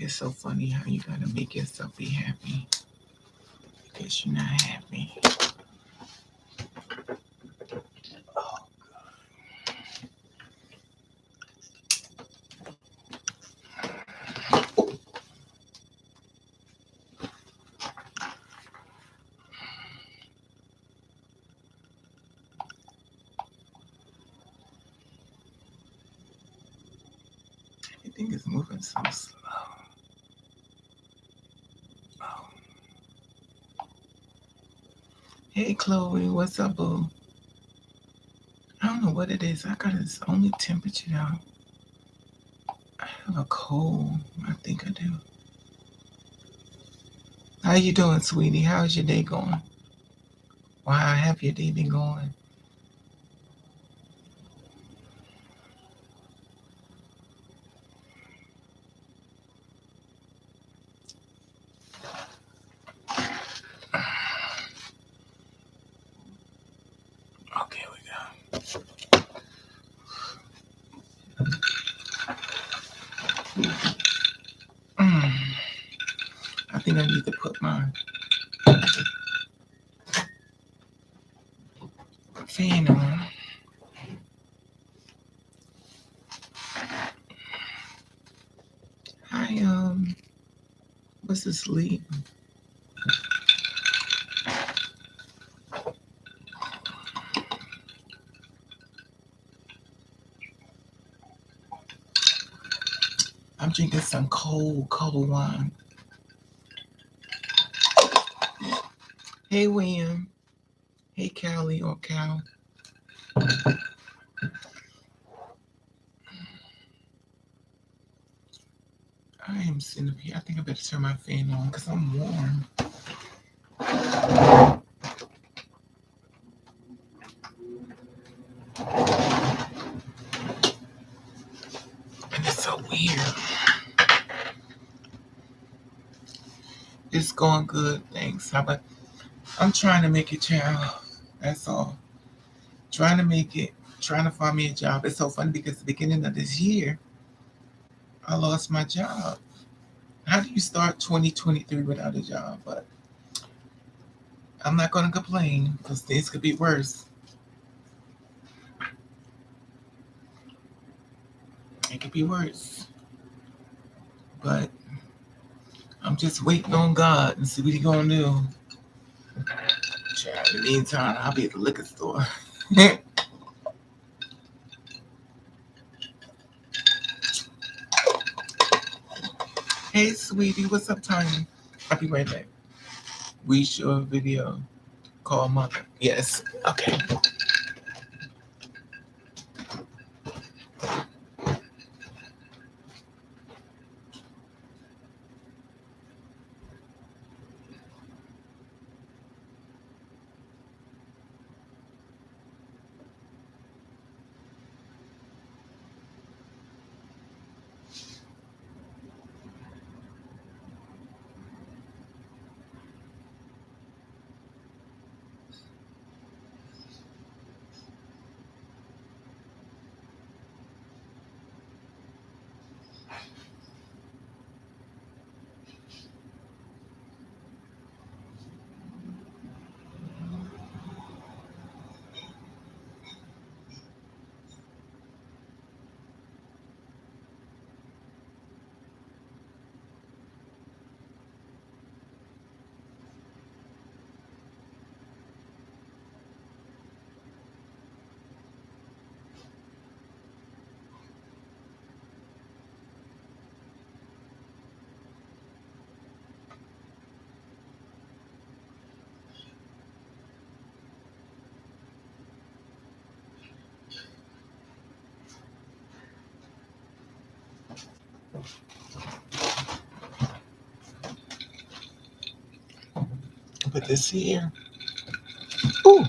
It's so funny how you gotta make yourself be happy because you're not happy. Everything is moving so slow. Oh. Hey Chloe, what's up, boo? I don't know what it is. I got this only temperature now. I have a cold. I think I do. How you doing, sweetie? How's your day going? Or how have your day been going? Okay, we go. Mm, I think I need to put my fan on. Hi, what's this lead? I'm drinking some cold wine. Hey, William. Hey, Callie or Cal. I am sitting up here. I think I better turn my fan on because I'm warm. And it's so weird. It's going good, thanks. How about I'm trying to make it, child. That's all. Trying to make it. Trying to find me a job. It's so funny because the beginning of this year, I lost my job. How do you start 2023 without a job? But I'm not going to complain because things could be worse. It could be worse. But I'm just waiting on God and see what He gonna do. Child, in the meantime, I'll be at the liquor store. Hey, sweetie, what's up, Tanya? I'll be right back. We show a video called Mother. Yes. Okay. Put this here. Ooh.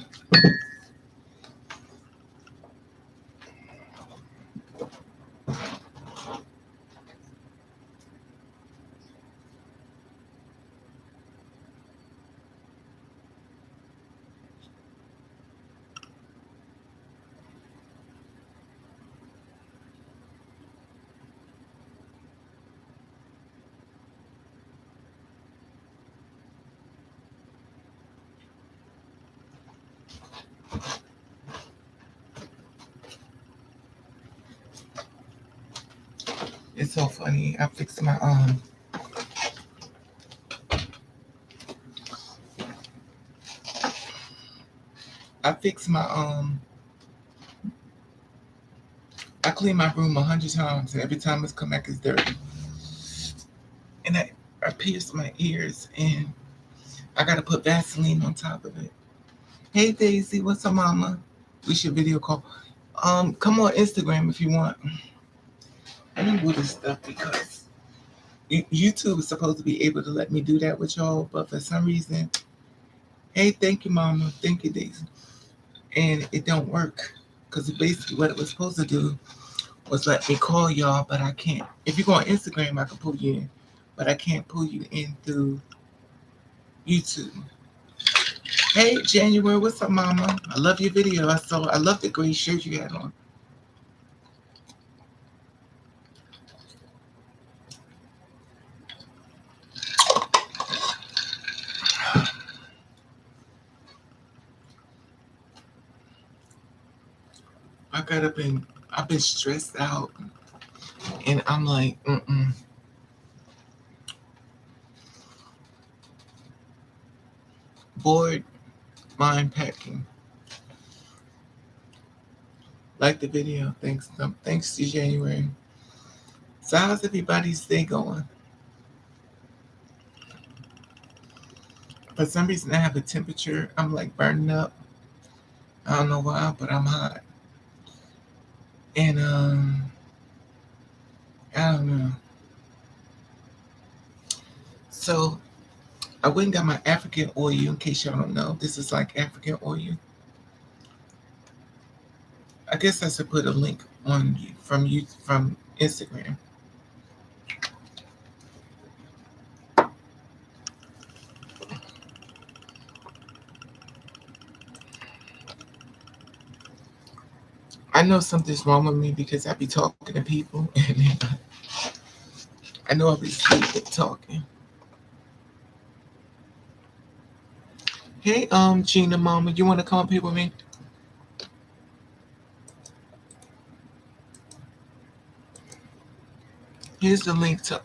It's so funny. I fix my I clean my room 100 times, and every time it's come back it's dirty. And I pierce my ears, and I gotta put Vaseline on top of it. Hey Daisy, what's up, mama? We should video call. Come on Instagram if you want. I need all this stuff because YouTube is supposed to be able to let me do that with y'all, but for some reason, hey, thank you, mama. Thank you, Daisy. And it don't work because basically what it was supposed to do was let me call y'all, but I can't. If you go on Instagram, I can pull you in, but I can't pull you in through YouTube. Hey, January, what's up, mama? I love your video. I love the gray shirt you had on. I've been stressed out, and I'm like, bored, mind packing. Like the video. Thanks to January. So how's everybody's day going? For some reason, I have a temperature. I'm like burning up. I don't know why, but I'm hot. And I don't know. So I went and got my African oil. In case y'all don't know, this is like African oil. I guess I should put a link on from Instagram. I know something's wrong with me because I be talking to people, and I know I be sleeping talking. Hey, Gina, mama, you want to come up here with me? Here's the link to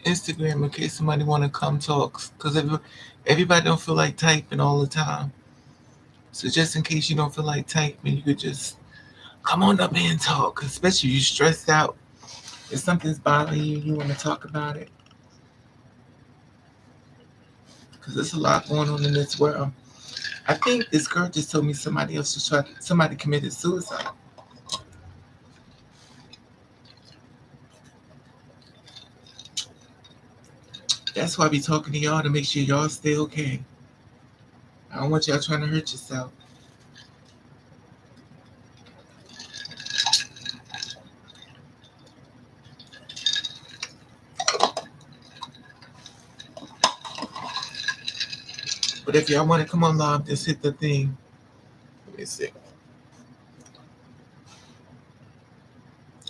Instagram in case somebody want to come talk. Because everybody don't feel like typing all the time. So just in case you don't feel like typing, you could just come on up here and talk. Especially if you're stressed out. If something's bothering you, you want to talk about it. Because there's a lot going on in this world. I think this girl just told me somebody committed suicide. That's why I be talking to y'all to make sure y'all stay okay. I don't want y'all trying to hurt yourself. But if y'all want to come on live, just hit the thing. Let me see.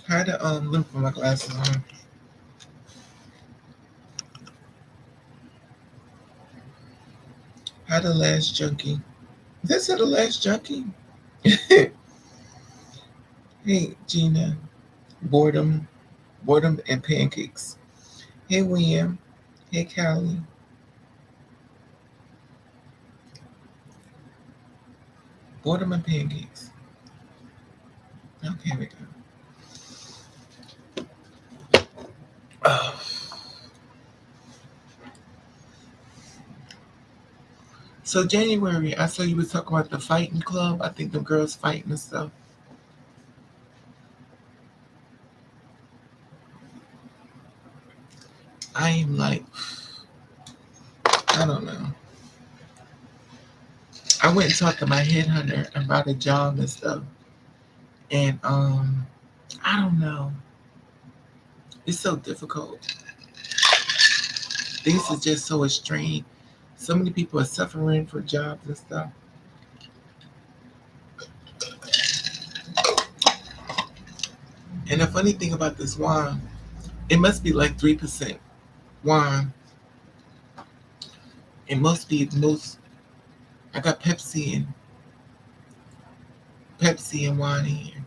How to look for my glasses on. How the last junkie. This is the last junkie. Hey Gina. Boredom and pancakes. Hey William. Hey Callie. Boredom and pancakes. Okay, we go. Oh. So January, I saw you were talking about the fighting club. I think the girls fighting and stuff. I am like, I don't know. I went and talked to my headhunter about a job and stuff. And I don't know. It's so difficult. Things are just so extreme. So many people are suffering for jobs and stuff. And the funny thing about this wine, it must be like 3% wine. It must be most. I got Pepsi and wine in here.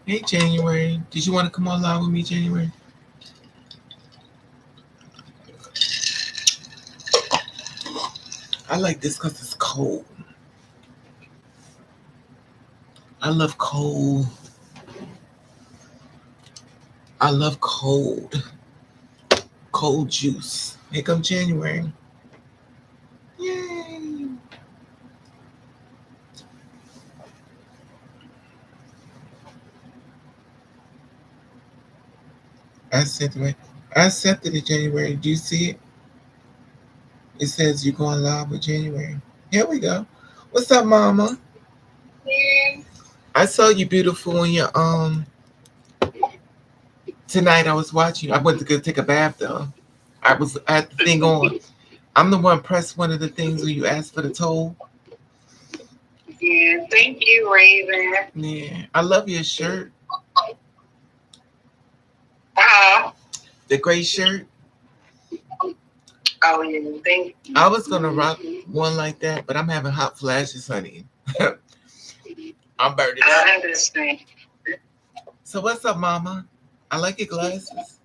Hey, January. Did you want to come on live with me, January? I like this because it's cold. I love cold. I love cold. Cold juice. Here come January. Yay. I sent it. I sent it in January. Do you see it? It says you're going live with January. Here we go. What's up, Mama? I saw you beautiful in your tonight. I was watching. I went to go take a bath though. I was at the thing on. I'm the one pressed one of the things where you asked for the toll. Yeah, thank you, Raven. Yeah, I love your shirt. Uh-huh. The gray shirt. Oh, yeah, thank you. I was gonna rock one like that, but I'm having hot flashes, honey. I'm burning up. I understand. So what's up, Mama? I like your glasses.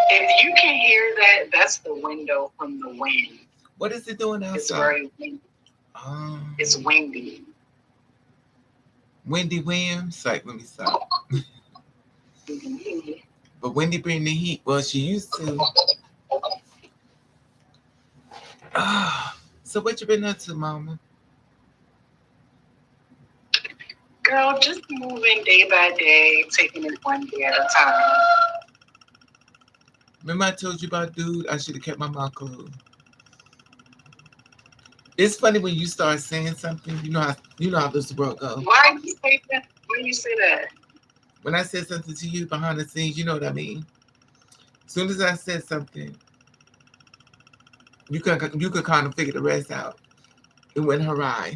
If you can hear that, that's the window from the wind. What is it doing It's outside? very windy. It's windy. Wendy Williams. Like, let me stop. But Wendy bring the heat. Well, she used to. So what you been up to, Mama? Girl, just moving day by day, taking it one day at a time. Remember I told you about dude? I should have kept my mouth closed. It's funny when you start saying something. You know how this world goes. Why you say that? Why you say that? When I said something to you behind the scenes, you know what I mean. As soon as I said something, you could kind of figure the rest out. It went awry.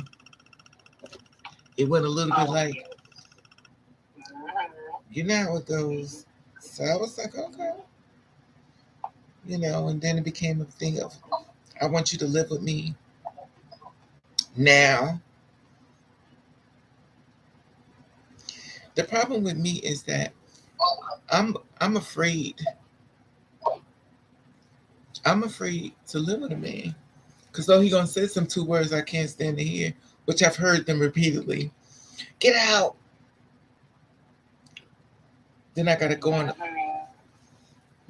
It went a little bit like, you know how it goes. So I was like, okay, and then it became a thing of, I want you to live with me now. The problem with me is that I'm afraid. I'm afraid to live with a man. Because though he gonna say some two words I can't stand to hear, which I've heard them repeatedly. Get out. Then I gotta go on.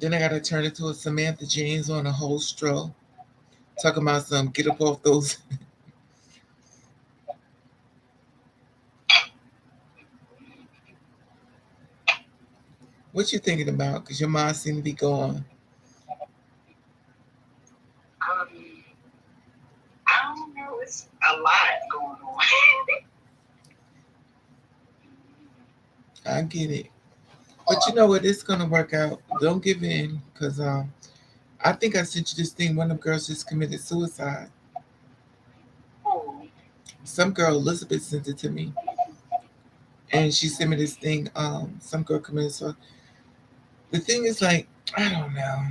Then I gotta turn it to a Samantha James on a whole stroll, talking about some get up off those. What you thinking about? Cause your mind seem to be gone. I don't know. It's a lot going on. I get it, but you know what? It's gonna work out. Don't give in, cause I think I sent you this thing. One of the girls just committed suicide. Oh, Some girl Elizabeth sent it to me, and she sent me this thing. Some girl committed suicide. The thing is, like, I don't know,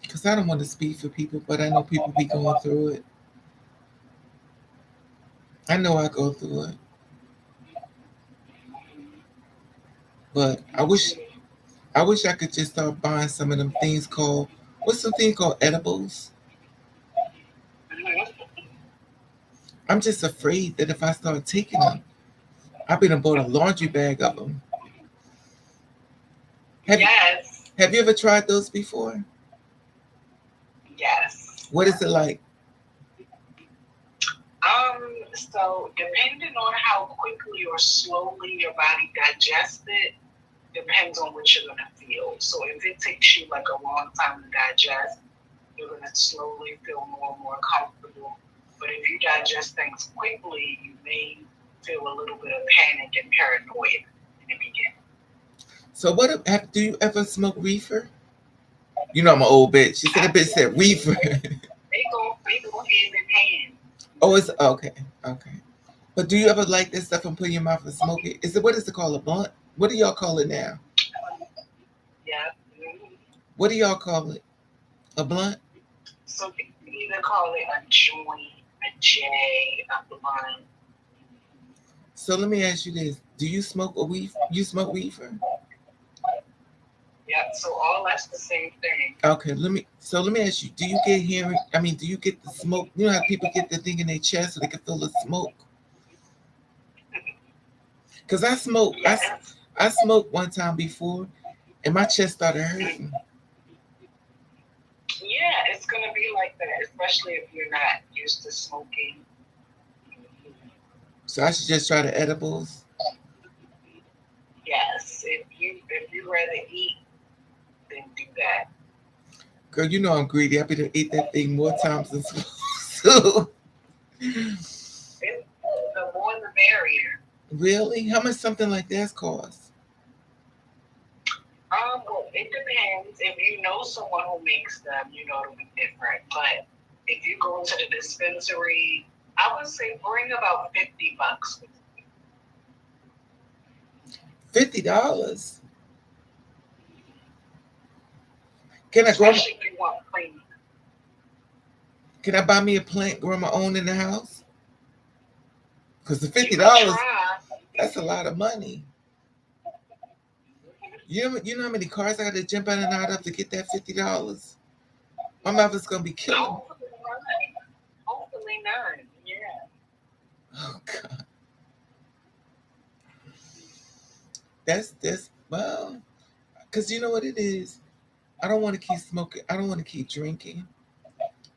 cause I don't want to speak for people, but I know people be going through it. I know I go through it, but I wish I could just start buying some of them things called what's the thing called edibles. I'm just afraid that if I start taking them, I've been and bought a laundry bag of them. Have you yes, have you ever tried those before? yes. What is it like? So depending on how quickly or slowly your body digests it, depends on what you're gonna feel. So if it takes you like a long time to digest, you're gonna slowly feel more and more comfortable. But if you digest things quickly, you may feel a little bit of panic and paranoia in the beginning. So do you ever smoke reefer? You know I'm an old bitch. She said a bitch said reefer. They go hand in hand. Oh, it's okay, okay. But do you ever like this stuff and put in your mouth and smoke it? Is it what is it called, a blunt? What do y'all call it now? Yeah. What do y'all call it? A blunt? So you either call it a joint, a J, a blunt. So let me ask you this: do you smoke a weed? You smoke weed? Yeah, so all that's the same thing. Okay, let me ask you: do you get hearing? I mean, do you get the smoke? You know how people get the thing in their chest so they can feel the smoke? Cause I smoke. Yes. I smoked one time before, and my chest started hurting. Yeah, it's gonna be like that, especially if you're not used to smoking. So I should just try the edibles. Yes, if you rather eat, then do that. Girl, you know I'm greedy. I better eat that thing more times than smoke. So It, the more the merrier. really, how much something like that cost? Well, it depends. If you know someone who makes them, it'll be different. But if you go to the dispensary, I would say bring about $50 with you, $50. Can I grow? especially if you want clean. Can I buy me a plant, grow my own in the house? Cause the fifty You could dollars, try. that's a lot of money. You know how many cars I got to jump in and out of to get that $50? My mouth is gonna be killing me. Hopefully none. Hopefully none. Yeah. Oh God, that's well, cause you know what it is. I don't want to keep smoking. I don't want to keep drinking.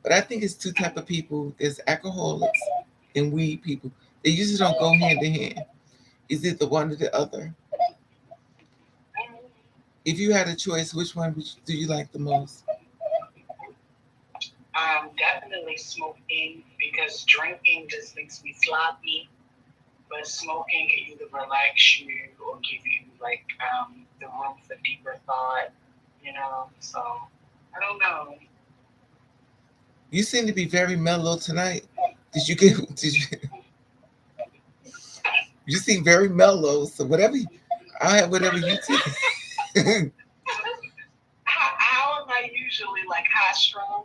But I think it's two type of people. There's alcoholics and weed people. They usually don't go hand in hand. Is it the one or the other? Mhm. If you had a choice, which one do you like the most? Definitely smoking because drinking just makes me sloppy. But smoking can either relax you or give you like the room for deeper thought. So I don't know. You seem to be very mellow tonight. Did you get? Did you? You seem very mellow. So whatever, I have whatever you take. How am I usually like high strung?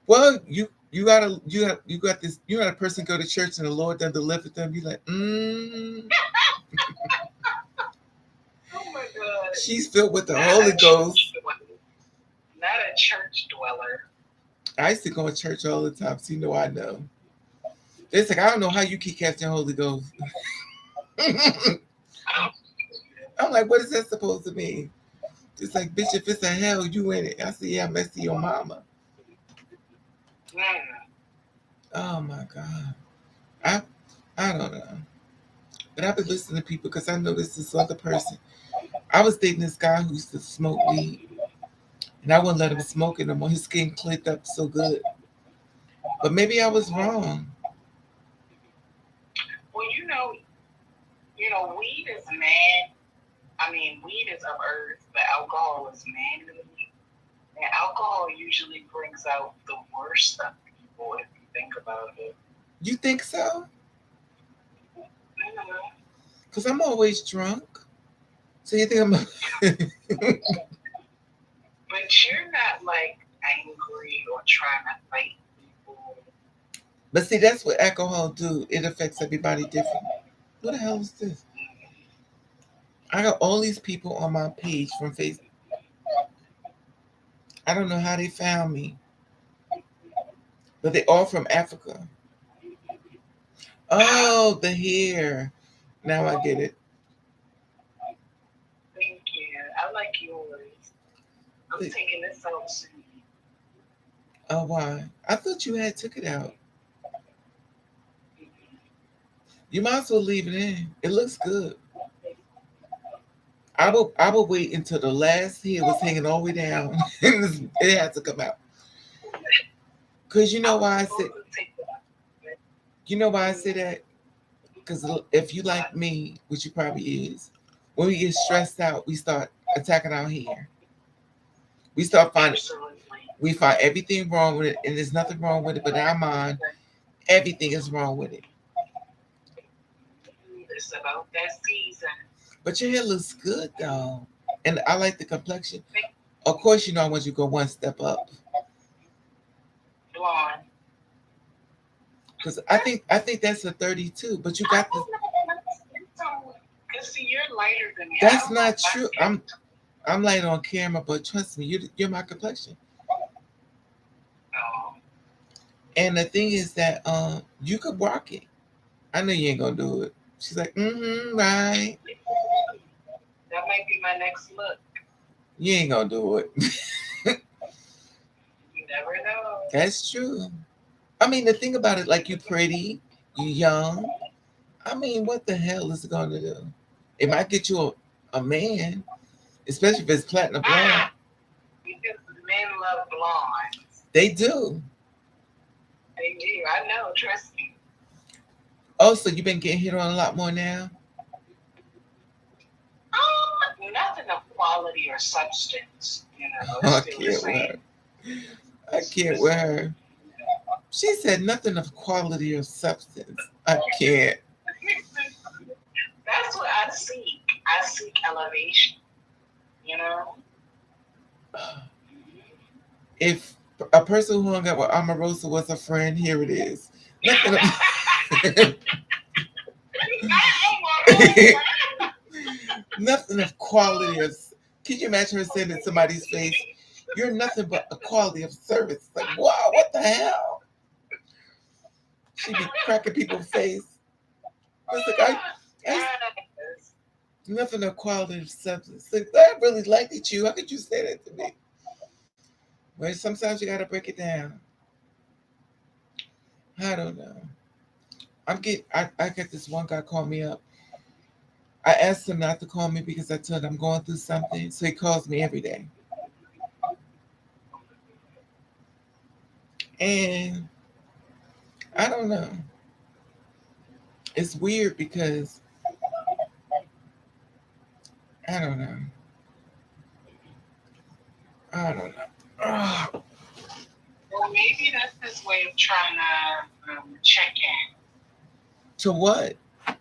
Well, you got this. You got a person go to church and the Lord done delivered them. You like, Oh my god! she's filled with the Not Holy a Ghost. church dweller. Not a church dweller. I used to go to church all the time, so you know I know. It's like I don't know how you keep catching Holy Ghost. I'm like, what is that supposed to mean? It's like, bitch, if it's a hell, you in it. I said, yeah, I'm next to your mama. Mm. Oh my God. I I don't know. But I've been listening to people because I noticed this other person. I was dating this guy who used to smoke weed, and I wouldn't let him smoke it no more. His skin cleared up so good. But maybe I was wrong. Well, weed is man. I mean, weed is of earth, but alcohol is man-made. And alcohol usually brings out the worst of people if you think about it. You think so? Mhm. Because I'm always drunk. So you think I'm. But you're not like angry or trying to fight people. But see, that's what alcohol do. It affects everybody different. What the hell is this? I got all these people on my page from Facebook. I don't know how they found me, but they all from Africa. Oh, the hair. Now I get it. Thank you. I like yours. I'm taking this out soon. Oh, why? I thought you had took it out. You might as well leave it in. It looks good. I will wait until the last hair was hanging all the way down and it had to come out. Cause you I know was why I said supposed to take it out. you know why I say that? Because if you like me, which you probably is, when we get stressed out, we start attacking our hair. We start finding Absolutely. we find everything wrong with it, and there's nothing wrong with it, but in our mind, everything is wrong with it. It's about that season. But your hair looks good though, and I like the complexion. Make Of course, you know I want you to go one step up, blonde. because I think that's a 32. But you I got the don't know. see, you're lighter than me. That's not true. I'm light on camera, but trust me, you're my complexion. Oh, And the thing is that you could rock it. I know you ain't gonna do it. She's like, right. that might be my next look. You ain't gonna do it. You never know. That's true. I mean, the thing about it, like you pretty, you young. I mean, what the hell is it gonna do? It might get you a man, especially if it's platinum blonde. Because men love blondes. They do. They do. I know. Trust me. Oh, so you've been getting hit on a lot more now? Nothing of quality or substance. You know, I it's still the can't with same. her. I can't with her. She said nothing of quality or substance. I can't. That's what I seek. I seek elevation. You know. If a person who hung out with Omarosa was a friend, here it is. Nothing of, nothing of quality of. Can you imagine her saying in somebody's face, "You're nothing but a quality of service"? Like, wow, what the hell? She'd be cracking people's face. It's like, nothing of quality of substance. Like, I really liked it, you. How could you say that to me? Well, sometimes you gotta break it down. I don't know. I got this one guy call me up. I asked him not to call me because I told him I'm going through something. So he calls me every day. And I don't know. It's weird because I don't know. I don't know. Ugh. Well, maybe that's his way of trying to check in. To what? I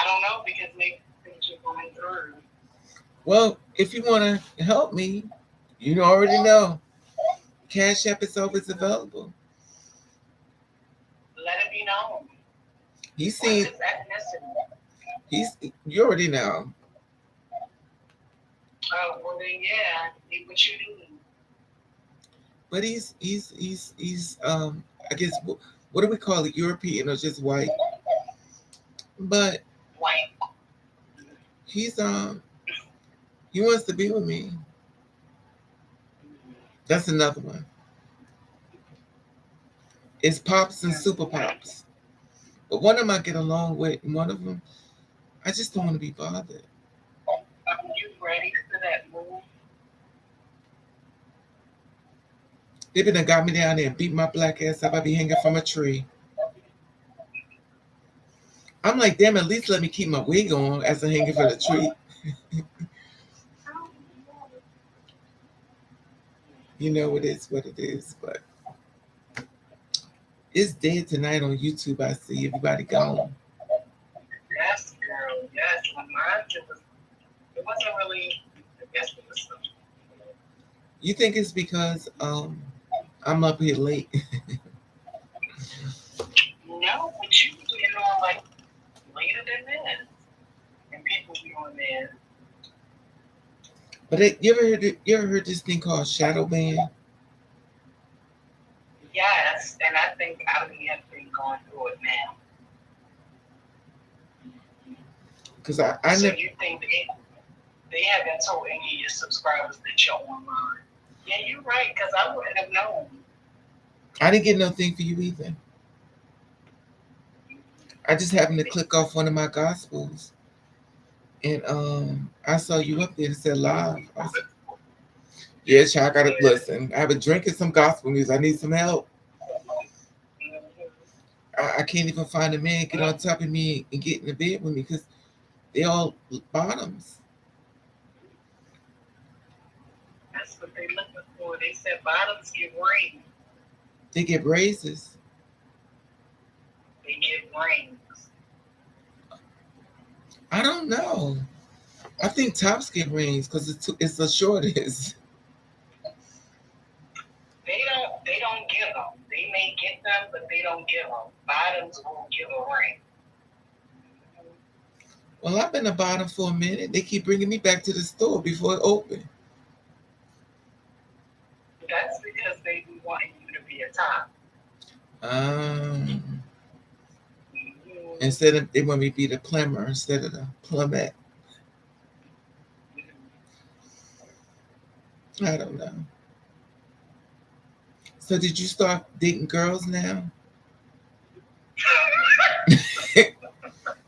don't know, because maybe things are going through. Well, if you want to help me, you already know. Cash App is always available. Let it be known. He's What's seen. his ethnicity? You already know. Oh, well then, yeah, do what you need. But he's I guess what do we call it? European or just white? But White. he's he wants to be with me. That's another one. It's Pops and Super Pops. But one of them I get along with, and one of them I just don't want to be bothered. Are you ready for that move? They been got me down there and beat my black ass up. I be hanging from a tree. I'm like, damn, at least let me keep my wig on as I'm hanging from the tree. You know, it is what it is, but it's dead tonight on YouTube. I see everybody gone. Yes, girl. Yes. When mine it wasn't really. I guess it was something. You think it's because I'm up here late? No, but you getting on like later than this, and people be on there. But you ever heard this thing called shadow ban? Yes, and I think Ali has been going through it now. Because I So never. you think they haven't told any of your subscribers that you're online? Yeah, you're right, because I wouldn't have known. I didn't get no thing for you either. I just happened to click off one of my gospels, and I saw you up there and said live. I was like, yeah, child, I gotta listen. I have a drink and some gospel music. I need some help. I can't even find a man get on top of me and get in the bed with me because they all bottoms. That's what they looking for. They said bottoms get rings. They get raises. They get rings. I don't know. I think tops get rings because it's the shortest. They don't give them. They may get them, but they don't give them. Bottoms won't give a ring. Well, I've been the bottom for a minute. They keep bringing me back to the store before it opened. That's because they be wanting you to be a top. Um, Mhm. Instead of they want me to be the plumber instead of the plumette. I don't know. So did you start dating girls now?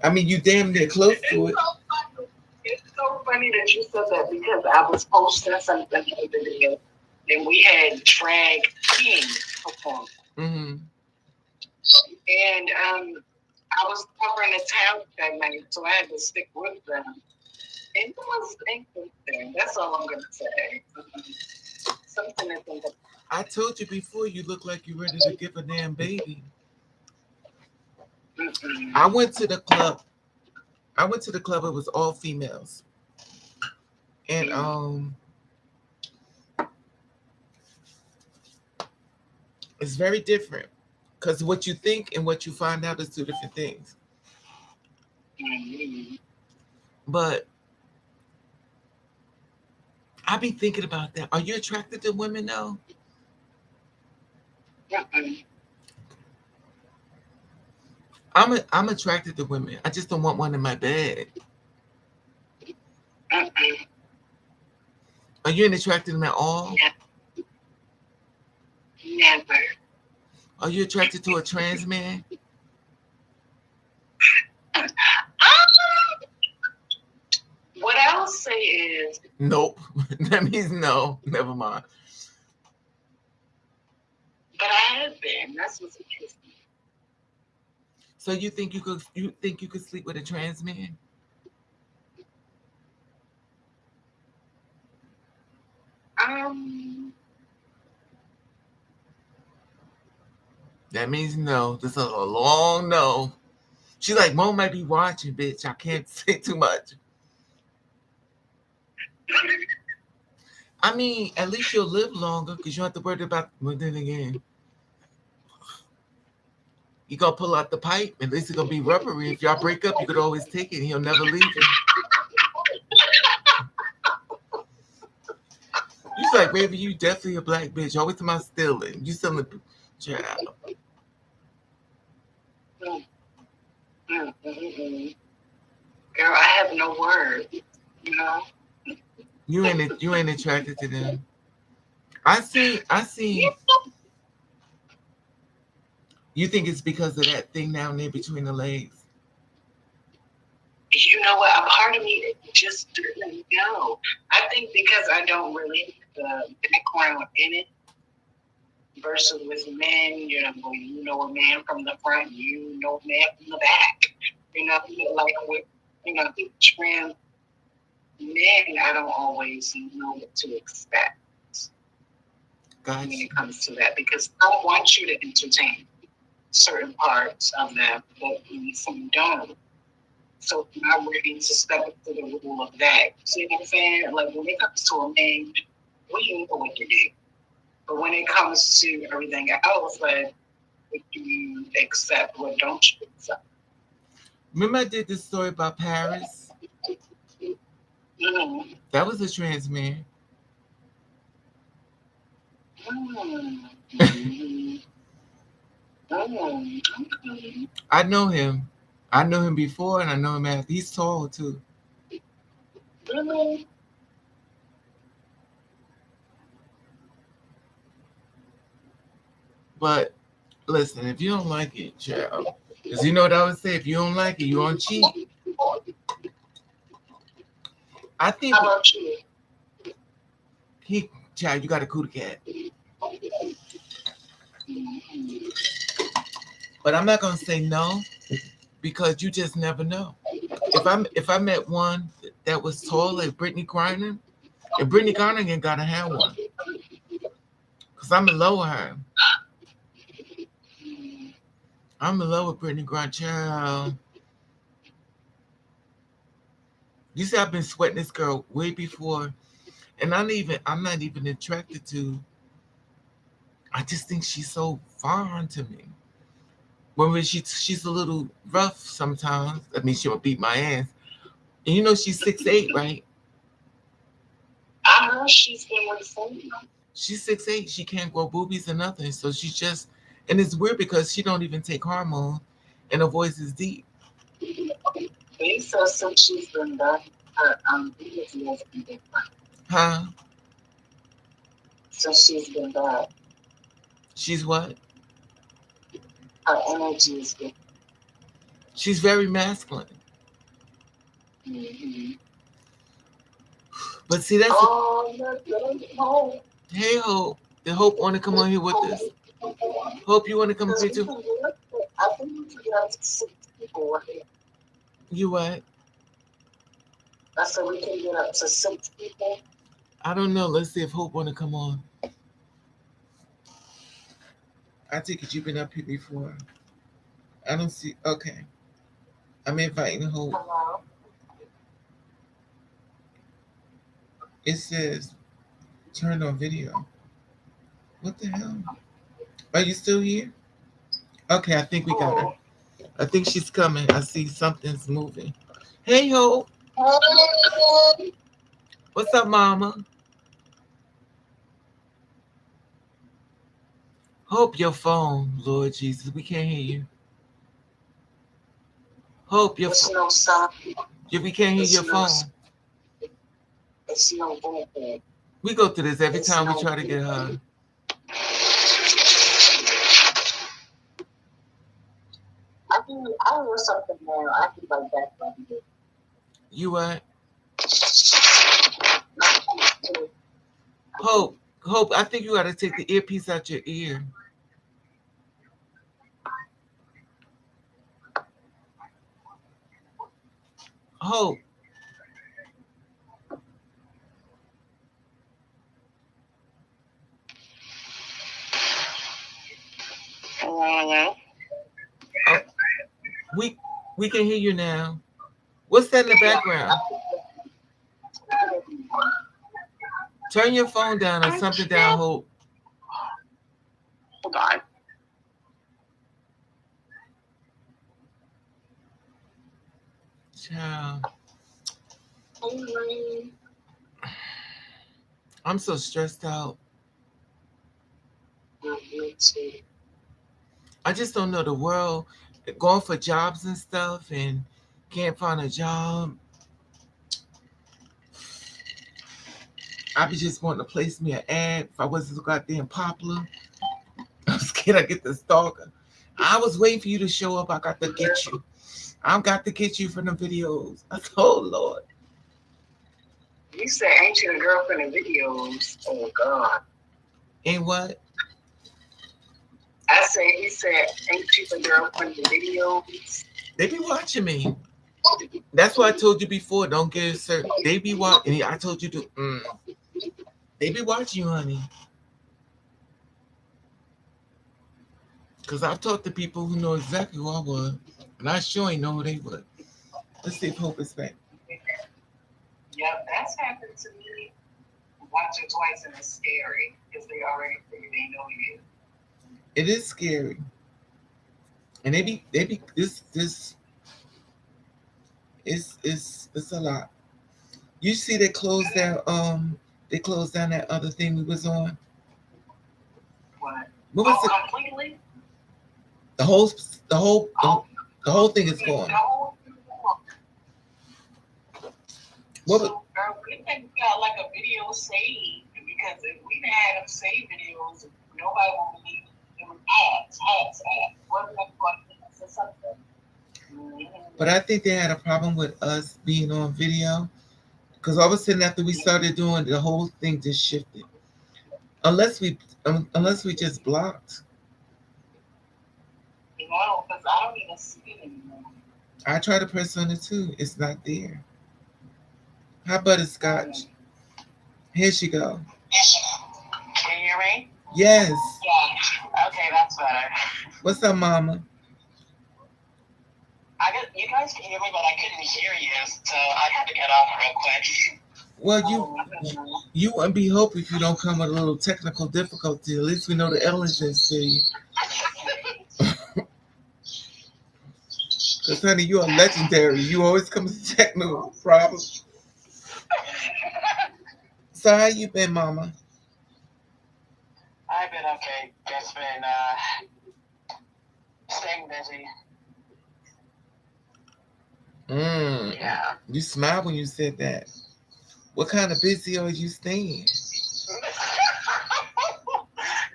I mean, you damn near close to it. It's so funny that you said that because I was posting something the other day and we had drag king perform. Mm-hmm. And I was covering the town that night, so I had to stick with them. And it was interesting. That's all I'm gonna say. Something to think about. I told you before you look like you're ready to give a damn baby. I Mm-mm. went to the club. I went to the club. It was all females, and it's very different because what you think and what you find out is two different things. Mm-mm. But I be thinking about that. Are you attracted to women though? Mm-mm. I'm attracted to women. I just don't want one in my bed. Mm-mm. Are you attracted to them at all? Never. Are you attracted to a trans man? What I'll say is, Nope. That means no. Never mind. but I have been. That's what's interesting. So you think you could sleep with a trans man? Um, That means no. This is a long no. She's like, Mom might be watching, bitch. I can't say too much. I mean, at least you'll live longer because you don't have to worry about. Well, then again, you gonna pull out the pipe. At least it's gonna be rubbery. If y'all break up, you could always take it. And he'll never leave it. You like, baby, you definitely a black bitch. Always talking about stealing. You stealing, child. mm, girl, I have no words. You know. You ain't attracted to them. I see. You think it's because of that thing down there between the legs? You know what? A part of me just doesn't know. I think because I don't really have the background in it versus with men, you know a man from the front, you know a man from the back. Like with trans men, I don't always know what to expect Gotcha. when it comes to that because I want you to entertain certain parts of them, but some don't. So I'm not ready to step into the rule of that. See what I'm saying? Like when it comes to a man, we know what to do. But when it comes to everything else, like what do you accept? What don't you accept? Remember I did this story about Paris? Mm-hmm. That was a trans man. Mm-hmm. Mm-hmm. I know him. I know him before and I know him after. He's tall too. Really? But listen, if you don't like it, child, because you know what I would say, if you don't like it, you on cheat. I think How about you? he, child, you got a cootie cat. Mm-hmm. But I'm not gonna say no because you just never know. If I met one that was tall like Brittany Griner, if Brittany Griner ain't gotta have one, cause I'm in love with her. I'm in love with Brittany Griner, child. You see, I've been sweating this girl way before, and I'm not even attracted to. I just think she's so fine to me. When she's a little rough sometimes. I mean, she'll beat my ass, And you know she's 6'8", right? I heard she's been with someone. She's 6'8". She can't grow boobies or nothing. So she's just, and it's weird because she don't even take hormone, and her voice is deep. They said since she's been done, her energy has been different. Huh? Since she's been bad, She's what? her energy is different. She's very masculine. Mm-hmm. But see, that's Oh, hey Hope. Did Hope want to come on here with us? Hope, you want to come up here too? I think we can get up to 6 people right here. You what? I said we can get up to 6 people. I don't know. Let's see if Hope want to come on. I take it you've been up here before. I don't see. Okay. I'm inviting Hope. Hello. It says turn on video. What the hell? Are you still here? Okay, I think we got her. I think she's coming. I see something's moving. Hey, Hope. What's up, Mama? Hope your phone, Lord Jesus. We can't hear you. Hope your phone. No sound. We can't hear your phone. It's no vocal. We go through this every time we try to get her. I heard something now. I can like that. You what? Hope, I think you got to take the earpiece out your ear. Hope. Hello. We can hear you now. What's that in the background? Turn your phone down or something down, Hope. Hold on. Child. I'm so stressed out. I just don't know the world. Going for jobs and stuff and can't find a job. I be just wanting to place me an ad if I wasn't so goddamn popular. I'm scared I get the stalker. I was waiting for you to show up. I got to get you. I've got to get you from the videos. I said, oh Lord. You said ain't you the girlfriend in videos? Oh God. Ain't what? I said he said ain't you the girlfriend in videos? They be watching me. That's why I told you before. Don't get certain. They be watching. I told you to. They be watching you, honey. Because I've talked to people who know exactly who I was. And I sure ain't know who they were. Let's see if Hope is back. Yep, that's happened to me once or twice, and it's scary because they already figured they know you. It is scary. And they be this it's a lot. You see they closed down that other thing we was on. What was it? Completely? The whole thing is gone. What was, Good thing we got like a video saved, because if we didn't have them saved videos, nobody would believe it was ads. Wasn't that going to something? but I think they had a problem with us being on video. Because all of a sudden after we started doing, the whole thing just shifted. Unless we just blocked. No, because I don't even see it anymore. I try to press on it too. It's not there. How butterscotch? Here she go. Can you hear me? Yes. Yeah. Okay, that's better. What's up, Mama? You guys can hear me, but I couldn't hear you, so I had to get off real quick. Well, you wouldn't be Hope if you don't come with a little technical difficulty. At least we know the elements to you. Cause honey, you are legendary. You always come to technical problems. So how you been, Mama? I've been okay. Just been staying busy. Yeah. You smiled when you said that. What kind of busy are you staying?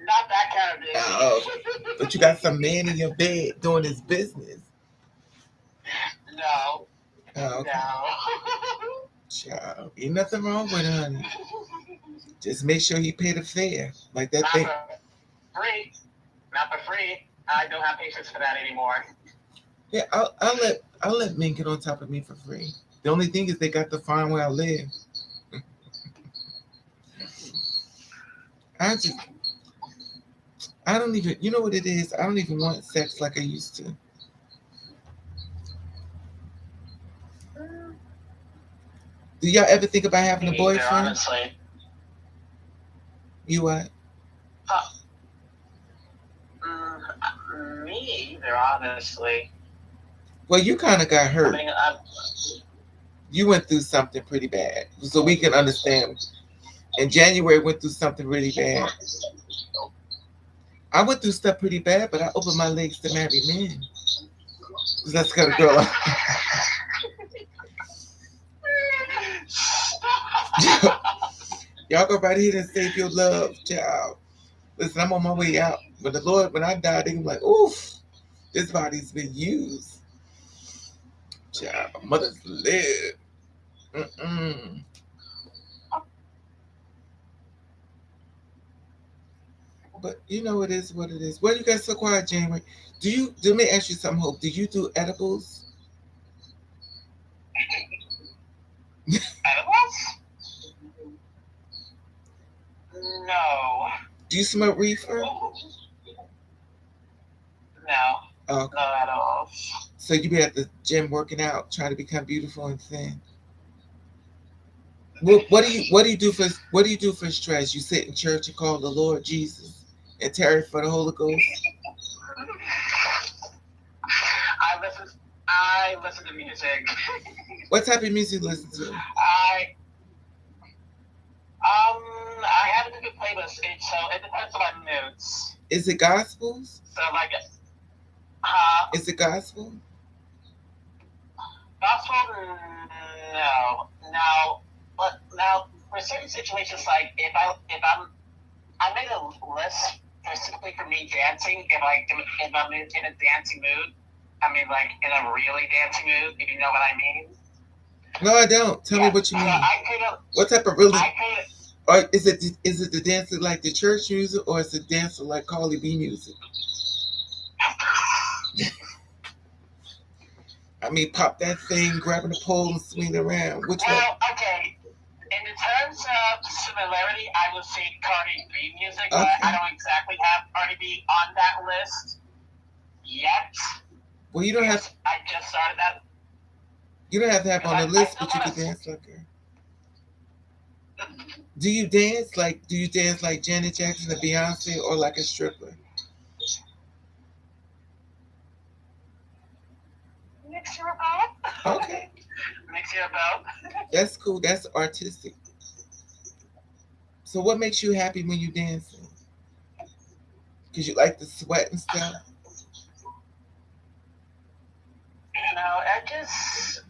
Not that kind of busy. Oh, but you got some man in your bed doing his business. No. Oh, okay. No. Child, ain't nothing wrong with it, honey. Just make sure he pay the fare. Like that Not thing. for free. Not for free. I don't have patience for that anymore. Yeah, I'll let men get on top of me for free. The only thing is they got to find where I live. I don't even, you know what it is? I don't even want sex like I used to. Do y'all ever think about having a boyfriend? Honestly. You what? Me either, honestly. Well, you kind of got hurt. I mean, You went through something pretty bad, so we can understand. In January, went through something really bad. I went through stuff pretty bad, but I opened my legs to marry men. That's the kind of girl Y'all go right ahead and save your love, child. Listen, I'm on my way out. But the Lord, when I die, they be like, oof, this body's been used. Child, mother's live. Mm-mm. But you know it is what it is. Why you guys so quiet, January? Let me ask you something, Hope. Do you do edibles? edibles? No. Do you smoke reefer? No. Oh, Not at all. so you be at the gym working out, trying to become beautiful and thin. What do you do for stress? You sit in church and call the Lord Jesus and tarry for the Holy Ghost. I listen to music. What type of music you listen to? I have a good playlist, so it depends on my moods. Is it gospels? So like, Is it gospel? gospel? No. Now for certain situations, like if I made a list specifically for me dancing, if I'm in a dancing mood, I mean like in a really dancing mood, if you know what I mean. No, I don't. Tell me what you mean. What type of really? Or is it the dancer like the church music, or is it dancer like Carly B music? I mean, pop that thing, grabbing the pole and swing around. Which one? Well, okay. In terms of similarity, I would say Cardi B music, but I don't exactly have Cardi B on that list yet. Well, you don't have. I just started that. You don't have to have on the list, but you can dance like her. Do you dance like Janet Jackson or Beyonce, or like a stripper? Mixture of both. Okay. Mixture of both. That's cool. That's artistic. So what makes you happy when you dancing? Because you like the sweat and stuff? You know, I just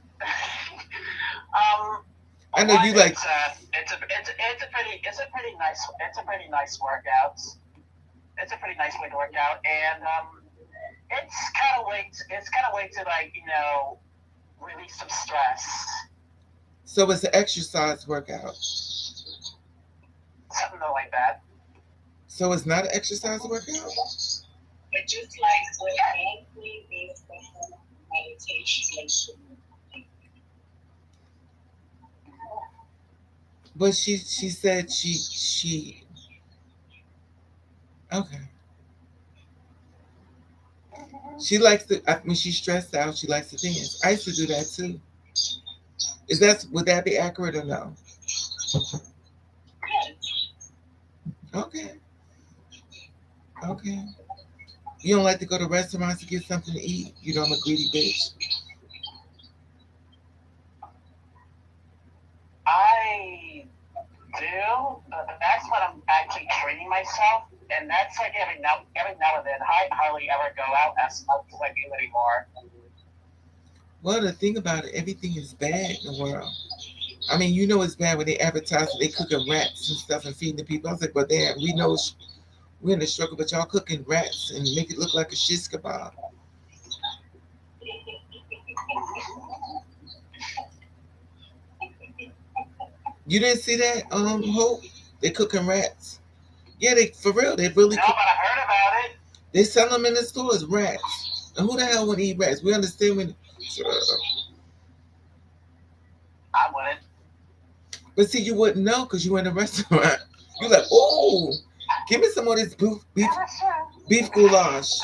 I know you like. It's a pretty nice workout. It's a pretty nice way to work out, and it's kind of way to like release some stress. So it's an exercise workout. Something like that. So it's not an exercise workout. But just like with anything, these meditation. But she said she okay. She likes to. When she's stressed out, she likes to dance. I used to do that too. Would that be accurate or no? Okay. Okay. You don't like to go to restaurants to get something to eat? You know I'm a greedy bitch. That's when I'm actually treating myself, and that's like every now and then. I hardly ever go out as much as I do anymore. Well, the thing about it, everything is bad in the world. I mean, you know it's bad when they advertise that they cooking rats and stuff and feeding the people. I was like, well, damn, we know we're in the struggle, but y'all cooking rats and make it look like a shish kebab. You didn't see that, Hope? They cooking rats. Yeah, they for real. They really. No, but I heard about it. They sell them in the stores, rats. And who the hell would eat rats? We understand when. I wouldn't. But see, you wouldn't know because you in a restaurant. You're like, oh, give me some of this beef goulash.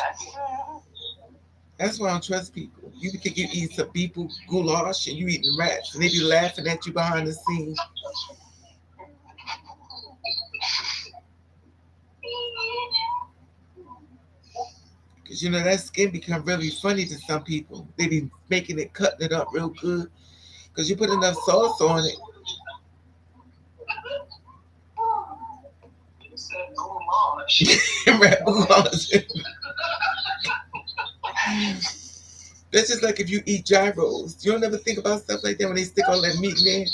That's why I don't trust people. You think you eat some beef goulash and you eating rats, and they be laughing at you behind the scenes. Because you know that skin become really funny to some people. They be making it, cutting it up real good. Because you put enough sauce on it. Rat goulash. That's just like if you eat gyros. You don't ever think about stuff like that when they stick all that meat in there.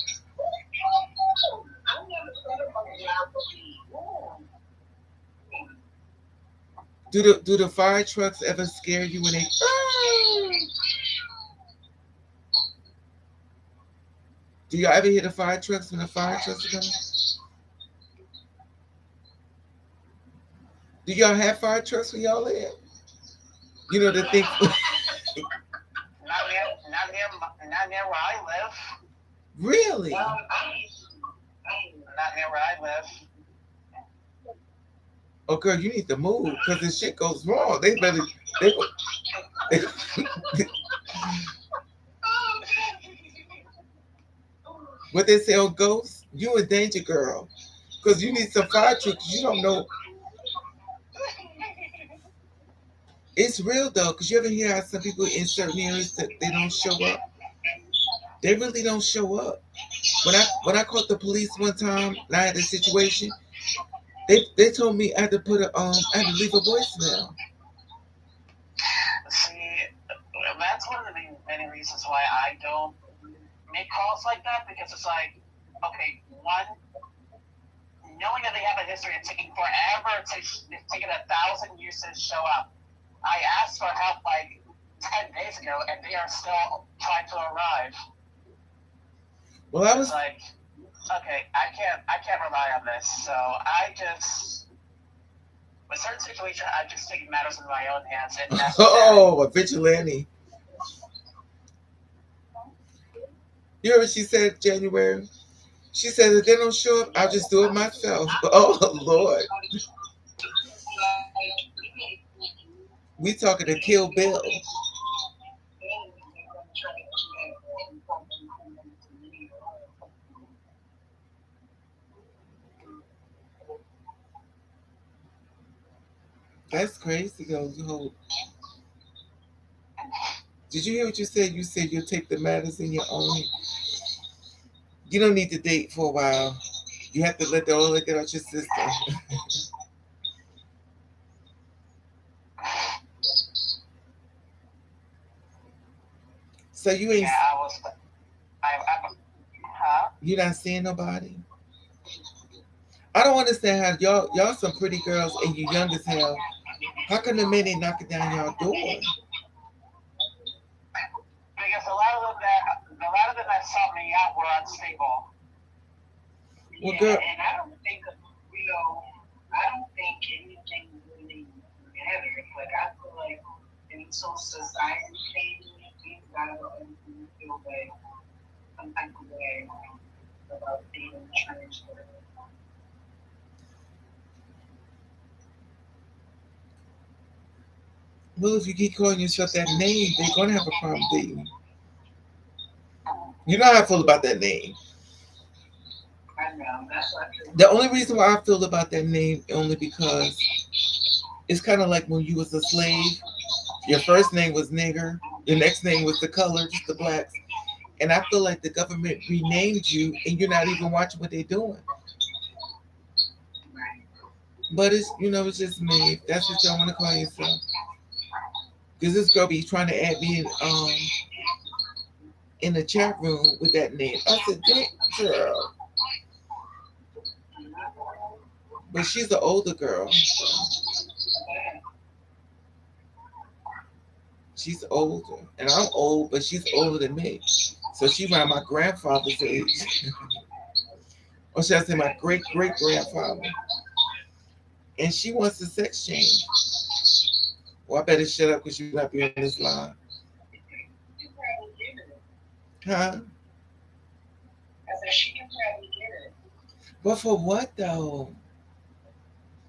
Do the fire trucks ever scare you when they? Do y'all ever hear the fire trucks when the fire trucks are coming? Do y'all have fire trucks where y'all live? You know the thing. Not near where I live. Really? Not near where I live. Oh, girl, you need to move because this shit goes wrong. They better. What they say on ghosts? You in danger, girl, because you need some fire trucks. You don't know. It's real though, because you ever hear how some people in certain areas that they don't show up? They really don't show up. When I called the police one time, and I had a situation. They told me I had to I had to leave a voicemail. See, that's one of the many reasons why I don't make calls like that, because it's like, okay, one, knowing that they have a history of taking forever it's taken 1,000 years to show up. I asked for help like 10 days ago, and they are still trying to arrive. Well, I was like, okay, I can't rely on this. So I just, with certain situations, I just take matters in my own hands. And that's a vigilante. You heard what she said, January? She said if they don't show up, I'll just do it myself. Oh, Lord. We talking to Kill Bill. That's crazy, though. Did you hear what you said? You said you'll take the matters in your own. You don't need to date for a while. You have to let all that get out your system. So you ain't. Yeah, huh? You not seeing nobody? I don't understand how y'all some pretty girls and you young as hell. How come the men ain't knocking down y'all door? Because a lot of them that sought me out were unstable. Well, girl, and I don't think anything really matters. Like I feel like until society changes, these guys are feel like some type of way about dating transfer. well, if you keep calling yourself that name, they're gonna have a problem dating. You know how I feel about that name. I know, that's not true. The only reason why I feel about that name only because it's kind of like when you was a slave. Your first name was nigger. Your next name was the color, just the blacks. And I feel like the government renamed you, and you're not even watching what they're doing. But it's it's just me. If that's what y'all want to call yourself. Because this girl be trying to add me in the chat room with that name. I said, "Dang, girl," but she's an older girl. She's older, and I'm old, but she's older than me. So she around my grandfather's age, or should I say my great great grandfather? And she wants a sex change. Well, I better shut up because you might be on this line, huh? But for what though?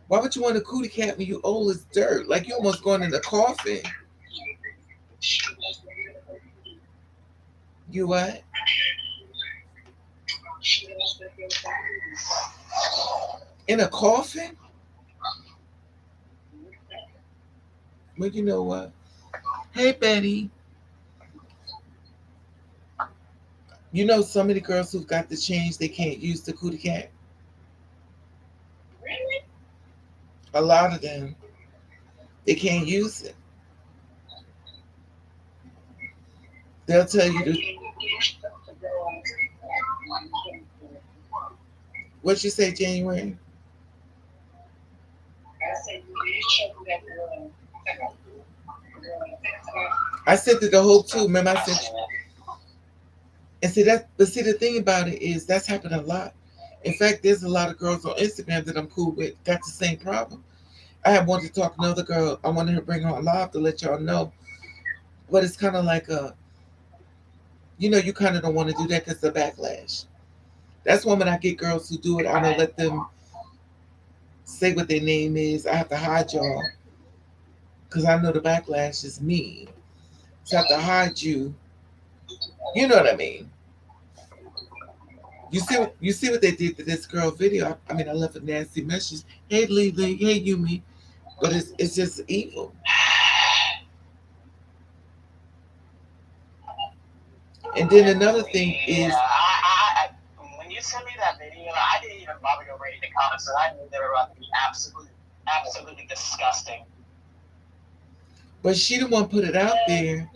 Why would you want a cootie cat when you old as dirt? Like you almost going in a coffin. You what? In a coffin? But you know what? Hey Betty, you know some of the girls who've got the change they can't use the cootie cat. A lot of them they can't use it. They'll tell you to what you say, January. I said that the whole too. Remember I said and see that but see the thing about it is that's happened a lot. In fact, there's a lot of girls on Instagram that I'm cool with got the same problem. I had wanted to talk to another girl. I wanted her to bring her on live to let y'all know. But it's kind of like you kind of don't want to do that because the backlash. That's why when I get girls who do it, I don't let them say what their name is. I have to hide y'all because I know the backlash is mean. So I have to hide you. You know what I mean? You see what they did to this girl video. I mean, I left a nasty message. Hey Lily, hey Yumi, but it's just evil. And then another thing is when you sent me that video, I didn't even bother to read the comments, and I knew they were about to be absolutely disgusting. but she the one put it out there.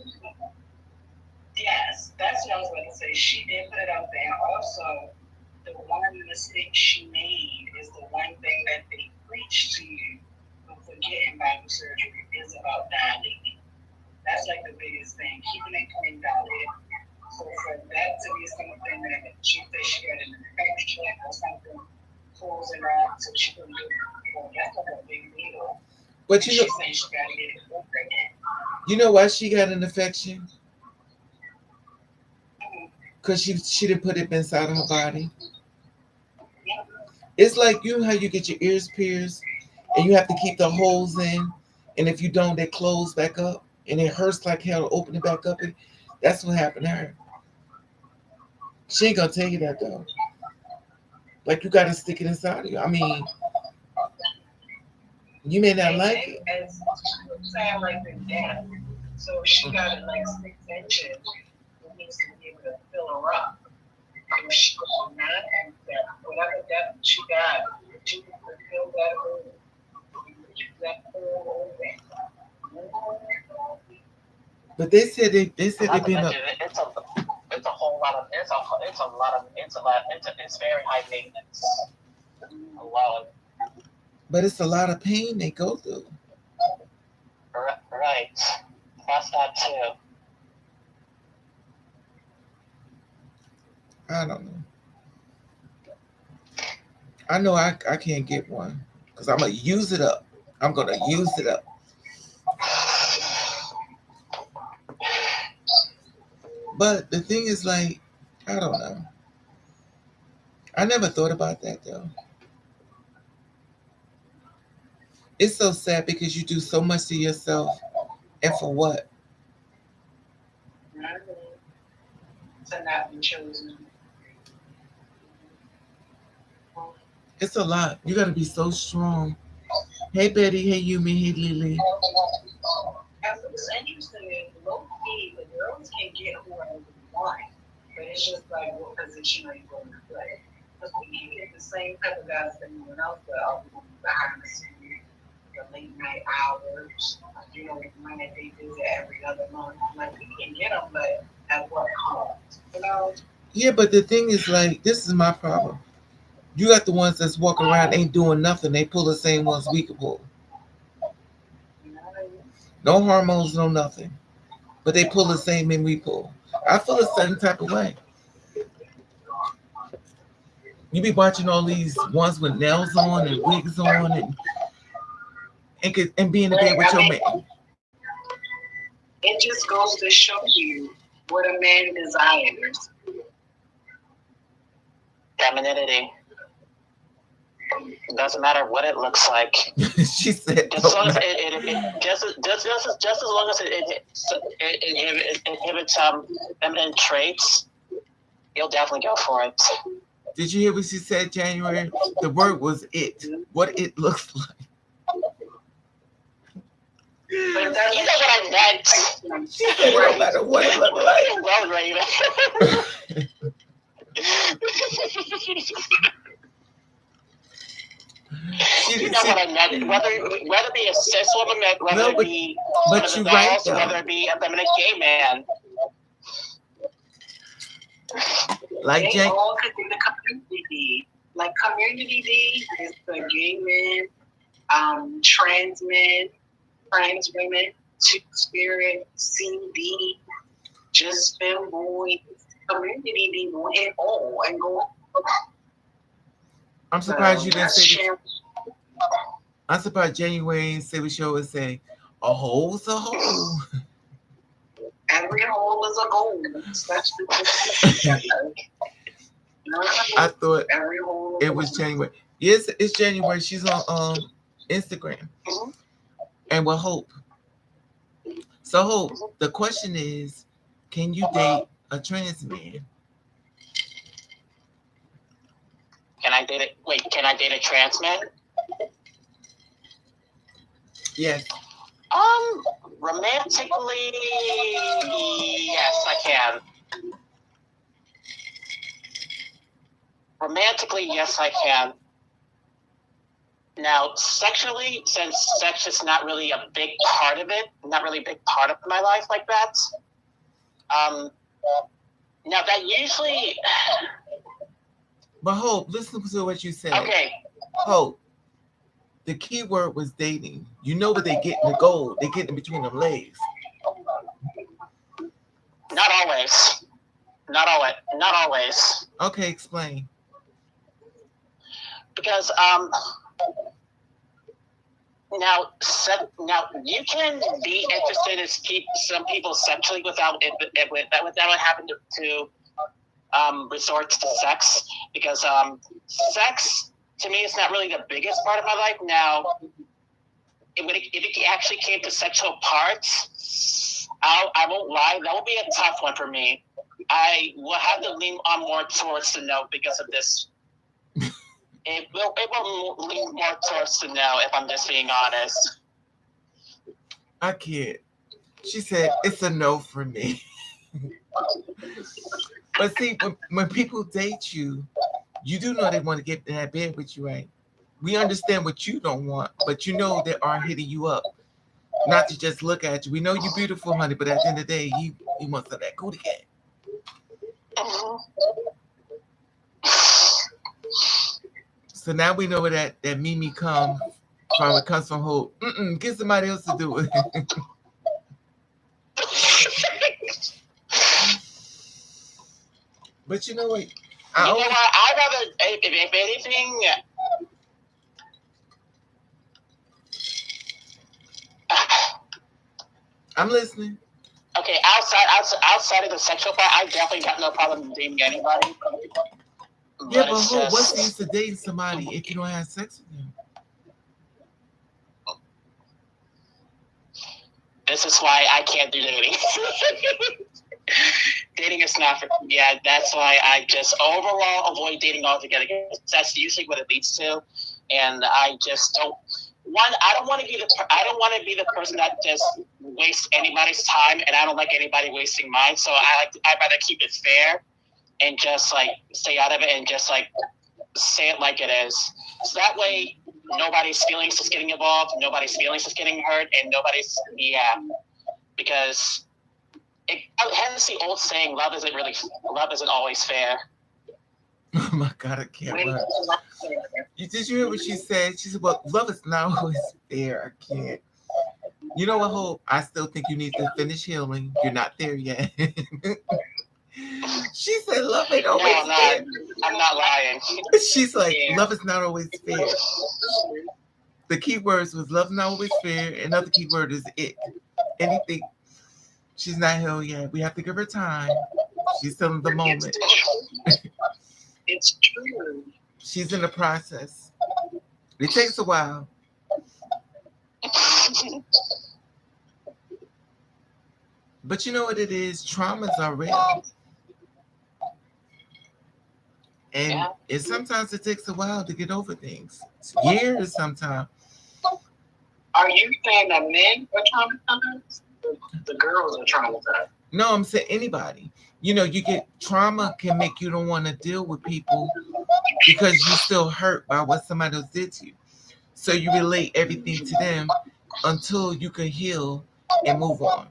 Yes, that's what I was going to say. She did put it out there. Also, the one mistake she made is the one thing that they preach to you for getting body surgery is about dilating. That's like the biggest thing, keeping it clean dilated. So for that to be something that she said she had an infection or something closing up, so she couldn't do it. Well, that's like a big deal. But She's saying she got to get it over again. you know why she got an infection? Because she didn't put it inside of her body. It's like how you get your ears pierced and you have to keep the holes in, and if you don't, they close back up, and it hurts like hell to open it back up. And that's what happened to her. She ain't gonna tell you that though. Like you gotta stick it inside of you. I mean, you may not like it. As saying like the death. So she got a like 6 inches. It needs to be able to fill her up. If she not have that, whatever depth she got, she can fill that hole. That hole open. But they said they've been up. It's a whole lot of it's very high maintenance. A lot of But it's a lot of pain they go through. right. That's that too. I don't know. I know I can't get one because I'm gonna use it up. I'm gonna use it up. But the thing is, like, I don't know. I never thought about that though. It's so sad because you do so much to yourself, and for what? To not be chosen. It's a lot. You gotta be so strong. Hey Betty, hey Yumi, hey Lily. What's interesting is low key, the girls can get whoever they want, but it's just like what position are you going to play? Look, we can get the same type of guys that anyone else, but are we going to be behind the scenes, the late night hours, the money that they do every other month? Like, we can get them, but at what cost? Yeah, but the thing is, like, this is my problem. You got the ones that's walking around ain't doing nothing. They pull the same ones we could pull. You know what I mean? No hormones, no nothing. But they pull the same men we pull. I feel a certain type of way. You be watching all these ones with nails on and wigs on and be in the bed with your man. It just goes to show you what a man desires. Femininity. It doesn't matter what it looks like. She said, just as long as it inhibits feminine traits, you'll definitely go for it. Did you hear what she said, January? The word was it. What it looks like. But you know what I meant. She said, no matter what it looks like. Well, Raven. You know what I meant. Whether it be a cis woman, whether it be one of the dolls, whether it be a feminine gay man. Like they all could be the community D. Like community D is the gay men, trans men, trans women, two-spirit, CD, just femboys. Community D will hit all and go. I'm surprised you didn't say this. I'm surprised January and say what she always say, a hole's a hole. Every hole is a goal. I thought it was January. Yes, it's January. She's on Instagram. Mm-hmm. And with Hope. So Hope, the question is, can you date a trans man? Can I date it? Wait, can I date a trans man? Yes. Romantically, yes, I can. Romantically, yes, I can. Now, sexually, since sex is not really a big part of it, not really a big part of my life like that. Now that usually. But Hope, listen to what you said. Okay. Hope. The key word was dating. You know what they get in the goal. They get in between them legs. Not always. Not always. Okay, explain. Because now you can be interested in some people sexually without having to resort to sex, because sex to me is not really the biggest part of my life. Now, if it actually came to sexual parts, I won't lie, that will be a tough one for me. I will have to lean on more towards the no because of this. It will lean more towards the no if I'm just being honest. I can't. She said, it's a no for me. But see, when people date you, you do know they want to get in that bed with you, right? We understand what you don't want, but you know they are hitting you up. Not to just look at you. We know you're beautiful, honey, but at the end of the day, you want some of that cootie cat. So now we know where that Mimi comes from. It comes from Hope. Get somebody else to do it. But you know what? I'd rather, if anything, I'm listening. Okay, outside of the sexual part, I definitely got no problem dating anybody. Yeah, but what's the use of dating somebody if you don't have sex with them? This is why I can't do dating. Dating is not for, yeah, that's why I just overall avoid dating altogether. That's usually what it leads to. And I just don't, I don't want to be the person that just wastes anybody's time, and I don't like anybody wasting mine. So I'd rather keep it fair and just like stay out of it and just like say it like it is. So that way, nobody's feelings is getting involved, nobody's feelings is getting hurt, and nobody's, because hence the old saying, love isn't always fair. Oh my God, I can't. Did you hear what she said? She said, well, love is not always fair. I can't. You know what, Hope? I still think you need to finish healing. You're not there yet. She said, love ain't always fair. I'm not lying. She's like, love is not always fair. The key words was love not always fair. Another key word is it. Anything. She's not healed yet. We have to give her time. She's still in the moment. It's true. She's in the process. It takes a while. But you know what it is? Traumas are real. And sometimes it takes a while to get over things. It's years sometimes. Are you saying that men are traumatized? The girls are traumatized? No, I'm saying anybody. You know, you get trauma can make you don't want to deal with people because you're still hurt by what somebody else did to you. So you relate everything to them until you can heal and move on.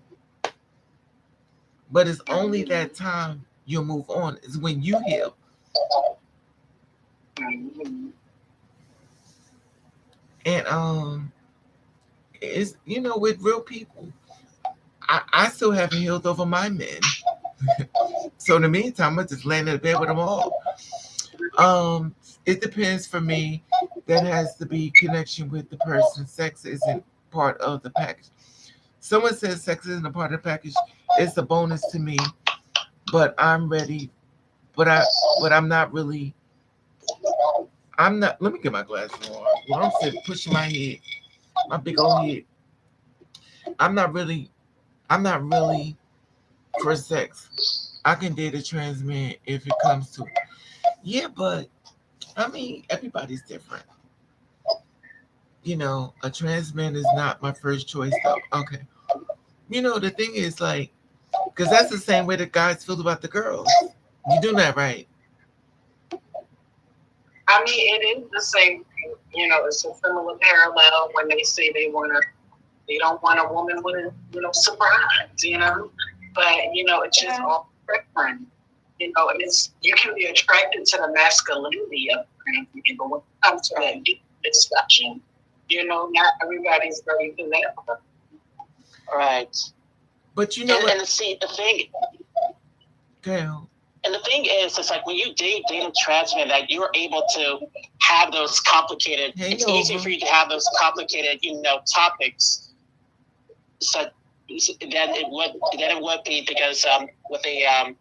But it's only that time you'll move on is when you heal. And it's, you know, with real people, I still haven't healed over my men. So in the meantime, I just laying in bed with them all. It depends for me. That has to be connection with the person. Sex isn't part of the package. Someone says sex isn't a part of the package. It's a bonus to me, but I'm ready. But I'm not really. I'm not. Let me get my glasses on. Well, I'm sitting pushing my head, my big old head. I'm not really for sex. I can date a trans man if it comes to it. Yeah, but I mean, everybody's different. You know, a trans man is not my first choice, though. Okay. You know, the thing is, like, because that's the same way the guys feel about the girls. You do that, right? I mean, it is the same thing. You know, it's a similar parallel when they say they don't want a woman with, surprise, But, it's just all different. You know, you can be attracted to the masculinity of trans people, but when it comes to that deep discussion, not everybody's ready for that. Right. But you know what? And see, the thing... Girl. And the thing is, it's like when you date a trans man, that you're able to have those complicated. It's easy for you to have those complicated, topics. So then it would be because with a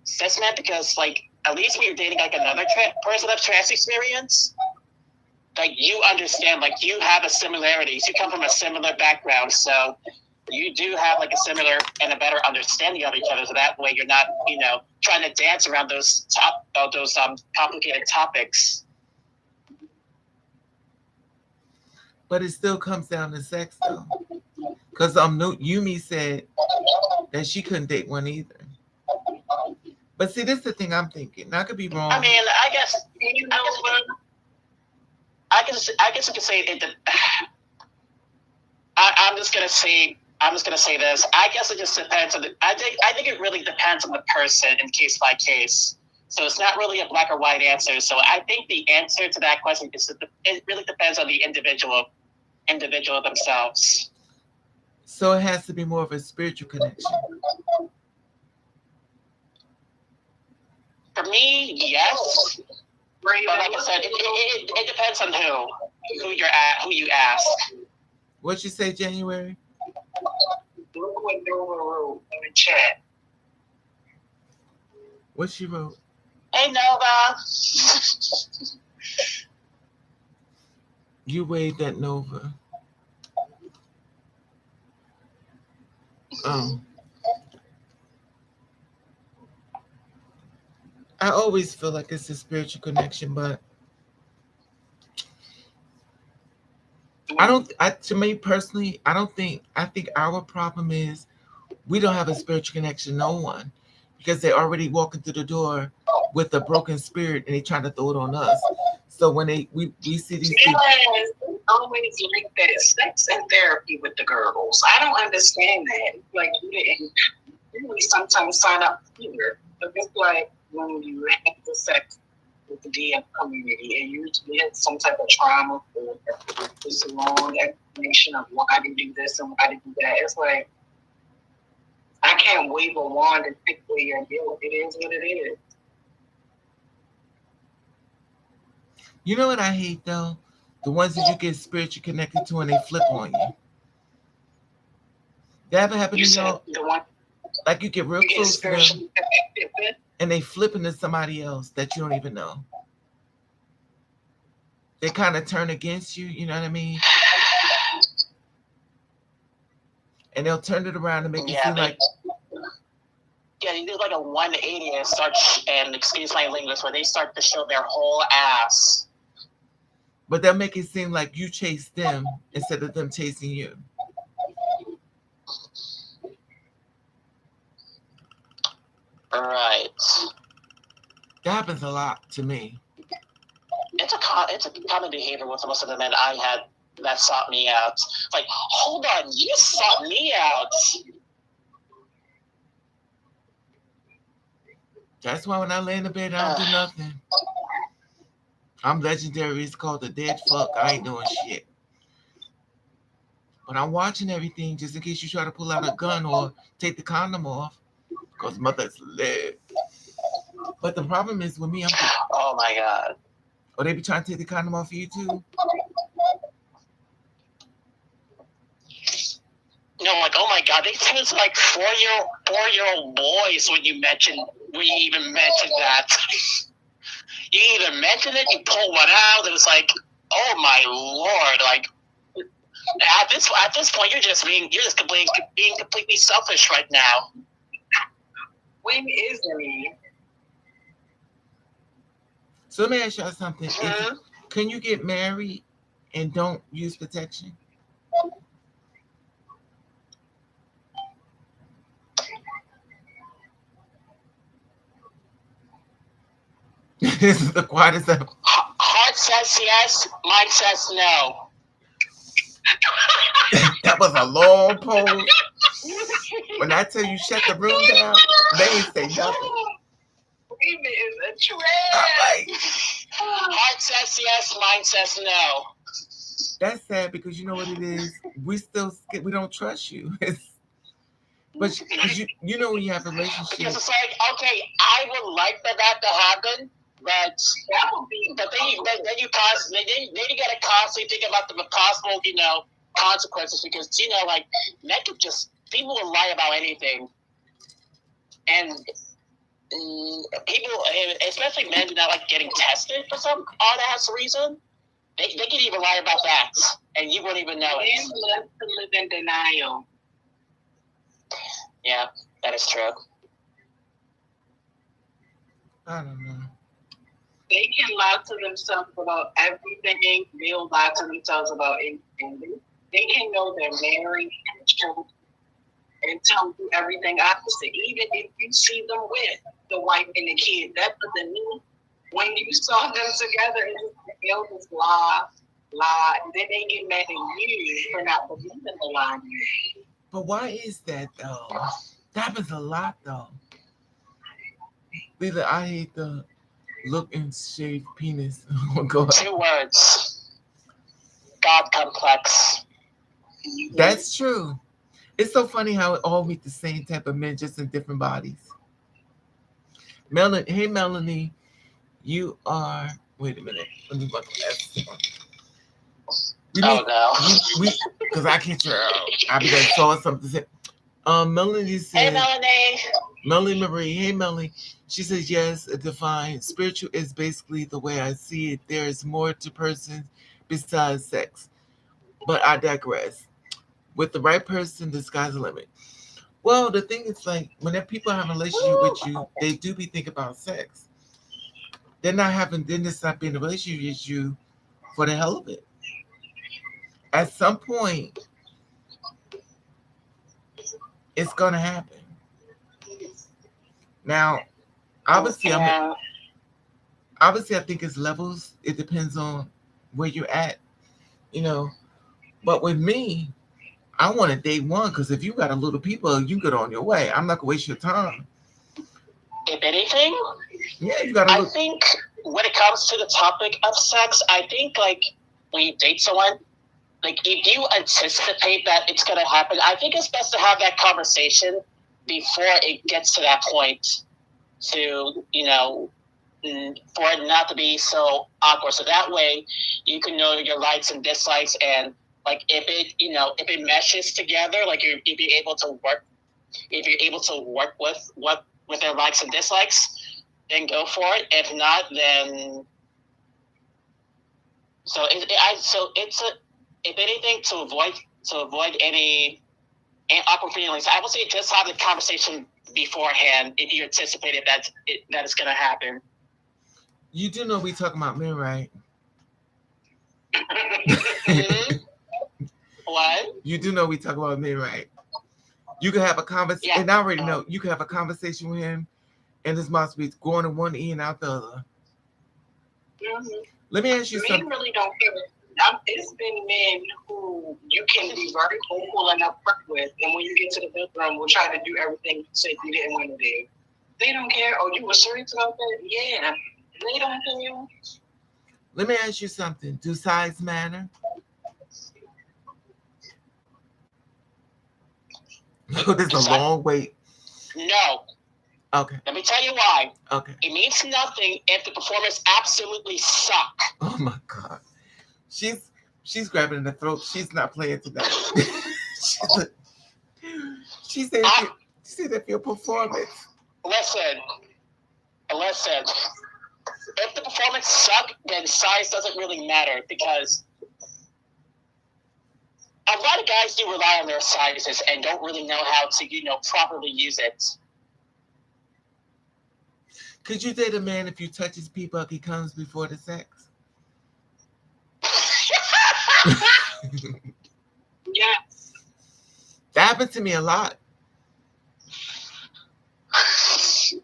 cis man, because like at least when you're dating like another person of trans experience, like you understand, like you have a similarities. You come from a similar background, so you do have like a similar and a better understanding of each other. So that way, you're not, trying to dance around those complicated topics. But it still comes down to sex, though. Because Yumi said that she couldn't date one either. But see, this is the thing I'm thinking. I could be wrong. I mean, I guess you could say it. I'm just gonna say this. I guess it just depends on I think it really depends on the person in case by case. So it's not really a black or white answer. So I think the answer to that question is it really depends on the individual themselves. So it has to be more of a spiritual connection. For me, yes. But like I said, it depends on who you ask. What'd you say, January? Look what Nova wrote in the chat. What she wrote? Hey, Nova. You waved at Nova. I always feel like it's a spiritual connection, but to me personally, I think our problem is we don't have a spiritual connection, no one, because they're already walking through the door with a broken spirit and they trying to throw it on us. So when we see these people, Yes, it's always like that. Sex and therapy with the girls. I don't understand that. Like you didn't really sometimes sign up here. But it's like when you have the sex with the DM community and you usually have some type of trauma or this long explanation of why to do this and why to do that. It's like I can't wave a wand and pick away your guilt. It is what it is. you know what I hate though? The ones that you get spiritually connected to and they flip on you. That ever happen You to said y'all? the one Like you get real you get close to them spiritually connected with. and they flip into somebody else that you don't even know. They kind of turn against you, you know what I mean? And they'll turn it around and make it Yeah, seem like you do like a 180 and start, and excuse my language, where they start to show their whole ass. but they'll make it seem like you chase them instead of them chasing you. Right. That happens a lot to me. It's a common behavior with most of the men I had that sought me out. Like, hold on, you sought me out. That's why when I lay in the bed, I don't do nothing. I'm legendary. It's called the dead fuck. I ain't doing shit. But I'm watching everything just in case you try to pull out a gun or take the condom off. Because mothers live. But the problem is with me, Oh my god. or they be trying to take the condom off of you too. No, like, oh my god, they seem like four-year-old boys when you even mentioned that. You either mention it, you pull one out, and it's like, oh my lord, like at this point you're just being completely selfish right now. When is it? So let me ask y'all something. Mhm. Can you get married and don't use protection? This is the quietest ever. Heart says yes, mind says no. That was a long pause. When I tell you shut the room down, they ain't say nothing. Women is a trap. I'm like, Heart says yes, mind says no. that's sad because you know what it is. We don't trust you. But because you know when you have a relationship, Because it's like, okay, I would like for that to happen, but That would be. then you gotta constantly think about the possible, consequences, because like men could just, people will lie about anything, and people, especially men, not like getting tested for some odd ass reason. They could even lie about that, and you wouldn't even know Men it. love to live in denial. Yeah, that is true. I don't know. They can lie to themselves about everything. They'll lie to themselves about anything. They can know they're married and tell you everything opposite. Even if you see them with the wife and the kid, that doesn't mean when you saw them together, they'll just lie, and then they get mad at you for not believing the lie. But why is that though? That happens a lot though. Lila, I hate the look and shave penis. Go ahead. 2 words. God complex. That's true. It's so funny how it all meet the same type of men, just in different bodies. Melanie, hey Melanie, you are. Wait a minute. Let me look at No. because I can't tell. I be like saw something. Say, Melanie Hey, said. Melanie. Melanie Marie, hey Melanie. She says yes. Define spiritual is basically the way I see it. There is more to persons besides sex, but I digress. With the right person, the sky's the limit. Well, the thing is, like, whenever people have a relationship with you, they do be thinking about sex. They're just not being in a relationship with you for the hell of it. At some point, it's gonna happen. Now, obviously, Obviously, I think it's levels. It depends on where you're at, you know. But with me, I want a day one because if you got a little people, you get on your way. I'm not gonna waste your time. If anything, Yeah, you got a I little. think when it comes to the topic of sex, I think like when you date someone, like if you anticipate that it's gonna happen, I think it's best to have that conversation before it gets to that point. To for it not to be so awkward. So that way, you can know your likes and dislikes, and like if it meshes together, like if you're able to work, if you're able to work with their likes and dislikes, then go for it. If not, then so it's a if anything to avoid any awkward feelings. I would say just have the conversation beforehand if you anticipated that it's going to happen. You do know we talking about men, right? Mm-hmm. What? You do know we talk about men, right? You can have a conversation, Yeah. and I already know you can have a conversation with him, and his mouth be going in one ear and out the other. Mm-hmm. Let me ask you Men something. really don't care. It's been men who you can be very vocal and upfront with, and when you get to the bedroom, will try to do everything you said you didn't want to do. They don't care. Oh, you were serious about that? Yeah. They don't care. Let me ask you something. Do size matter? Oh, this is a long wait. No. Okay. Let me tell you why. Okay. It means nothing if the performance absolutely suck. Oh my God. She's grabbing in the throat. She's not playing tonight. she said if your performance. Listen. If the performance suck, then size doesn't really matter because a lot of guys do rely on their sizes and don't really know how to, properly use it. Could you date a man if you touch his people he comes before the sex? Yes. That happened to me a lot.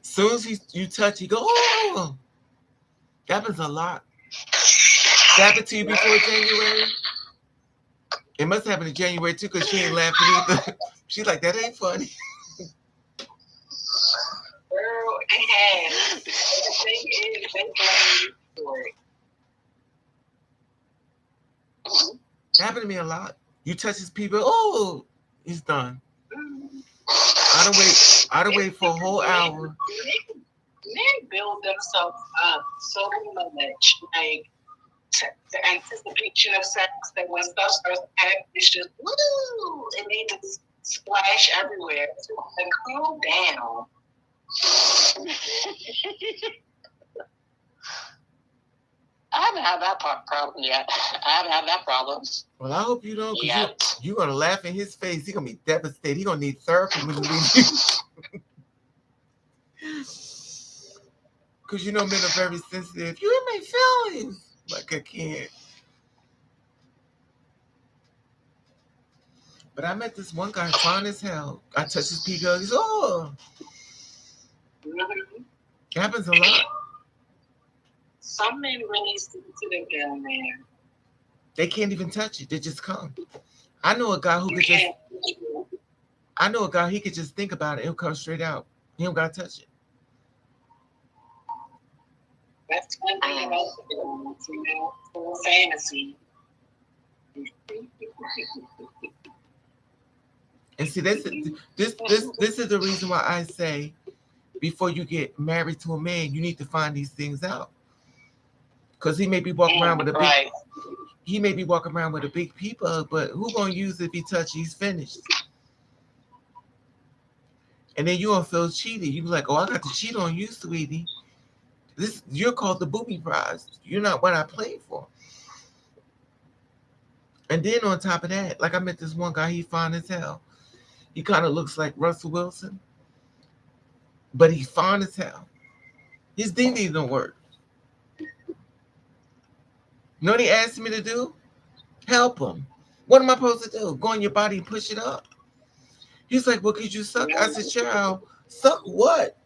Soon as you touch, he go, oh. That happens a lot. That happened to you before January? It must happen in January too, because she ain't laughing either. She's like, that ain't funny. Girl, and the thing is, they blame you for it. That happened to me a lot. You touch his people, oh, he's done. I don't wait for a whole hour. Men build themselves up so much, like the anticipation of sex, that when stuff starts to happen, it's just woo, and they just splash everywhere. So, like, calm down. I haven't had that problem yet. I haven't had that problem. Well, I hope you don't, because Yet. you're going to laugh in his face. He's going to be devastated. He's going to need therapy when he leaves you. Because men are very sensitive. You in my feelings. Like I can't. But I met this one guy, fine as hell. I touched his pee. He's oh. It happens a lot. Some men really sensitive down there. They can't even touch it. They just come. I know a guy who could just. I know a guy. He could just think about it. He'll come straight out. He don't gotta touch it. That's one thing about fantasy. And see, this is the reason why I say, before you get married to a man, you need to find these things out. Because he may be walking around with a big, Right. he may be walking around with a big peeper, but who gonna use it if he touch? He's finished. And then you gonna feel cheated. You be like, oh, I got to cheat on you, sweetie. You're called the booby prize. You're not what I played for. And then on top of that, like I met this one guy, he fine as hell. He kind of looks like Russell Wilson, but he's fine as hell. His ding don't work. You know what he asked me to do? Help him. What am I supposed to do? Go on your body and push it up? He's like, well, could you suck? I said, child, suck what?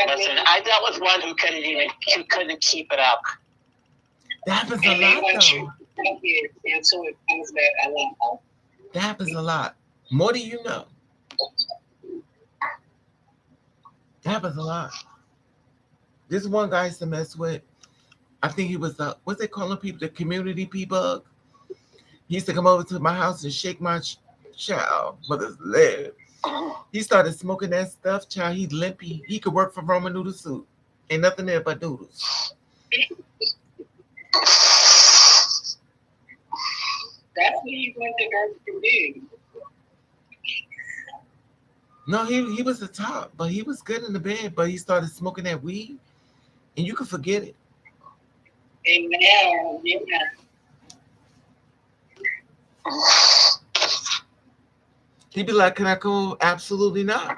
Listen, I dealt with one who couldn't keep it up. That happens a And then lot, once though. you get into it, comes back a lot. That happens a lot. More do you know? That happens a lot. This one guy I used to mess with, I think he was what's they calling people, the community P-bug. He used to come over to my house and shake my child mother's leg. He started smoking that stuff, child. He's limpy. He could work for Roman noodle soup. Ain't nothing there but noodles. That's what he went to go to do. No, he was the top, but he was good in the bed. But he started smoking that weed, and you could forget it. And now, yeah. He'd be like, "Can I go?" Absolutely not.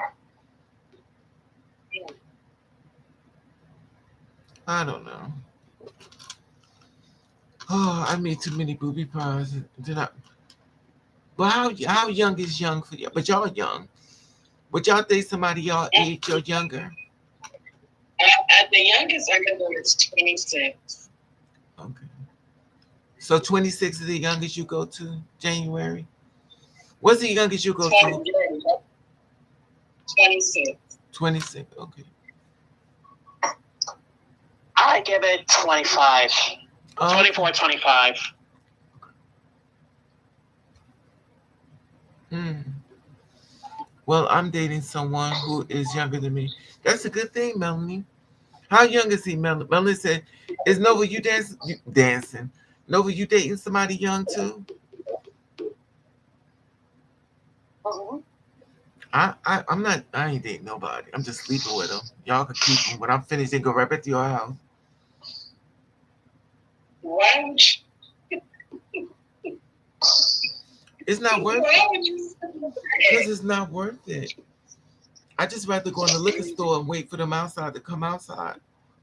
I don't know. Oh, I made too many booby pies. Did I? But how young is young for you? But y'all young. Would y'all date somebody y'all age or younger? At the youngest I can go is 26. Okay. So 26 is the youngest you go to, January? What's the youngest you go to? 26. 26, okay. I give it 25. Oh, 24, 25. Well, I'm dating someone who is younger than me. That's a good thing, Melanie. How young is he, Melanie? Melanie said, "Is Nova you dancing? Nova, you dating somebody young too?" I'm not. I ain't dating nobody. I'm just sleeping with them. Y'all can keep them. When I'm finished, they go right back to your house. Why would you? It's not worth Why it. would you? Because it's not worth it. I just rather go in the liquor store and wait for them outside to come outside.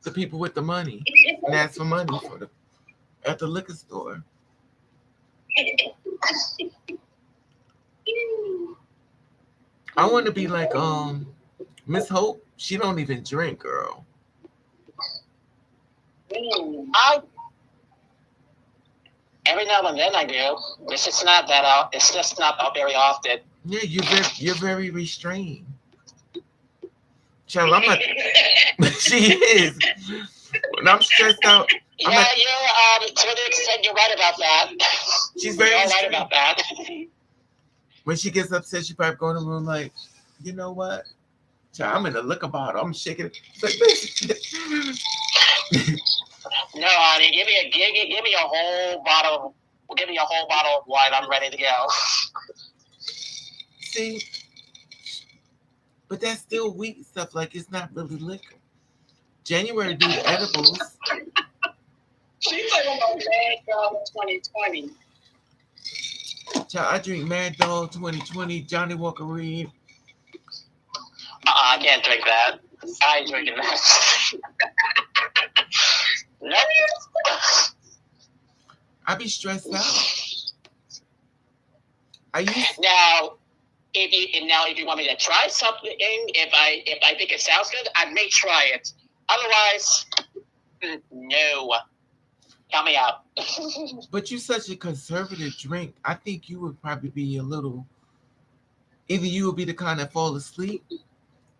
The people with the money and ask for money for the at the liquor store. I want to be like Miss Hope. She don't even drink, girl. Every now and then I do. It's just not that out. It's just not very often. Yeah, you're very restrained. Child, I'm not. She is. When I'm stressed out, I'm Yeah, like, you're to an extent you're right about that. she's very You're right restrained. about that. When she gets upset, she probably go in the room like, you know what? Child, I'm in the liquor bottle. I'm shaking it. It's like, No, honey, give me a whole bottle. Give me a whole bottle of wine. I'm ready to go. see, but that's still weak stuff. Like it's not really liquor. January do the edibles. She's talking about Bad Dog 2020. Child, I drink Mad Dog 2020, Johnny Walker Reed. I can't drink that. I ain't drinking that. Nope. I be stressed out. I used Now, if you want me to try something, if I think it sounds good, I may try it. Otherwise, no. Count me out. but you such a conservative drink. I think you would probably be a little. Either you would be the kind that fall asleep,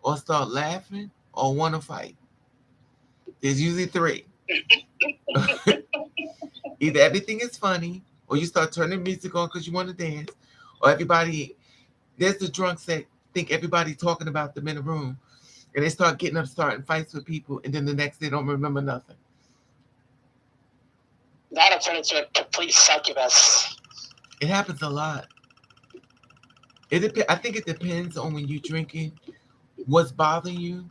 or start laughing, or want to fight. There's usually three. Either everything is funny, or you start turning music on because you want to dance, or everybody. There's the drunks that think everybody talking about them in the room, and they start getting up, starting fights with people, and then the next day don't remember nothing. That'll turn into a complete succubus. It happens a lot. I think it depends on when you're drinking, what's bothering you,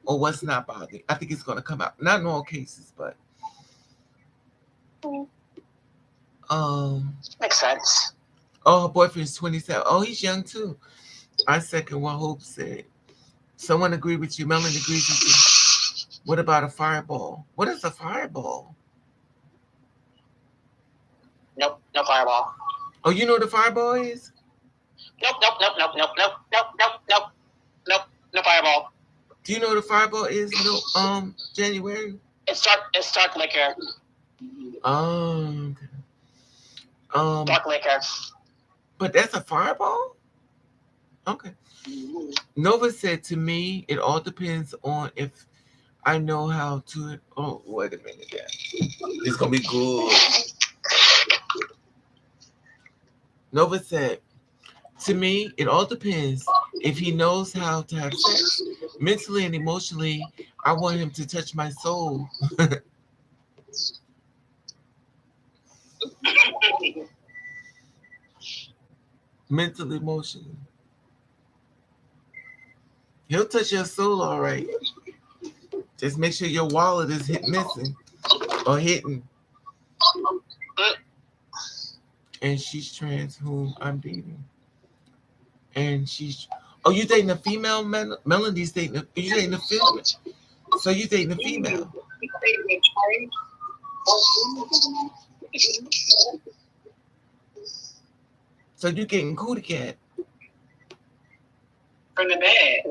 or what's not bothering you. I think it's gonna come out. Not in all cases, but Makes sense. oh, her boyfriend's 27. Oh, he's young too. I second what Hope said. Someone agree with you. Melanie agrees with you. What about a fireball? What is a fireball? Nope, no fireball. Oh, you know what a fireball is? Nope, no fireball. Do you know what a fireball is? No, January. It's dark liquor. Um, Dark liquor. but that's a fireball. Okay. Nova said to me, it all depends on if I know how to. Oh, wait a minute. Yeah. It's gonna be good. Nova said, to me, it all depends if he knows how to have sex. Mentally and emotionally, I want him to touch my soul. Mentally, emotionally. He'll touch your soul all right. Just make sure your wallet is missing or hidden. And she's trans, whom I'm dating. And she's. Oh, you dating a female? Melody's dating a. You dating a female? So you dating a female? So you getting cootie cat? From the bed.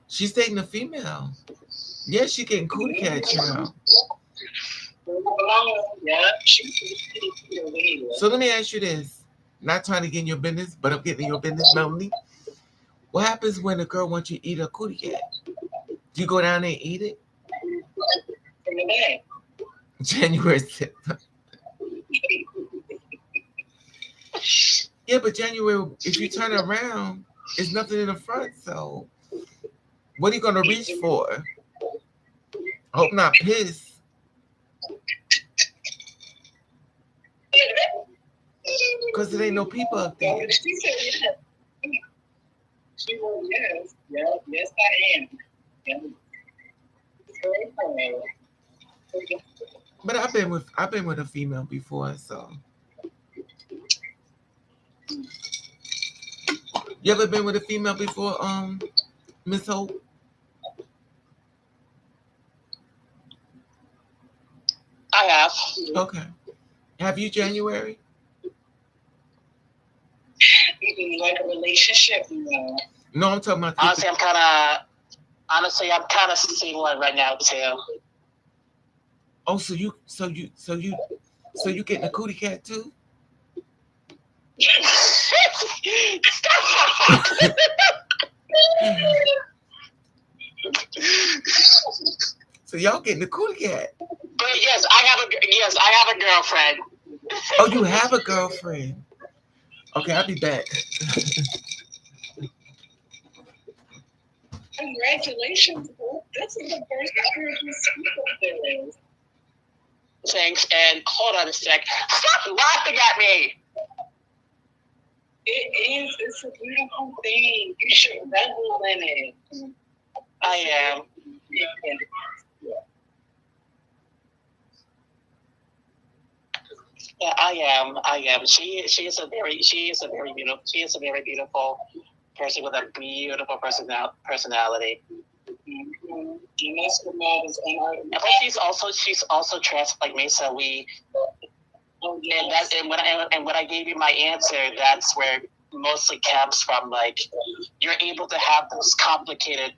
She's dating a female. Yeah, she getting cootie cat, child. Yeah. So let me ask you this. Not trying to get in your business, but I'm getting in your business, Melanie. What happens when a girl wants you to eat a cootie cat? Do you go down there and eat it? From the bed. January 6th. Yeah, but January, if you turn around, there's nothing in the front. So what are you going to reach for? I hope not piss. Because there ain't no people up there. She said yes. She wrote yes. Yeah, yes, I am. Yeah. But I've been with a female before, so. You ever been with a female before, Miss Hope? I have. Okay. Have you, January? Even like a relationship, no. No, I'm talking about. Honestly, I'm kind of single right now too. Oh, so you getting a cootie cat too? Stop. So y'all getting a cootie cat? But yes, I have a girlfriend. Oh, you have a girlfriend? Okay, I'll be back. Congratulations, Hope. This is the first I heard you speak of this. Thanks, and hold on a sec. Stop laughing at me. It's a beautiful thing. You should revel in it. I am. Yeah, I am. She is a very beautiful person with a beautiful personality. Mm-hmm. And that's what matters. But she's also trans like me, so we. Oh, yes. And when I gave you my answer, that's where it mostly comes from. Like, you're able to have those complicated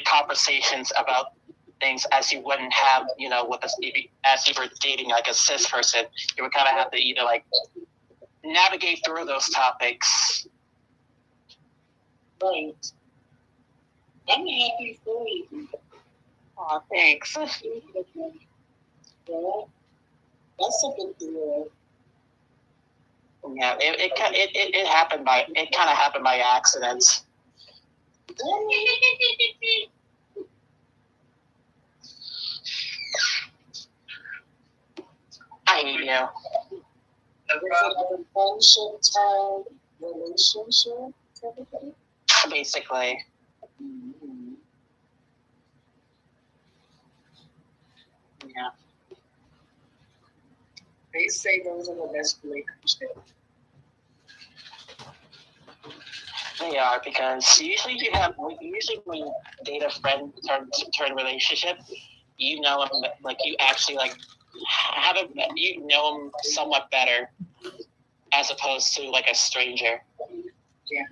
conversations about things as you wouldn't have, with as you were dating like a cis person. You would kind of have to either like navigate through those topics. Right. I'm happy for you. Oh, thanks. Yeah. That's a good deal. Yeah, it happened it kind of happened by accident. I hate you. Relationship? Basically. Mm-hmm. Yeah. They say those are the best relationships. They are, because usually when you date a friend turn relationship, you know him, like you actually like you know him somewhat better as opposed to like a stranger. Yeah.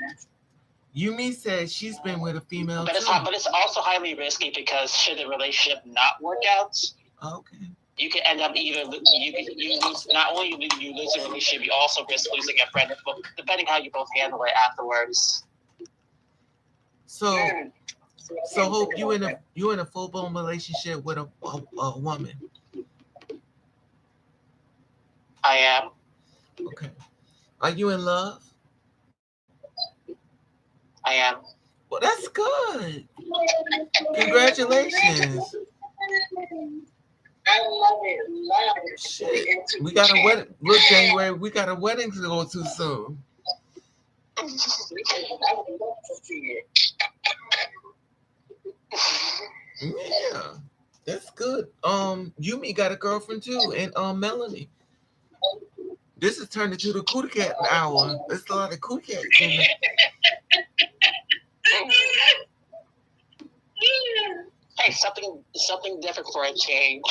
Yumi said she's been with a female But too. it's also highly risky because should the relationship not work out, Okay. you can end up either you lose, not only you lose the relationship, you also risk losing a friend, depending how you both handle it afterwards. So Hope, you in a full blown relationship with a woman? I am. Okay. Are you in love? I am. Well, that's good. Congratulations. I love it. Shit. We got a wedding. Look, January, we got a wedding to go to soon. I would love to see it. Yeah. That's good. Yumi got a girlfriend too, and Melanie. This is turned into the Cootie Cat hour. There's a lot of Cootie Cat in there. Hey, something different for a change.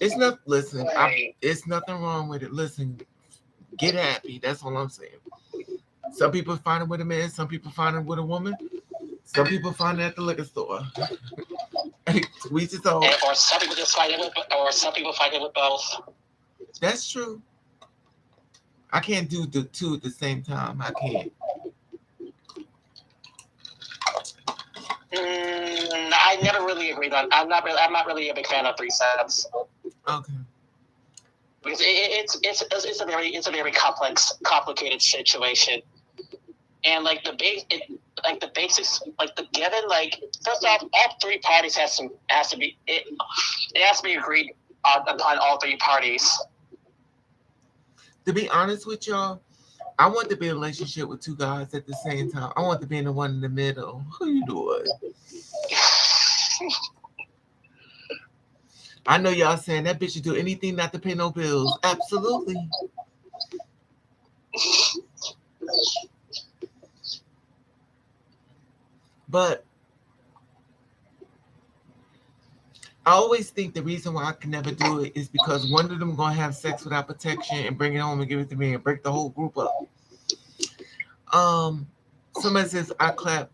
It's not. Listen, it's nothing wrong with it. Listen, get happy. That's all I'm saying. Some people find it with a man. Some people find it with a woman. Some people find it at the liquor store. We just all. Or some people just find it with, or some people find it with both. That's true. I can't do the two at the same time. I can't. I never really agreed on. I'm not really a big fan of threesomes. Okay. Because it's a very complicated situation, and like the basics, like the given, like first off, all three parties has to be agreed upon all three parties. To be honest with y'all, I want to be in a relationship with two guys at the same time. I want to be in the one in the middle. Who you doing? I know y'all saying that bitch should do anything not to pay no bills. Absolutely. But I always think the reason why I can never do it is because one of them gonna have sex without protection and bring it home and give it to me and break the whole group up. Somebody says I clap.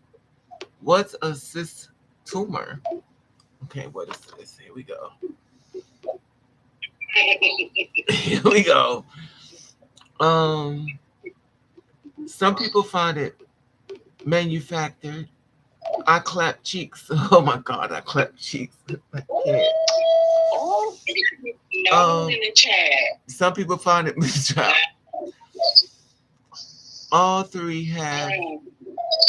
What's a cyst tumor? Okay, what is this? Here we go. Here we go. Some people find it manufactured. I clap cheeks. Oh my God, I clap cheeks. I can't. No in the chat. Some people find it. All three have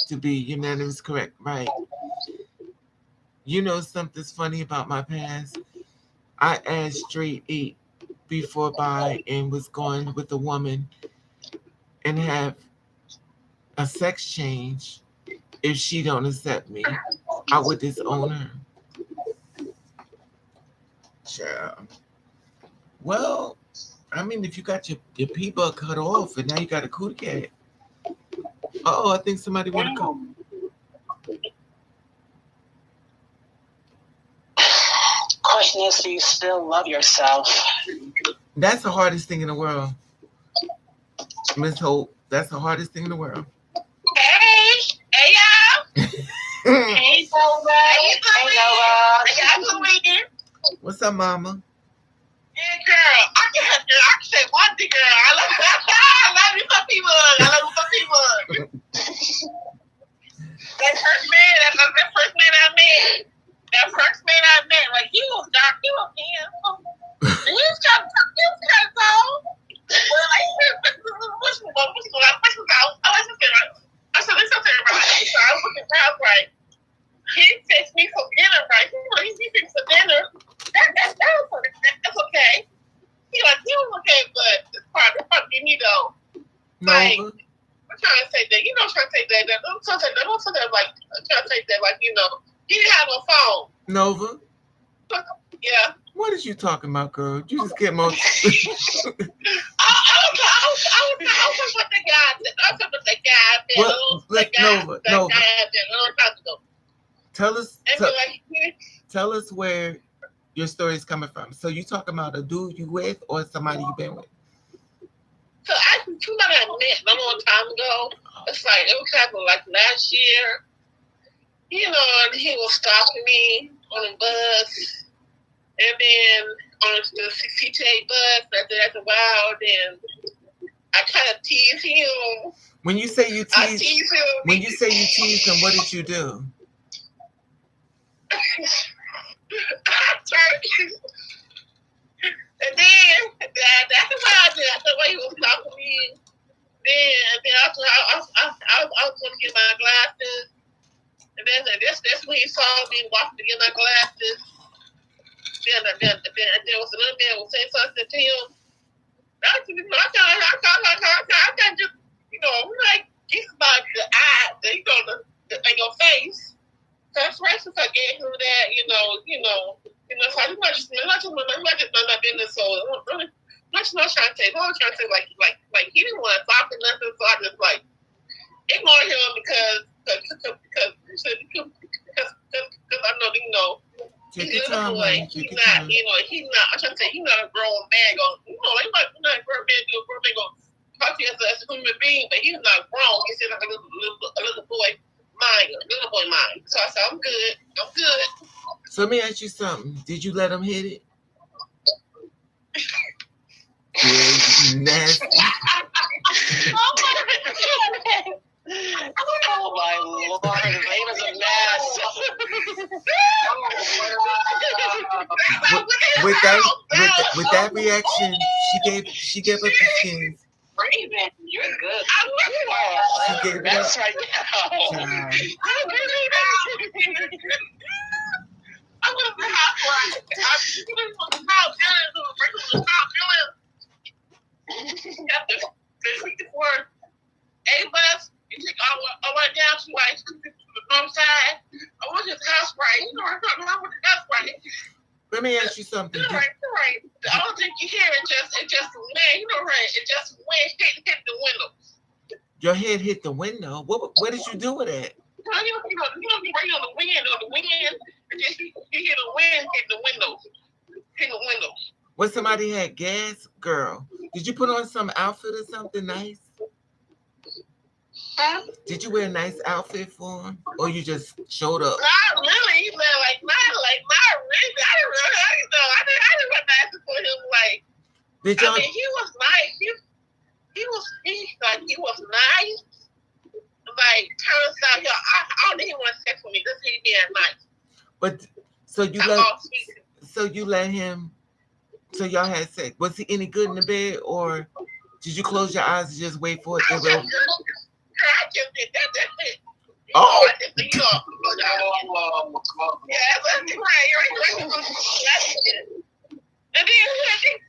to be unanimous, correct, right? You know something's funny about my past? I asked straight 8 before bi and was going with a woman and have a sex change. If she don't accept me, I would disown her. Sure. Well, I mean, if you got your people cut off and now you got a cootie cat. Oh, I think somebody want to come. Question is, do you still love yourself? That's the hardest thing in the world. Miss Hope, that's the hardest thing in the world. Hey y'all. Hey Nova. Hey Nova. What's up, Mama? Yeah, girl. I can say one thing, girl. I love you some people. That first man I met. Like he was dark, he was handsome. He was kind of tall. Well, I said, let's something right. So I was looking around, right? He takes me for dinner, right? He takes for dinner. That's okay. He was okay, but it's probably me though. Like, I'm trying to say that, I'm trying to say that. I'm trying to say that, like, he didn't have a phone. Nova? Yeah. What is you talking about, girl? You just get more. I was with the guy. Nova. Tell us where your story is coming from. So you talking about a dude you with or somebody you been with? So somebody I met a long time ago. it's like it was happening like last year. You know, and he was stopping me on the bus, and then on the CTA bus after a while, then I kind of teased him. When you say you I tease, teased him. when you say you tease him, what did you do? And then that's what I did. That's the way he was talking to me. Then after I was going to get my glasses, and then that's when he saw me walking to get my glasses. Then there was another man who was saying something to him. I can't just, like, get about the eye, in your face. So that's right, since I gave him that, so I'm not just my business. So I'm not trying to say, like he didn't want to talk or nothing. So I just like ignore him because I know, Take he's your a time, boy. honey. He's Take your not, time. he's not. I'm trying to say he's not a grown man. Like not a grown man. Grown man gonna talk to you as a human being, but he's not grown. He's still like a little boy mind. So I said, I'm good. So let me ask you something. Did you let him hit it? Yeah, you nasty. Oh my Lord, the name is a mess. With that reaction, she gave up the skins. Raven, you're good. She gave it That's up. right now. Child. I was in the house right. I was in the house. Before A bus, you take all the way down to like to the north side. I was in the house right. I was in the house right. Let me ask you something. You're right. I don't think you hear it. It just went. It just went hit the window. Your head hit the window. What did you do with it? You right on the wind. And just you hear the wind hit the window. What, somebody had gas? Girl, did you put on some outfit or something nice? Huh? Did you wear a nice outfit for him? Or you just showed up? Not really. Not really. I didn't want to for him. Like, Did y'all? I mean, he was nice. He was nice. Like, turns out, I don't think he wants sex with me. This he being nice. But so you let him. So y'all had sex. Was he any good in the bed, or did you close your eyes and just wait for it to roll? I just did that. That's it. Oh. Yeah, that's right. And then I said,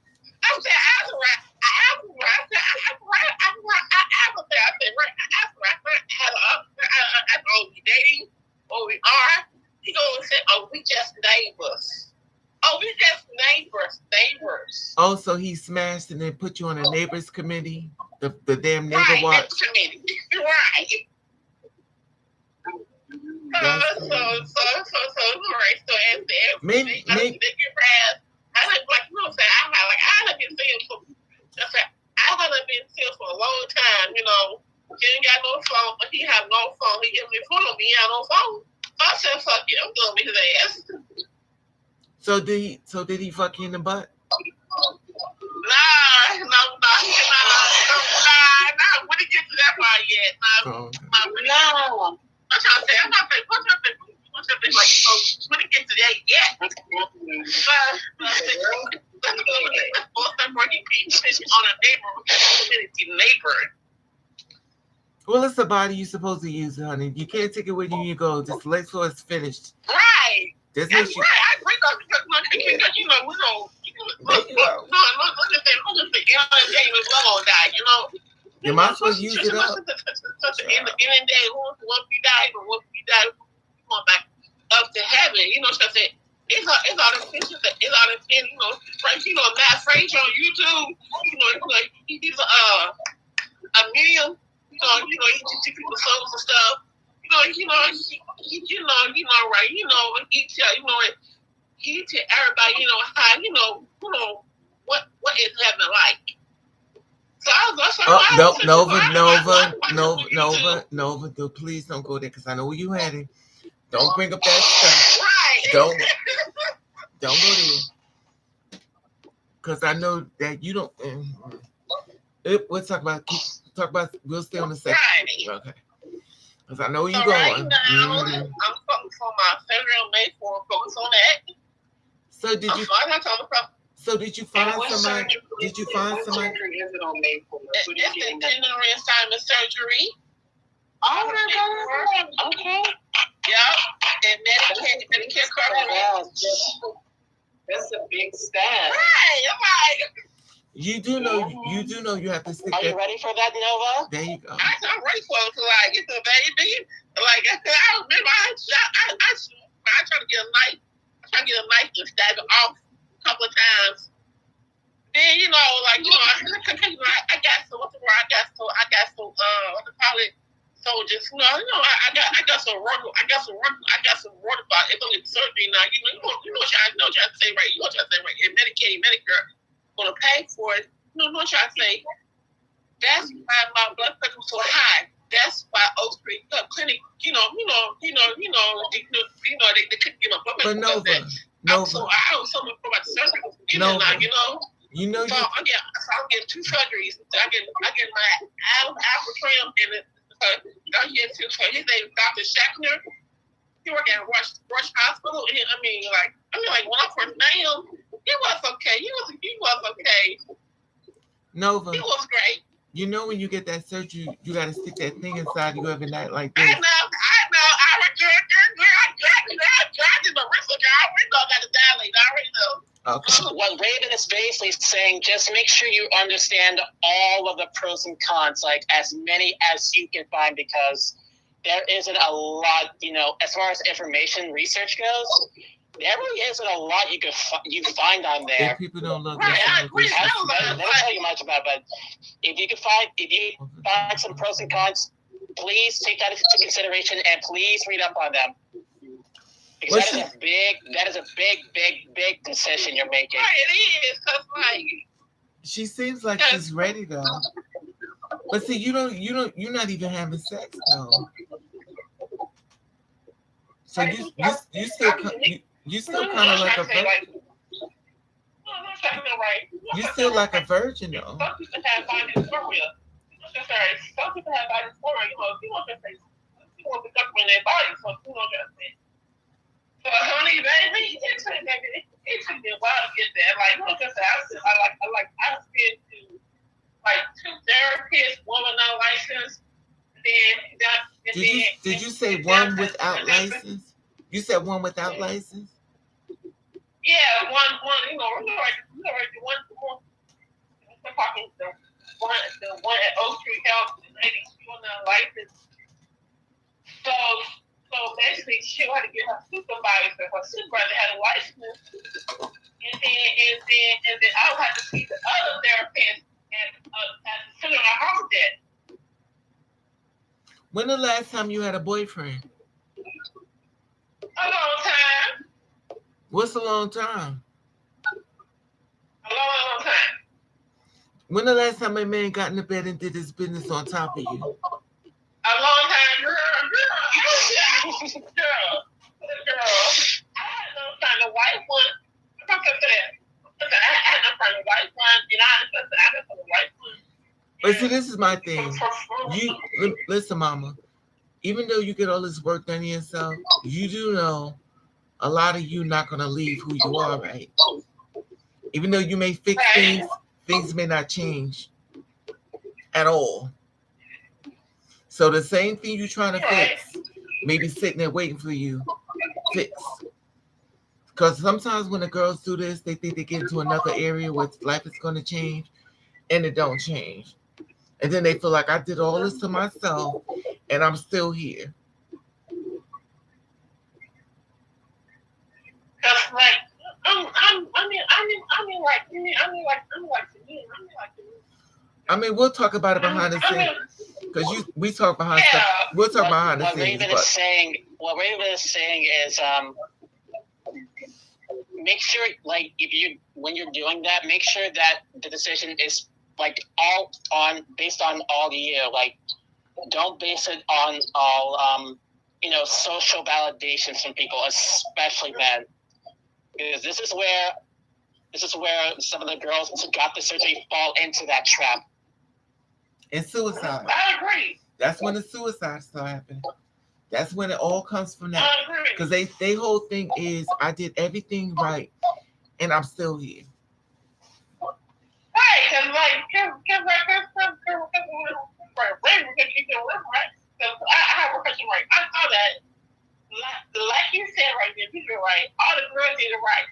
are we dating? Or we are? He goes and said, oh, we just neighbors. Neighbors. Oh, so he smashed and then put you on a neighbors committee? The damn neighbor right, watch? Committee. Right. So, right. So, as the Maybe. I like, I have been seeing for. I haven't been seeing for a long time. He ain't got no phone, but he have no phone. He give me phone, but he have no phone. I said, "Fuck it, I'm done with his ass." So did he fuck you in the butt? Nah. We didn't get to that part yet. Oh. No. I'm trying to say, like, we didn't get to that yet. On a neighbor. Well, it's a body you're supposed to use, honey. You can't take it with you when you go. Just wait till it's finished. Right. That's right. I agree because we don't. You might as well use it up. In the day, once we die, we going back up to heaven. So I said, it's all the pictures. It's all the Matt Frazier on YouTube. He's a medium. He teaches people songs and stuff. Right. He tell everybody, how, what is heaven like. So I was Nova, please don't go there because I know where you headed. Don't bring up that stuff. Right. Don't go there. Because I know that you don't. We'll talk about. We'll stay on the second. Right. Okay. Because I know where So you're going. right now, I'm focused on my federal May 4. Focus on that. So did you? So did you find somebody? Did you find somebody? Surgery is it on May 4th? It's the general assignment surgery. Oh my God. Okay. Yeah. And Medicare coverage. That's a big step. Right. You do know you have to stick Are you that. ready for that, Nova? There you go. I'm ready for it. Like, it's a baby. Like, I remember I tried to get a knife. I tried to get a knife and stab it off a couple of times. Then, I got so, what do you call it? So just, I got some work. I got some work about it. It's only surgery now. You know what y'all say, right? You know what y'all say, right? And Medicaid, Medicare gonna pay for it. You know what y'all say? That's why my blood pressure was so high. That's why Oak Street Clinic, they couldn't get my blood pressure. Nova. I was so much about the surgery. So I'm getting 2 surgeries. I get my Alphatram and I get 2. So his name is Dr. Shackner. He worked at Rush Hospital. And when I first met him, he was okay. He was okay. Nova. He was great. You know when you get that surgery, you got to stick that thing inside you every night like this. I know. I got to dilate. I already know. Okay. What Raven is basically saying, just make sure you understand all of the pros and cons, like as many as you can find, because there isn't a lot, as far as information research goes, there really isn't a lot you can find on there. If people don't love Right, I this, agree. Let me tell you much about it, but if you find some pros and cons, please take that into consideration and please read up on them. Because that is a big decision you're making. Right, it is. Cause she seems like she's ready though. But see, you're not even having sex though. So you still kind of like a virgin. You still like a virgin though. Some people have dysphoria. Some people have dysphoria. You want to come in their body, so you know what I'm saying. So, honey, baby, it took me a while to get there. Like, I spent to 2 therapists, woman not licensed. Did you say one without license? You said one without license? Yeah, one. The one at Oak Street Health, the lady, she was not licensed. So basically, she had to get her supervisor. Her supervisor had a license, and then I would have to see the other therapist at the center of Harvard. When the last time you had a boyfriend? A long time. What's a long time? A long time. When the last time a man got in the bed and did his business on top of you? A long time, girl. I had no time. The white one. I had no time. The white one. I had the white one. But see, this is my thing. Listen, mama. Even though you get all this work done to yourself, you do know a lot of you not gonna leave who you are, right? Even though you may fix things may not change at all. So the same thing you're trying to fix, maybe sitting there waiting for you, fix. Because sometimes when the girls do this, they think they get into another area where life is going to change, and it don't change. And then they feel like I did all this to myself, and I'm still here. Cause I mean, we'll talk about it behind the scenes. Because we talk behind stuff. We'll talk behind the scenes. What Raven is saying is, make sure, like, when you're doing that, make sure that the decision is like all on based on all year. Like, don't base it on all social validations from people, especially men, because this is where some of the girls who got the surgery fall into that trap. And suicide. I agree. That's when the suicide start happening. That's when it all comes from that. I agree. Because they whole thing is, I did everything right, and I'm still here. Right, because like, right? I have a question, right? I saw that, like you said right there, you did right. All the girls did it right.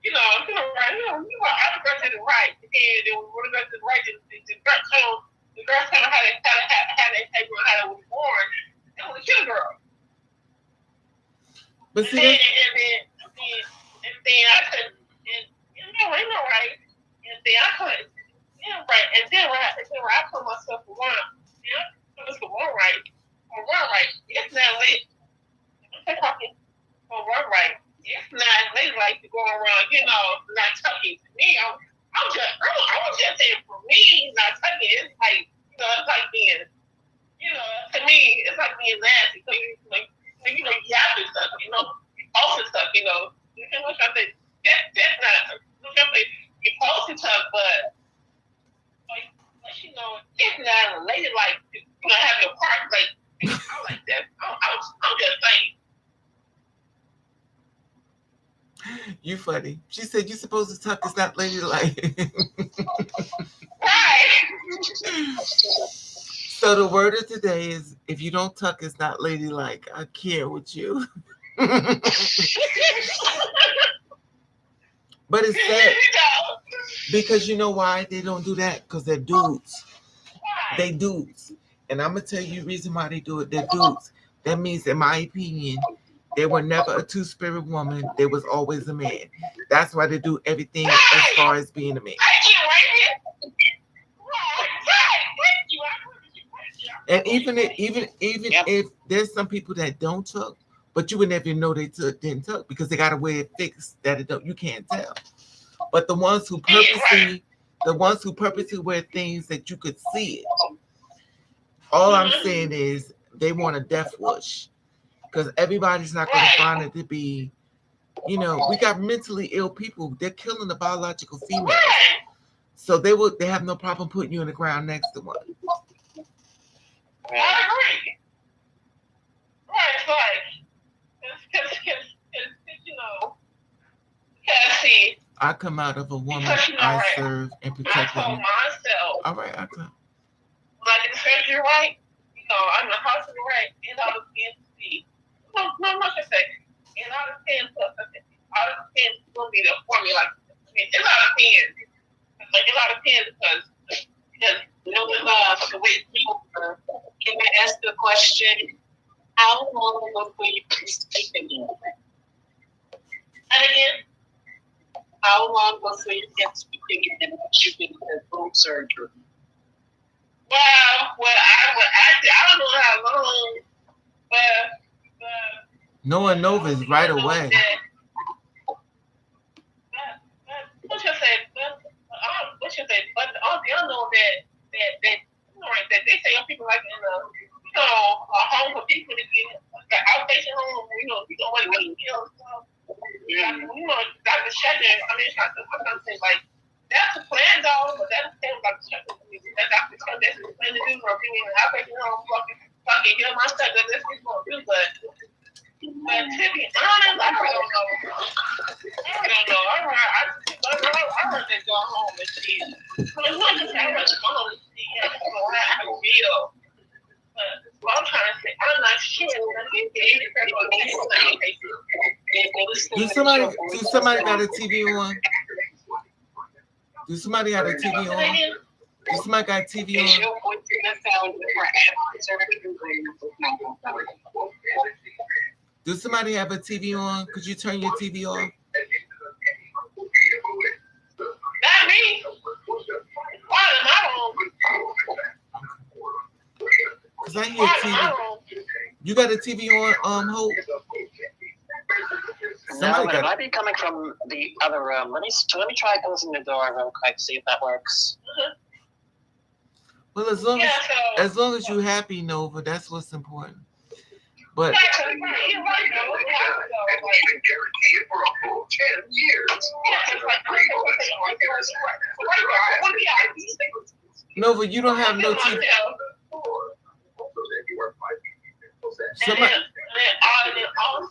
You know, all the girls did it right. And then when the girls did it right, the girls kind of how they was born. It was your girl. But see, and then I said, ain't no right. And then I couldn't, right. And then I put myself for one. For one right. It's not late. I'm talking for one right. It's not late like to go around, not tucking. To me, I was just saying for me, not tucking. It's like, it's like being, to me, it's like being nasty. So you have to tuck, you also tuck, You know what I'm saying? That's not, you're supposed to tuck, but it's not ladylike to have your part like I like that. I'm just saying. You funny. She said you're supposed to tuck. It's not ladylike. Right. So the word of today is, if you don't tuck, it's not ladylike. I care with you. But it's sad. Because you know why they don't do that? Because they're dudes. They dudes. And I'm going to tell you the reason why they do it. They're dudes. That means, in my opinion, they were never a two-spirit woman. They was always a man. That's why they do everything as far as being a man. And even if there's some people that don't tuck, but you would never know they didn't tuck because they got a way it fixed that you can't tell. But the ones who purposely wear things that you could see it. All I'm saying is they want a death wish, because everybody's not going to find it to be, we got mentally ill people. They're killing the biological females. So they have no problem putting you in the ground next to one. I agree. Right. Because see, I come out of a woman I serve and protect I told myself. All right, I come. Like in surgery, right? I'm in the hospital, right? And all the skin to see. No, I should say. And all the skin will be there for me. Like, it's a lot of pins. Like, a lot of pins because the way people can I ask the question, how long before you can speak again? And again, how long before you can speak again once you get the bone surgery? Well, I don't know how long, but Noah Nova's right away. What you say? But y'all know that they say people like in a home for people to get the outpatient home. What Dr. Shepherd. I mean, I'm not saying like. That's the plan, though, but that's the thing about the Shepherd. That's the plan to do, or being in an outpatient home, fucking heal my stuff. That's what he's going to do, but to be honest, I really don't know. I heard they go home and see. I heard they go home and see how I feel. But what I'm trying to say, I'm not sure. Do somebody got a TV on? Do somebody got a TV on? Do somebody got a TV on? Do somebody have a TV on? Could you turn your TV off? Not me. Why am I on? Because I hear TV. You got a TV on, Hope? No, but it might be coming from the other room. Let me try closing the door real quick, see if that works. Well, as long Yeah, so as you're happy, Nova, that's what's important. But you're right. No, we have to go. Like, guarantee it for a full 10 years. yeah, it's like Nova, you don't have no TV. Somebody, Then also,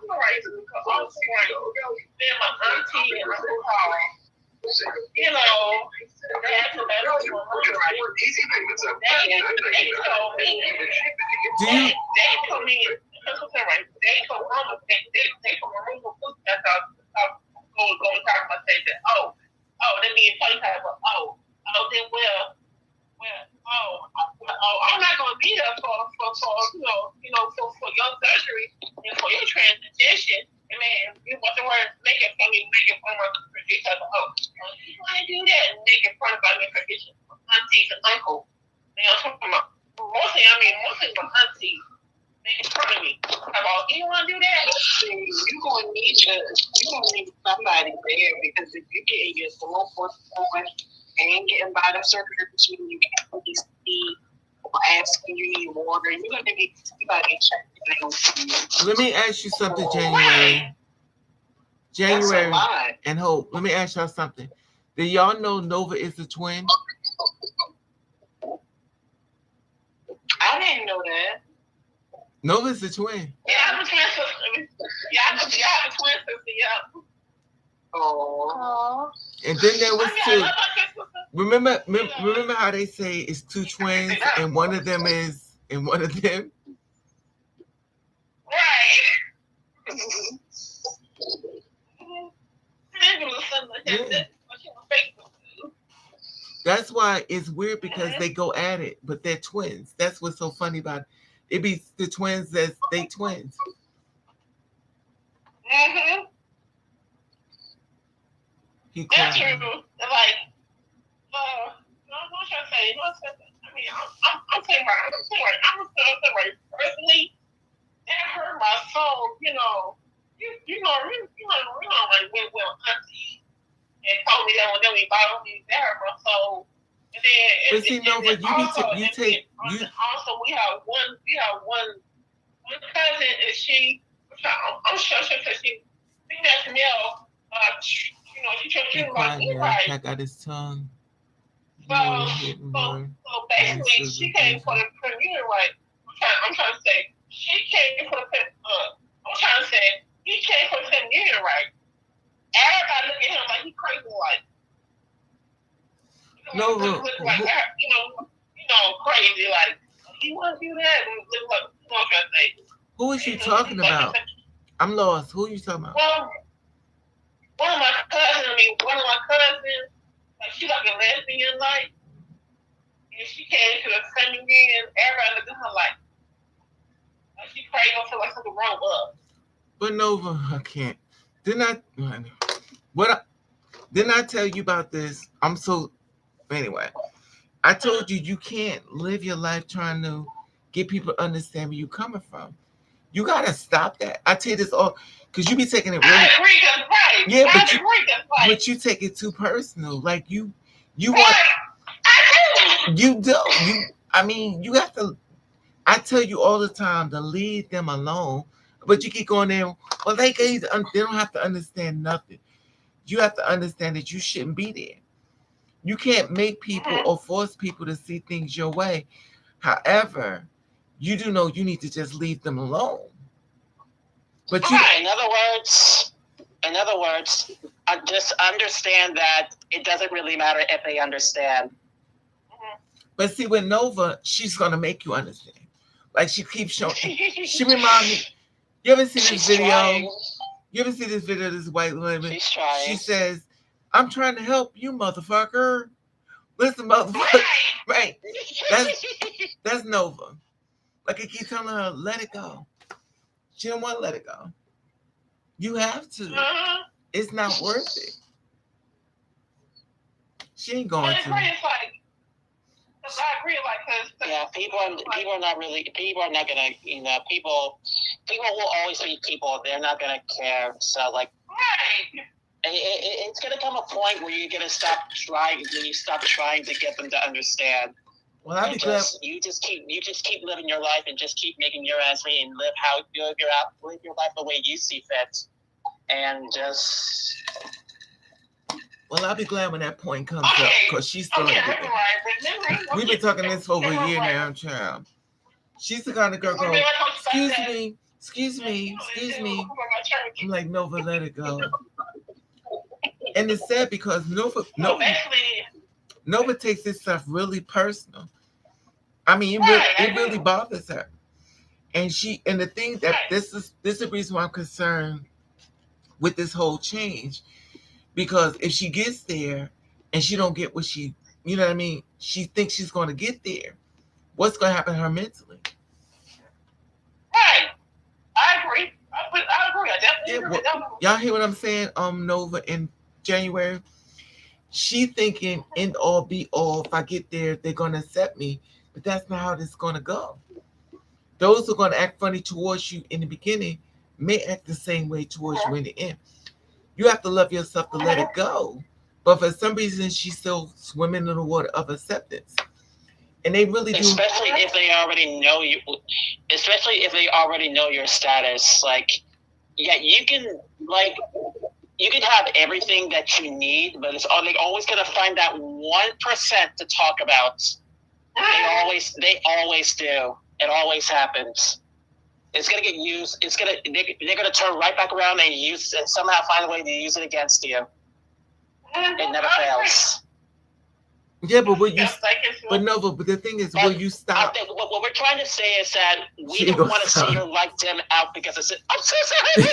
right, because also, right, then my auntie and uncle Paul, you know, they had to let us know, they told me, do you? they told me, right, they told mama, they told my room before that I go and talk about say that, they being funny type of, then I'm not gonna be there for for your surgery and for your transition. And man, you want the word making fun of because you want to do that and making fun about me for aunties and uncle. You know, mostly my aunties making fun of me. About you want to do that? You're gonna need somebody there because if you're getting your slow force going and getting by the surgery machine, you can't really see or asking you need water. You're gonna need somebody checking. Let me ask you something, That's January a lot. and Hope. Let me ask y'all something. Do y'all know Nova is a twin? I didn't know that. Nova's a twin. Yeah, I'm a twin sister. Yeah, I'm a twin sister. Yeah. Oh. And then there was I two. love my sister. Remember how they say it's two twins and one of them is and one of them? Right. That's why it's weird because they go at it, but they're twins. That's what's so funny about it. It be the twins as they twins. Mm-hmm. He That's true. crying. Like, what should I say? I mean, I'm saying right. Personally, that hurt my soul. You know, like when auntie and told me that when we bought me, that hurt my soul. And then, But see, Nova, also we have one cousin, and I'm sure she that Chanel, she like you right. Check out his tongue. So basically, she came for the premiere, right? I'm trying to say she came for the. I'm trying to say he came for the premiere, right? Everybody look at him like he crazy, like. Crazy, like he want to do that. And look like, what I'm trying to say. Who is you talking about? I'm lost. Who are you talking about? Well, one of my cousins, like she like a lesbian, like, and she came to the premiere, and everybody looked at her like she crazy, don't feel like something wrong with her. But Nova, I can't. Didn't I tell you about this? Anyway, I told you can't live your life trying to get people to understand where you're coming from. You gotta stop that. I tell you this all because you be taking it really. I agree, right? Yeah, but you take it too personal. Like you want. I do. You do. I mean, you have to. I tell you all the time to leave them alone, but you keep going there. Well, they don't have to understand nothing. You have to understand that you shouldn't be there. You can't make people or force people to see things your way. However, you do know you need to just leave them alone. But in other words, just understand that it doesn't really matter if they understand. But see, with Nova, she's gonna make you understand. Like she keeps showing. She reminds me. You ever see this video? Trying. You ever see this video of this white woman? She's trying. She says, "I'm trying to help you, motherfucker." Listen, motherfucker. Right. That's Nova. Like I keep telling her, let it go. She don't want to let it go. You have to. It's not worth it. She ain't going to. I agree, yeah, people are not gonna, people will always be people. They're not gonna care. So like, right. It's gonna come a point where you're gonna stop trying. When you stop trying to get them to understand, Well, I'll be glad. you just keep living your life and just keep making your ends meet and live your life the way you see fit, and just. Well, I'll be glad when that point comes up Okay. because she's still Okay, ain't that's good. right. Remember, We've been talking this for over a year now, child. She's the kind of girl go, excuse me. I'm like, Nova, let it go. And it's sad because So Nova basically, takes this stuff really personal. I mean, Right, I it really do. bothers her. And the thing that Right. this is the reason why I'm concerned with this whole change. Because if she gets there and she don't get what she, you know what I mean, she thinks she's going to get there, what's going to happen to her mentally? right. I agree. I agree. I definitely Yeah, agree well, with that. y'all hear what I'm saying? Nova, in January, she thinking end all be all. If I get there, they're going to accept me, but that's not how this is going to go. Those who are going to act funny towards you in the beginning may act the same way towards you in the end. You have to love yourself to let it go. But for some reason, she's still swimming in the water of acceptance. And they really do. Especially if they already know you. Especially if they already know your status. Like, yeah, you can have everything that you need, but they always gonna find that 1% to talk about. They always do. It always happens. It's gonna get used. They're gonna turn right back around and somehow find a way to use it against you. It never fails. Yeah, but Nova. But the thing is, will you stop? What we're trying to say is that we She don't gonna want to stop. see her like dim out because it's. I'm so sorry.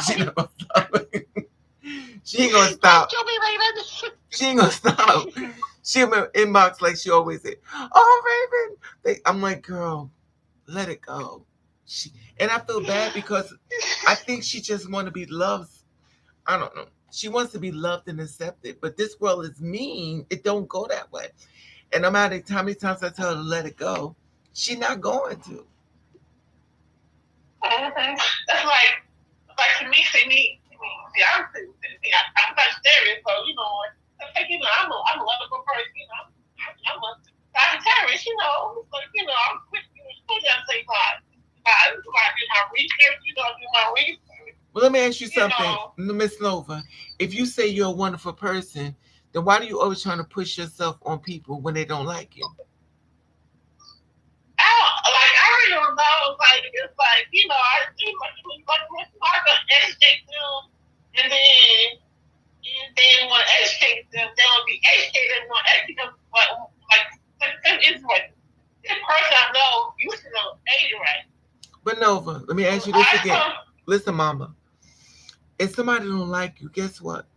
She not gonna stop. She ain't gonna stop. Kill me, Raven. She ain't gonna stop. She'll inbox like she always said. Oh, Raven. I'm like, girl, let it go. And I feel bad because I think she just want to be loved. I don't know. She wants to be loved and accepted, but this world is mean. It don't go that way. And no matter how many times I tell her to let it go, she's not going to. That's like to me, see, I'm not serious, so I'm a wonderful person, I'm a Sagittarius, I'm quick, to say I do my research, do my research. Well, let me ask you something, Miss Nova. If you say you're a wonderful person, then why do you always trying to push yourself on people when they don't like you? I really don't know. It's hard to educate them, and then when educate them, they will be educated. When educate them, it's like this person I know used to know right. But Nova, let me ask you this again. Listen, Mama. If somebody don't like you, guess what?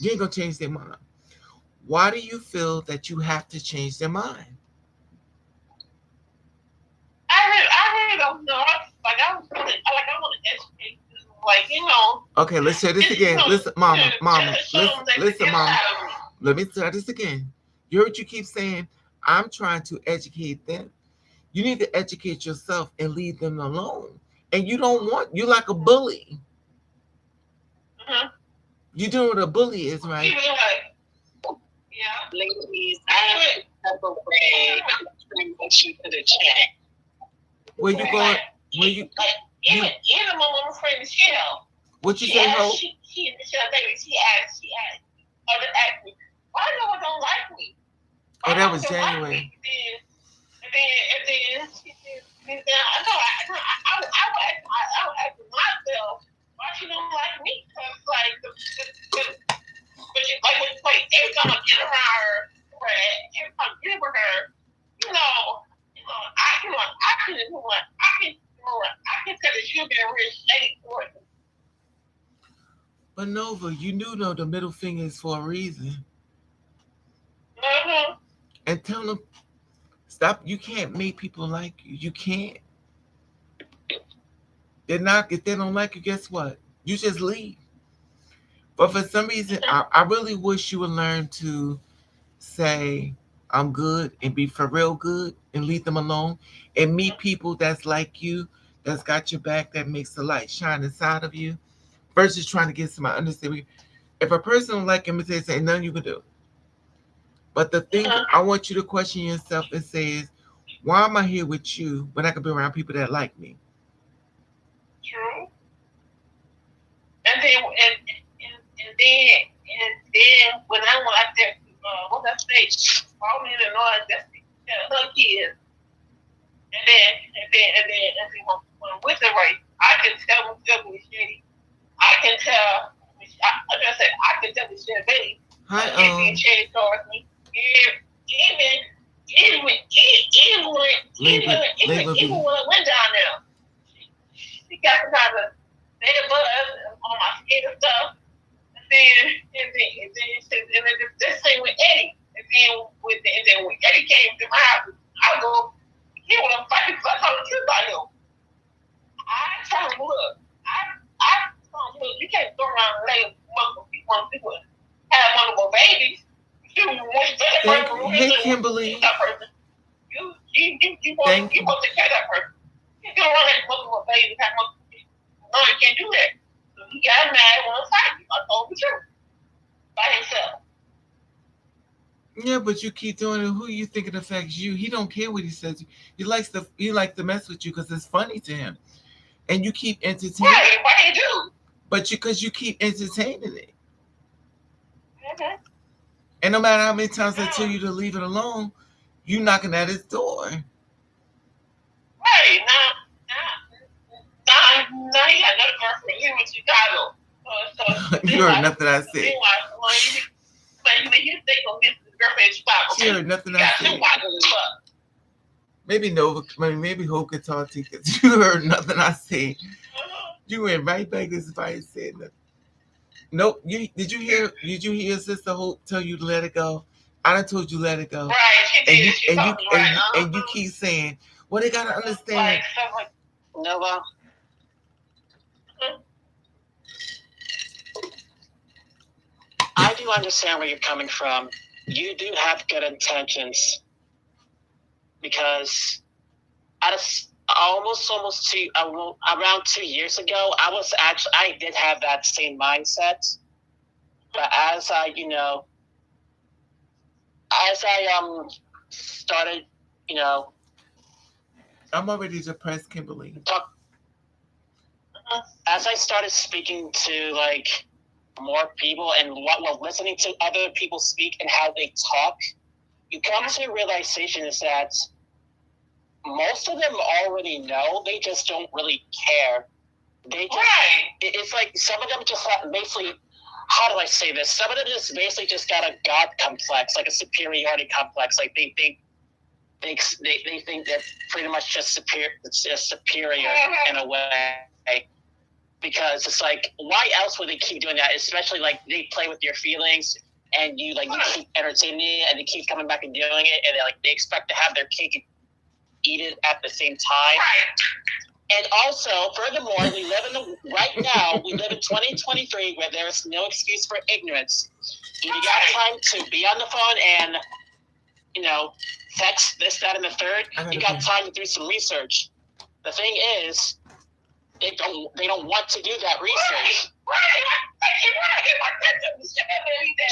You ain't gonna change their mind. Why do you feel that you have to change their mind? I really don't know. I want to educate them. Okay, let's say this again. Listen, Mama. Listen, Mama. Let me try this again. You heard you keep saying, I'm trying to educate them. You need to educate yourself and leave them alone. And you you're like a bully. Mm-hmm. You know what a bully is, right? Yeah. Ladies, I have a way to you to the chat. Where you going? Where you? Even my friend Michelle. What you say, Ho? Michelle asked me, why no one don't like me? Oh, that was January. And then she said, I would ask myself why she don't like me. Because every time I get around her, every time I get with her, I can tell that she'll be a real shady person. But Nova, you do know the middle finger is for a reason. Mm-hmm. And tell them, stop. You can't make people like you. You can't. If they don't like you, guess what? You just leave. But for some reason, I really wish you would learn to say, I'm good and be for real good and leave them alone and meet people that's like you, that's got your back, that makes the light shine inside of you versus trying to get somebody understand. If a person don't like him, they say nothing you can do. But the thing I want you to question yourself and say is, why am I here with you when I could be around people that like me? True. And then when I went out there, what I say, Roman and all that, her kids, and then when I'm with the right, I can tell when stuff was shitty. I can tell. Like I said, I can tell the shit baby. Hi, Being shady towards me. Even when I went down there, she got some kind of bad buzz on my skin and stuff. And then this thing with Eddie. And then when Eddie came to my house, I go, he want to fight because I told the truth about him. I tell him, look, I told him, look, you can't go around and lay multiple people have multiple babies. Hey, Kimberly. You want to take care of that person. You don't want to have multiple babies, have multiple people. No, you can't do that. So he got mad one time. I told the truth. By himself. Yeah, but you keep doing it. Who you think it affects you? He don't care what he says. He likes to mess with you because it's funny to him, and you keep entertaining. Right, why he do? But because you keep entertaining it, Mm-hmm. and no matter how many times I tell you to leave it alone, you knocking at his door. Right, now he got another girlfriend. He was in Chicago. You heard nothing I said. You think of this girlfriend in Chicago. She heard nothing I said. Maybe Nova, maybe Hope could talk to you because you heard nothing I said. You went right back to somebody said nothing. Nope. Did you hear Sister Hope tell you to let it go? I done told you let it go. Right, she did. And you keep saying, well, they gotta understand. Nova. I do understand where you're coming from. You do have good intentions because almost around 2 years ago, I did have that same mindset. But as I started, I'm already depressed, Kimberly. As I started speaking to more people and listening to other people speak and how they talk, you come to a realization is that most of them already know. They just don't really care. It's like some of them just have basically, how do I say this? Some of them just basically just got a God complex, like a superiority complex. Like they think they're pretty much just superior in a way. Because it's like, why else would they keep doing that? Especially like they play with your feelings and you keep entertaining it and they keep coming back and doing it and they expect to have their cake and eat it at the same time. And also, furthermore, we live in 2023 where there is no excuse for ignorance. If you got time to be on the phone and, text this, that, and the third, you got time to do some research. The thing is, they don't want to do that research.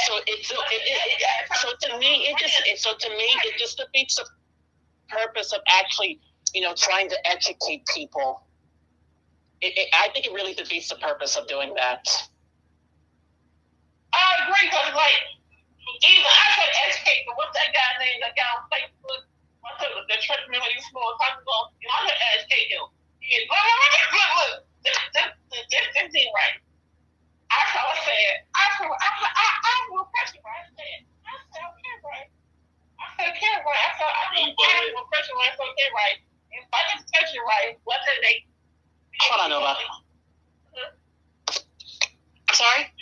So to me, it just defeats the purpose of actually, trying to educate people. I think it really defeats the purpose of doing that. I agree, because even I could educate, but what's that guy named? That guy on Facebook, the church member you small time ago, I could educate him. Look, this ain't right. I said, I will pressure right. I said, okay, right. I can't right. I will pressure right, so okay, right. If I just touch it right, what did they? Hold on, Nova. Sorry?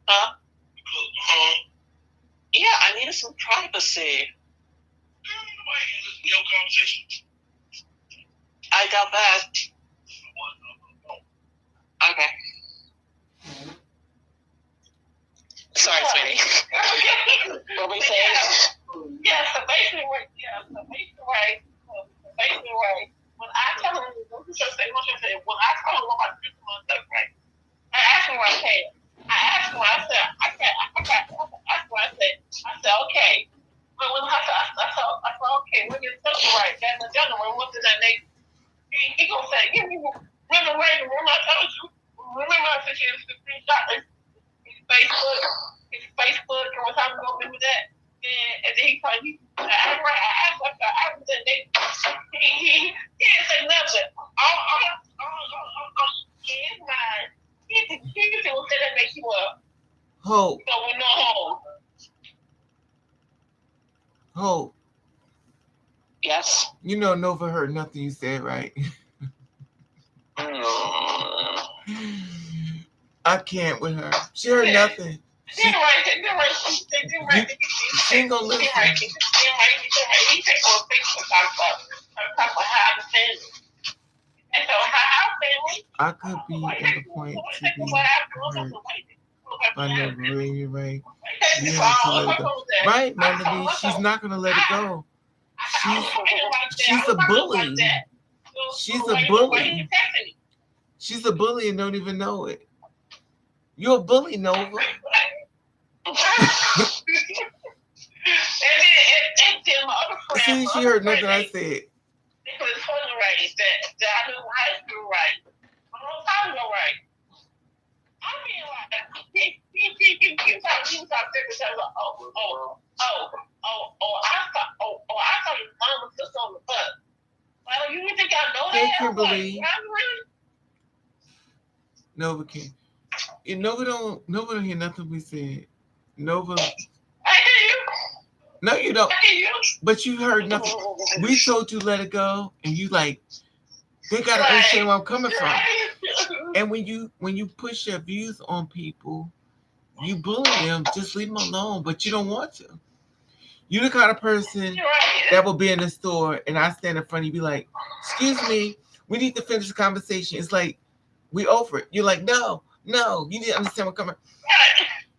Huh? Yeah, I needed some privacy. Your conversation. I doubt that. Okay. Sorry, sweetie. What were you saying? Yeah, so basically, right. When I tell him, when I tell him about this stuff, right, I ask him where I can. that nigga. He gonna say, remember I told you? Remember I said she was the screenshot his Facebook and what time ago, remember that? And then he probably, I was that nigga. He didn't say nothing. His mind, he will say that makes you up. Hope. So we know home. Hope. Yes. You know Nova heard nothing you said, right? I can't with her. She heard nothing. She ain't gonna listen. He take on Facebook talk about how I understand it. And so how family. I could be at a point to be hurt by Nova. You're right. You have to let it go. Right, Melody. She's not gonna let it go. She's a bully. She's a bully. She's a bully and don't even know it. You're a bully, Nova. See, she heard nothing I said. Because it's funny, right? That I knew high school, right? A long time ago, right? I mean, like, he was out there because I was I thought your mom was just on the bus. Well, you think I know that? Hey, Kimberly. Like, really? Nova can't. Nova don't hear nothing we said. Nova. I hear you. No, you don't. I hear you. But you heard nothing. We told you let it go, and you like, they gotta understand where I'm coming from. And when you push your views on people, you bully them, just leave them alone. But you don't want to. You're the kind of person that will be in the store, and I stand in front of you, be like, "Excuse me, we need to finish the conversation." It's like we over it. You're like, "No, you need to understand what's coming."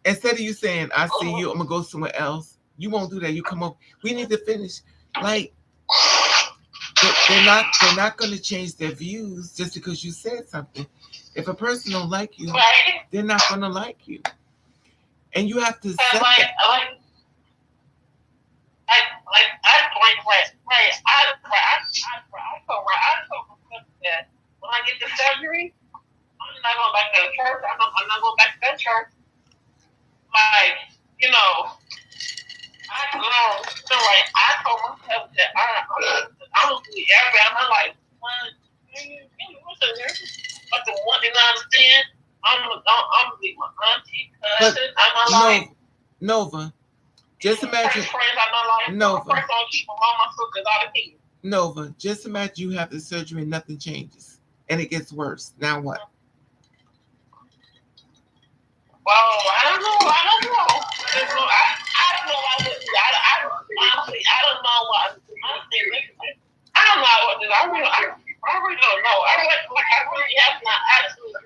Instead of you saying, "I see you, I'm gonna go somewhere else," you won't do that. You come up. We need to finish. Like they're not gonna change their views just because you said something. If a person don't like you, they're not gonna like you, and you have to accept that. When I get the surgery, I'm not going back to the church. I'm not going back to that church. Like, I told myself that I'm going to do every. I'm like, but the one thing I understand, I'm going to be my auntie, cousin. I'm like, Nova. Just imagine, Nova, just imagine you have the surgery and nothing changes. And it gets worse. Now what? Well, I don't know. I don't know. Honestly, I don't know what. I don't know what to do. I really don't know. I really have not actually.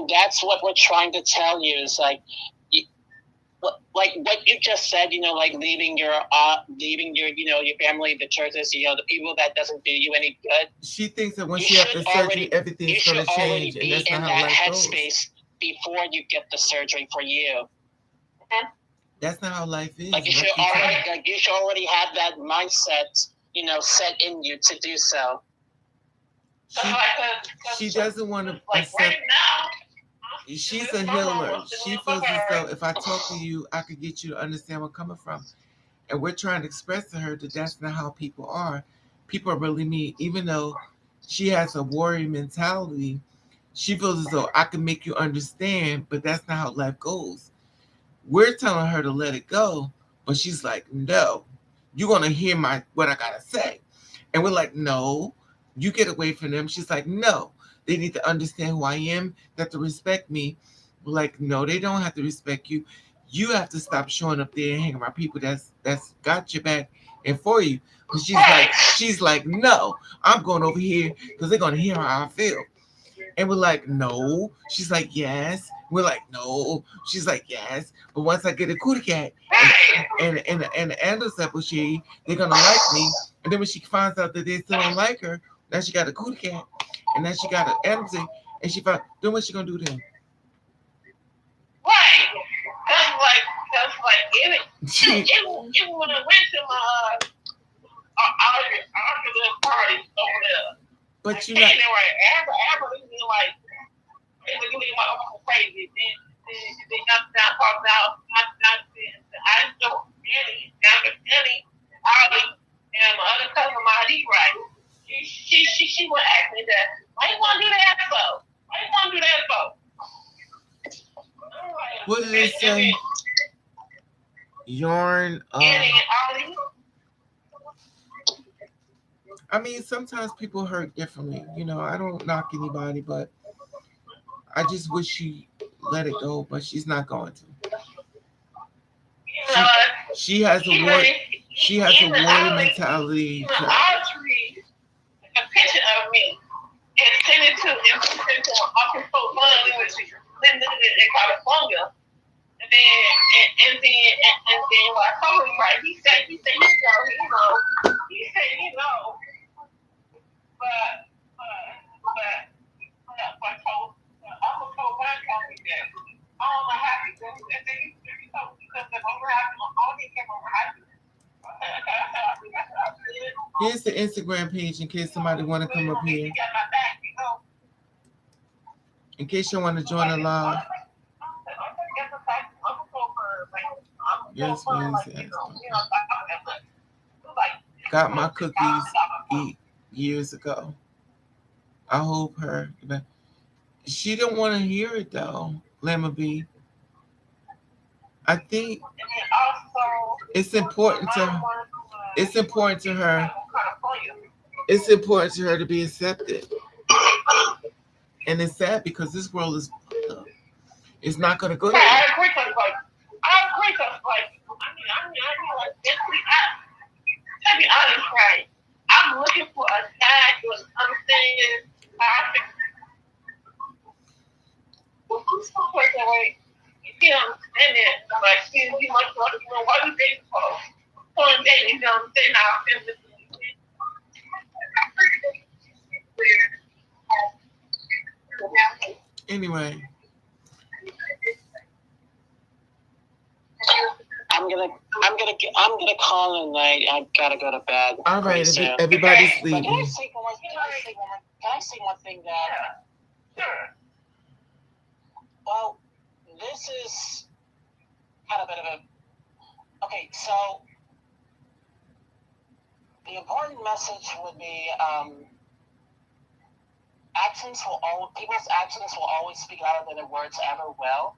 That's what we're trying to tell you is like what you just said, like leaving your your family, the churches, the people that doesn't do you any good. She thinks that once you have the surgery, everything's going to change, and that's not how life goes. Headspace before you get the surgery for you. That's not how life is. Like you should already have that mindset, set in you to do so. She doesn't want to accept. She's a healer. She feels as though if I talk to you, I could get you to understand where I'm coming from. And we're trying to express to her that that's not how people are. People are really mean. Even though she has a warrior mentality, she feels as though I can make you understand, but that's not how life goes. We're telling her to let it go, but she's like, no, you're going to hear what I got to say. And we're like, no, you get away from them. She's like, no. They need to understand who I am. They have to respect me. We're like, no, they don't have to respect you. You have to stop showing up there and hanging around people that's got your back and for you. But she's like, no, I'm going over here because they're gonna hear how I feel. And we're like, no. She's like, yes. We're like, no. She's like, yes. But once I get a cootie cat and the Anders apple shade, they're gonna like me. And then when she finds out that they still don't like her, now she got a cootie cat. And then she got an empty, and she found. Then what's she gonna do to him? Right. That's like it would have went to our little parties over there. But Like, you not. Candy, right? Amber, like, you mean my uncle crazy. Then down, talk down, I just don't, Annie, Ollie, and my other cousin, Mahdi, right? She would ask me that, why you want to do that for? Why you want to do that for? I'm like, What did they say? Yarn. Annie and Ollie. I mean, sometimes people hurt differently. You know, I don't knock anybody, but I just wish she let it go. But she's not going to. You know, She has a war. She has a warrior mentality. Audrey, a picture of me and send it to an Uncle Pope Money, which is living in California. And then when I told him, right, he said, you know, but Uncle Pope Money told me that. I don't know how he did it. And then he told me because the over happened, only came over happened. Here's the Instagram page in case somebody want to come up here. In case you want to join the live. Yes, please. Got my cookies years ago. I hope her. She didn't want to hear it though, Lemma B. I think it's important to her. It's important to her. It's important to her to be accepted. And it's sad because this world is it's not gonna go there. I agree, cause like, I mean, like, to be honest, right? I'm looking for a guy who understands how I think. He understands it. Like, he must want to know what you dating for. One day, you know what I'm saying? I feel Anyway. I'm gonna call it a night. I gotta go to bed. All right, soon. everybody's But can I leaving. say one thing that? sure. Well, this is kind of a bit of a. Okay, so the important message would be people's actions will always speak louder than their words ever will.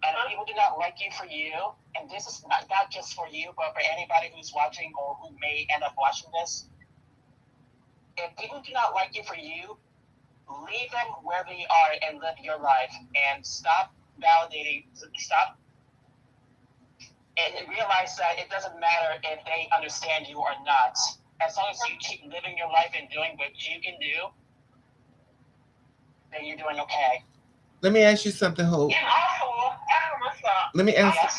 And if people do not like you for you, and this is not just for you, but for anybody who's watching or who may end up watching this, if people do not like you for you, leave them where they are and live your life, and stop validating, stop, and realize that it doesn't matter if they understand you or not. As long as you keep living your life and doing what you can do, then you're doing okay. Let me ask you something, Hope. And also, after myself. Let me ask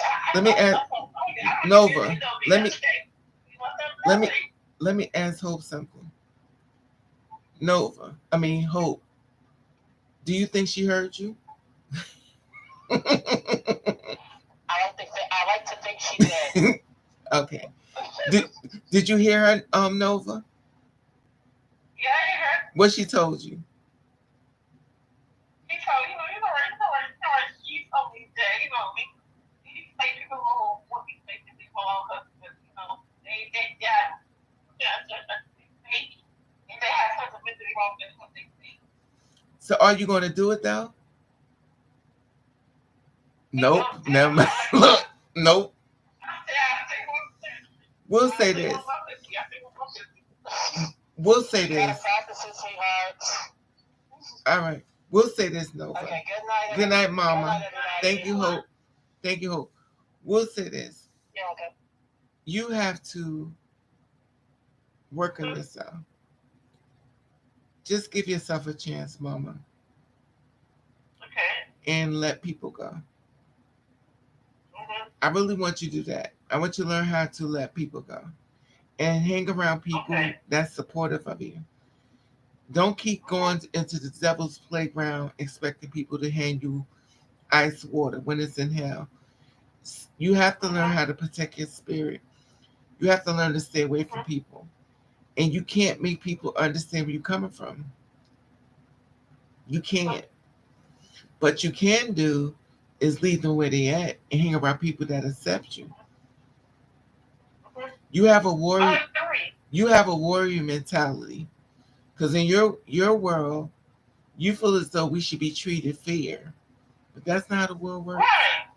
Yes, Nova. Let me ask Hope something. Hope. Do you think she heard you? I like to think she did. Okay. Did you hear her, Nova? Yeah, I heard. What she told you? She told she told me that, these people who want these people on they have something mentally wrong with what they think. So are you going to do it though? Nope. Never mind. Look. Nope. We'll say this. We'll say this. All right. We'll say this, Nova. Okay, good night. Good night, Mama. Good night, everybody. Thank you, Hope. Thank you, Hope. We'll say this. Yeah, okay. You have to work on yourself. Just give yourself a chance, Mama. Okay. And let people go. Mm-hmm. I really want you to do that. I want you to learn how to let people go. And hang around people that's supportive of you. Don't keep going into the devil's playground expecting people to hand you ice water when it's in hell. You have to learn how to protect your spirit. You have to learn to stay away from people. And you can't make people understand where you're coming from. You can't. But you can do is leave them where they at and hang around people that accept you. You have a warrior. I agree. You have a warrior mentality because in your world, you feel as though we should be treated fair, but that's not how the world works. Right.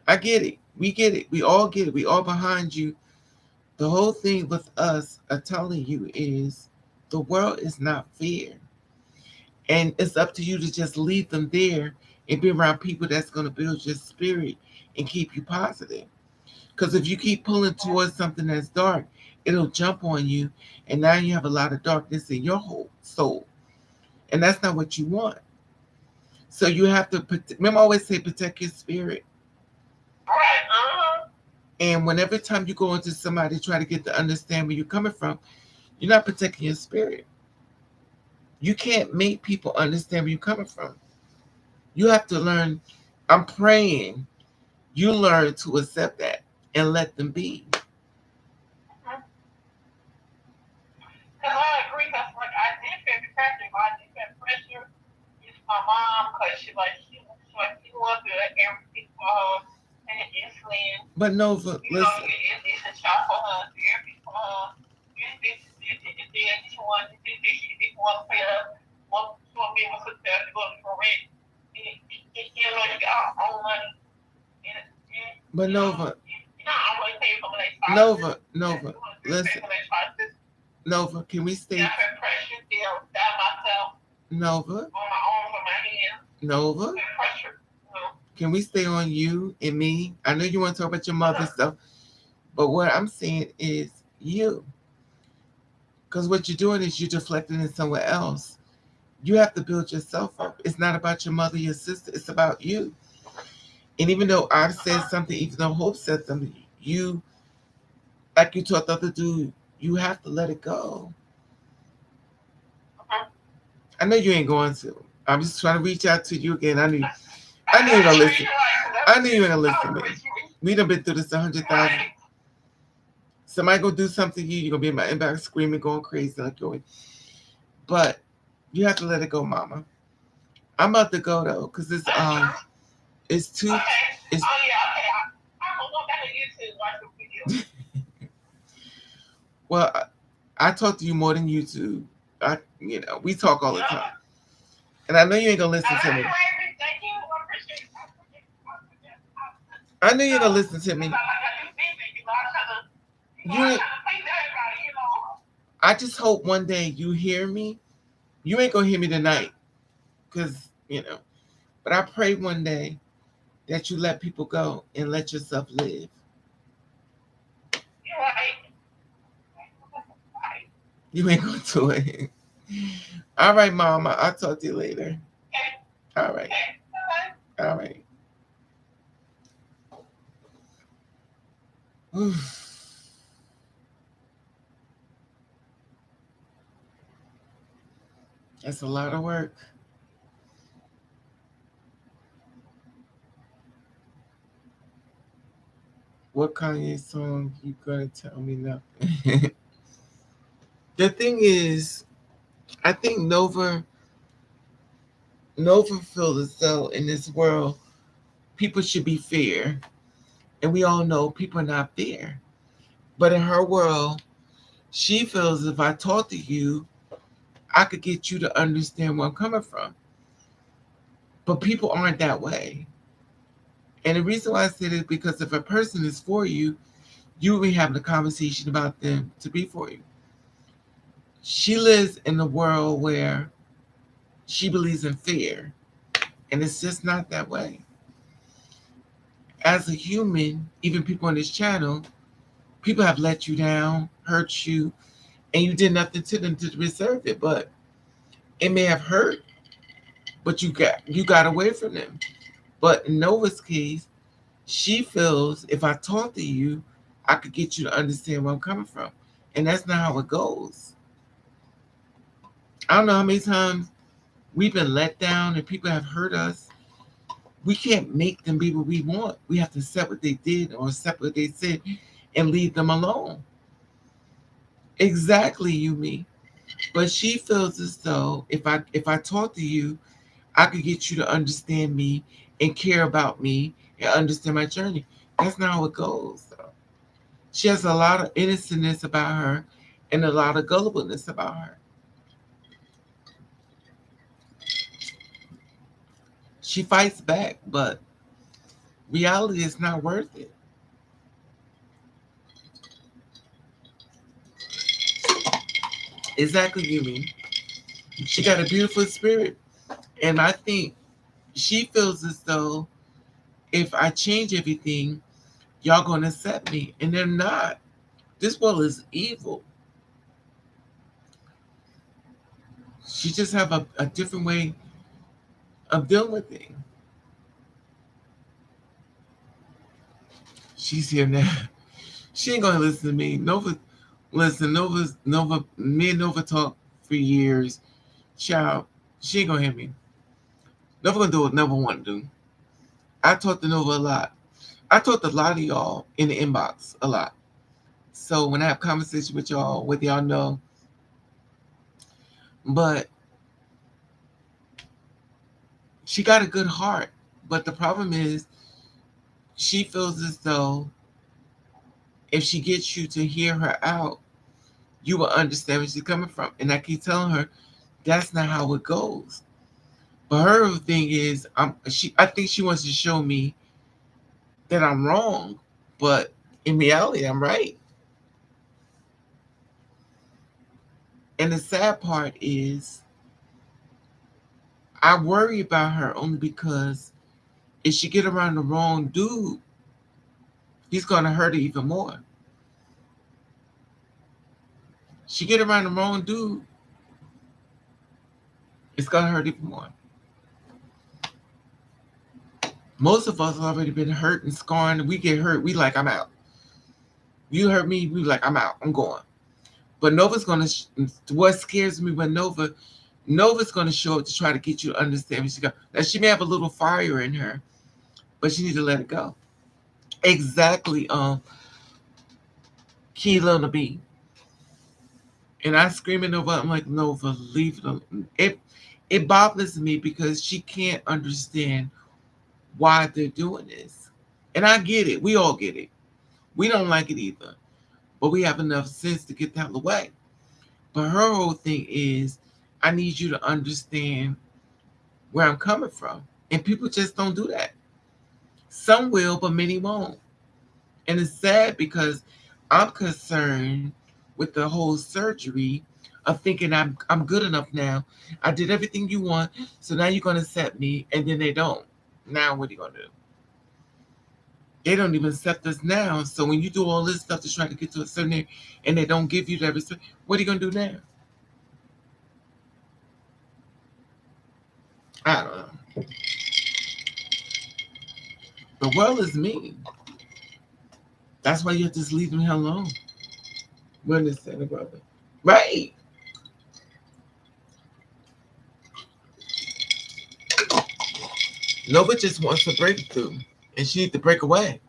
I get it. We get it. We all get it. We all behind you. The whole thing with us are telling you is the world is not fair. And it's up to you to just leave them there and be around people that's going to build your spirit and keep you positive. Because if you keep pulling towards something that's dark, it'll jump on you. And now you have a lot of darkness in your whole soul. And that's not what you want. So you have to, remember I always say protect your spirit. Right. And whenever time you go into somebody try to get to understand where you're coming from, you're not protecting your spirit. You can't make people understand where you're coming from. You have to learn. I'm praying you learn to accept that and let them be. Because I agree. Because like I did feel pressure. I did feel pressure. It's my mom because she wants to do everything for her and it's Lynn. But Nova, You know, listen. it's a shot for her, everything for her. Then she want to pay her. Want me to sit there to go for rent. You know, you got our own money. But Nova, You know, I want to pay for my Nova, listen. Nova, can we stay? Yeah, I pressure deal down myself Nova, on my own with my hands. Nova, Pressure. can we stay on you and me? I know you want to talk about your mother stuff, but what I'm saying is you. Because what you're doing is you're deflecting it somewhere else. You have to build yourself up. It's not about your mother, your sister. It's about you. And even though I've said something, even though Hope said something, you, like you taught the other dude, you have to let it go. I know you ain't going to. I'm just trying to reach out to you again. I knew you were gonna listen. I knew you were gonna listen to me. We done been through this 100,000. Somebody gonna do something to you, you're gonna be in my inbox screaming, going crazy like going. But you have to let it go, Mama. I'm about to go though, cause it's too. Okay. It's Oh yeah, okay. I'm gonna go back on YouTube and watch the video. well, I talk to you more than YouTube. We talk all the time, and I know you ain't gonna listen to me. Thank you. I appreciate it. I know you're gonna listen to me. I just hope one day you hear me. You ain't gonna hear me tonight, cause But I pray one day that you let people go and let yourself live. You're right. You ain't gonna do it. All right, Mama. I'll talk to you later. All right. All right. That's a lot of work. What Kanye song you gonna tell me nothing? The thing is, I think Nova feels as though in this world people should be fair, and we all know people are not fair. But in her world, she feels if I talk to you, I could get you to understand where I'm coming from. But people aren't that way. And the reason why I said it is because if a person is for you, you will be having a conversation about them to be for you. She lives in a world where she believes in fear, and it's just not that way. As a human, even people on this channel, people have let you down, hurt you, and you did nothing to them to deserve it. But it may have hurt, but you got away from them. But in Nova's case, she feels if I talk to you, I could get you to understand where I'm coming from. And that's not how it goes. I don't know how many times we've been let down and people have hurt us. We can't make them be what we want. We have to accept what they did or accept what they said and leave them alone. Exactly, you me. But she feels as though if I talk to you, I could get you to understand me and care about me and understand my journey. That's not how it goes. Though. She has a lot of innocentness about her and a lot of gullibleness about her. She fights back, but reality is not worth it. Exactly, you mean. She got a beautiful spirit, and I think she feels as though if I change everything, y'all gonna accept me, and they're not. This world is evil. She just have a different way of dealing with things. She's here now. She ain't gonna listen to me. Nova, listen, Nova. Me and Nova talk for years. Child, she ain't gonna hear me. Nova gonna do what Nova want to do. I talk to Nova a lot. I talk to a lot of y'all in the inbox a lot. So when I have conversations with y'all, whether y'all know, but she got a good heart. But the problem is, she feels as though if she gets you to hear her out, you will understand where she's coming from. And I keep telling her that's not how it goes. But her thing is, I think she wants to show me that I'm wrong, but in reality, I'm right. And the sad part is, I worry about her only because if she get around the wrong dude, he's gonna hurt her even more. She get around the wrong dude, it's gonna hurt even more. Most of us have already been hurt and scarred. We get hurt, we like I'm out. You hurt me, we like I'm out. I'm going. But Nova's gonna. What scares me when Nova's gonna show up to try to get you to understand where she go. Now she may have a little fire in her, but she need to let it go. Exactly. Keela to be. And I scream at Nova. I'm like, Nova, leave it alone. It bothers me because she can't understand why they're doing this. And I get it. We all get it. We don't like it either. But we have enough sense to get the hell away. But her whole thing is, I need you to understand where I'm coming from. And people just don't do that. Some will, but many won't. And it's sad because I'm concerned with the whole surgery of thinking I'm good enough now. I did everything you want, so now you're gonna accept me, and then they don't. Now what are you gonna do? They don't even accept us now. So when you do all this stuff to try to get to a certain area and they don't give you that respect, what are you gonna do now? I don't know. The world is mean. That's why you just leave them hell alone. We understand, brother. Right. Nobody just wants a breakthrough, and she needs to break away.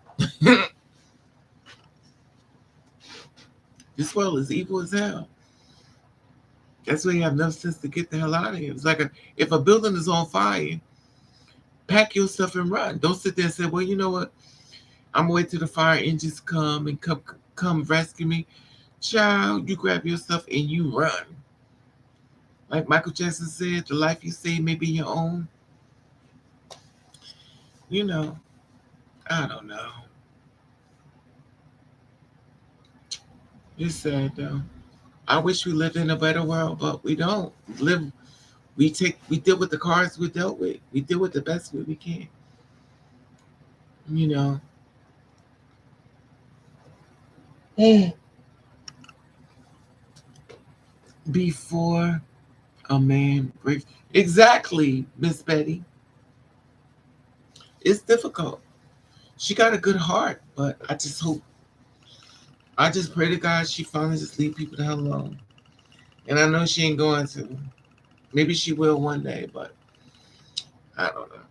This world is evil as hell. That's why you have no sense to get the hell out of here. It's like if a building is on fire, pack your stuff and run. Don't sit there and say, well, you know what? I'm gonna wait till the fire engines come and come rescue me. Child, you grab your stuff and you run. Like Michael Jackson said, the life you save may be your own. You know, I don't know. It's sad though. I wish we lived in a better world, but we don't live. We deal with the cards we dealt with. We deal with the best way we can. You know. Before a man breaks, exactly, Miss Betty. It's difficult. She got a good heart, but I just pray to God she finally just leave people the hell alone. And I know she ain't going to. Maybe she will one day, but I don't know.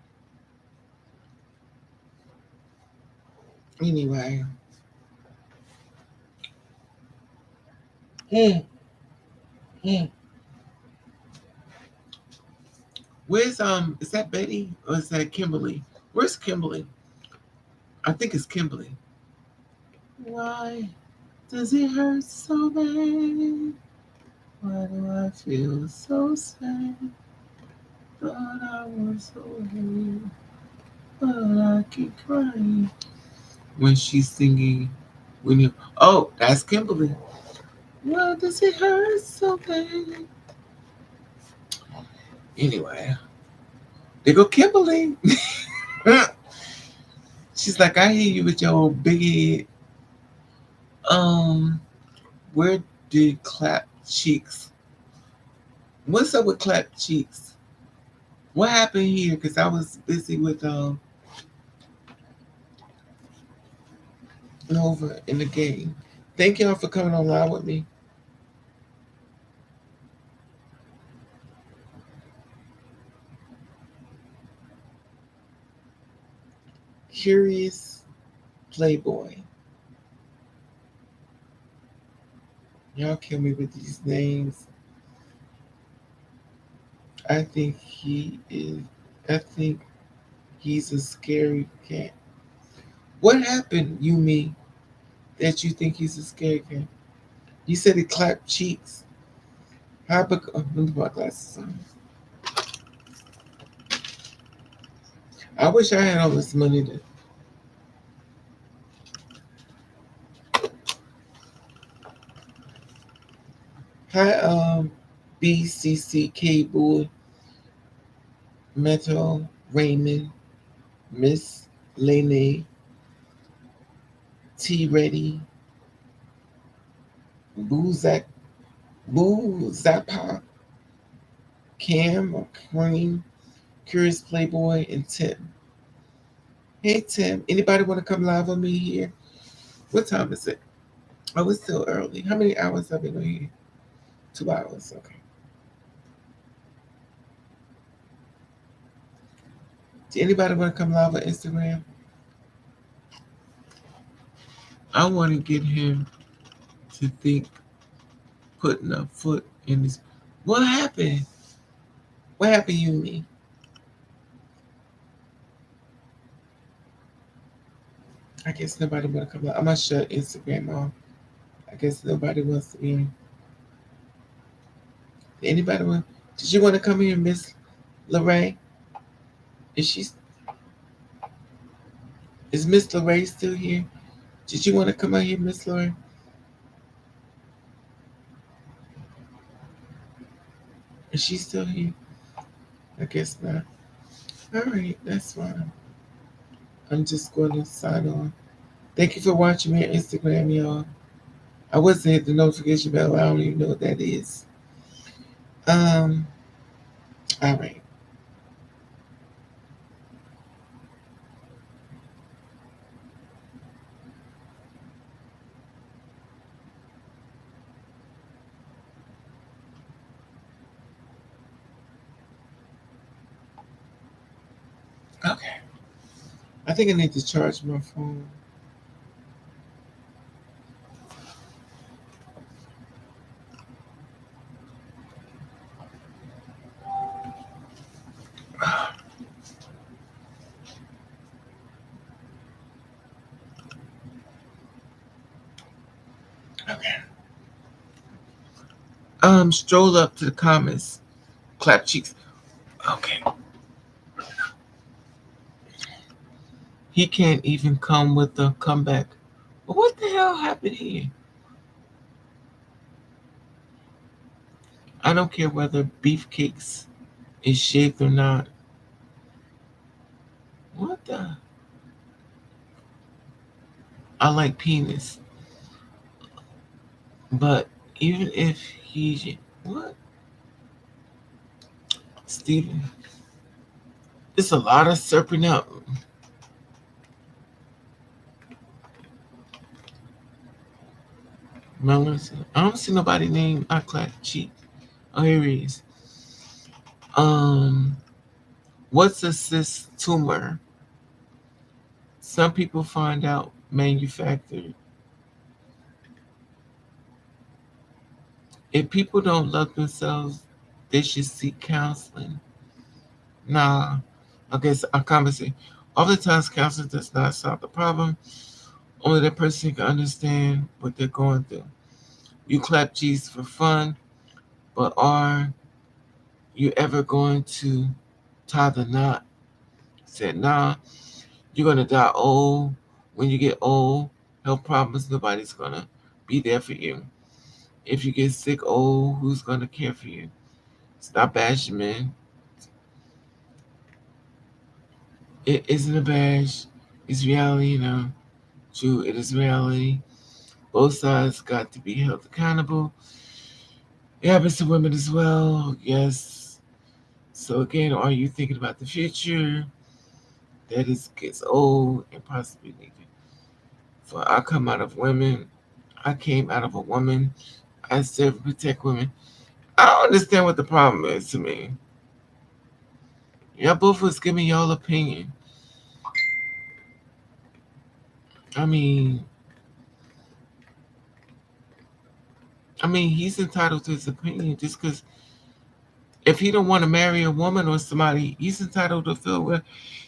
Anyway, Hmm. Hmm. Where's is that Betty or is that Kimberly? Where's Kimberly? I think it's Kimberly. Why does it hurt so bad? Why do I feel so sad? Thought I was so happy, but I keep crying. When she's singing, when you oh, that's Kimberly. Why does it hurt so bad? Anyway, there go Kimberly. She's like, I hear you with your old big head. Um, where did Clap Cheeks? What's up with Clap Cheeks? What happened here? Because I was busy with Nova in the game. Thank y'all for coming online with me. Curious Playboy. Y'all kill me with these names. I think he is. I think he's a scary cat. What happened, you me, that you think he's a scary cat? You said he clapped cheeks. How about, oh, let me put my glasses on. I wish I had all this money to. Hi, BCC Boy, Metal, Raymond, Miss Lene, T Ready, Boo Zach, Boo Zappa, Cam, Cream, Curious Playboy, and Tim. Hey Tim, anybody want to come live on me here? What time is it? Oh, it's still early. How many hours have I been on here? 2 hours. Okay. Do anybody want to come live on Instagram? I want to get him to think putting a foot in his. What happened? What happened, you and me? I guess nobody want to come live. I'm gonna shut Instagram off. I guess nobody wants to be in. Did anybody want? Did you want to come here, Miss Lorraine? Is she? Is Miss Lorraine still here? Did you want to come out here, Miss Lorraine? Is she still here? I guess not. All right, that's fine. I'm just going to sign on. Thank you for watching me on Instagram, y'all. I wasn't hit the notification bell. I don't even know what that is. Um. All right. Okay. I think I need to charge my phone. Okay. Stroll up to the comments. Clap cheeks. Okay. He can't even come with a comeback. But what the hell happened here? I don't care whether beefcakes is shaped or not. What the? I like penis. But even if he. What? Steven. It's a lot of serping up. Melissa. I don't see nobody named I clap cheek. Oh, here he is. Um, what's a cyst tumor? Some people find out manufactured. If people don't love themselves, they should seek counseling. Nah, I guess our conversation. Oftentimes, counseling does not solve the problem. Only the person can understand what they're going through. You clap cheese for fun, but are you ever going to tie the knot? Said, nah, you're going to die old. When you get old, health problems, nobody's going to be there for you. If you get sick old, who's going to care for you? Stop bashing, man. It isn't a bash. It's reality, you know. True, it is reality. Both sides got to be held accountable. It happens to women as well, yes. So again, are you thinking about the future that is gets old and possibly needed? For I come out of women, I came out of a woman. I serve and protect women. I don't understand what the problem is to me. Y'all both was giving y'all opinion. I mean, he's entitled to his opinion just because if he don't want to marry a woman or somebody, he's entitled to feel well.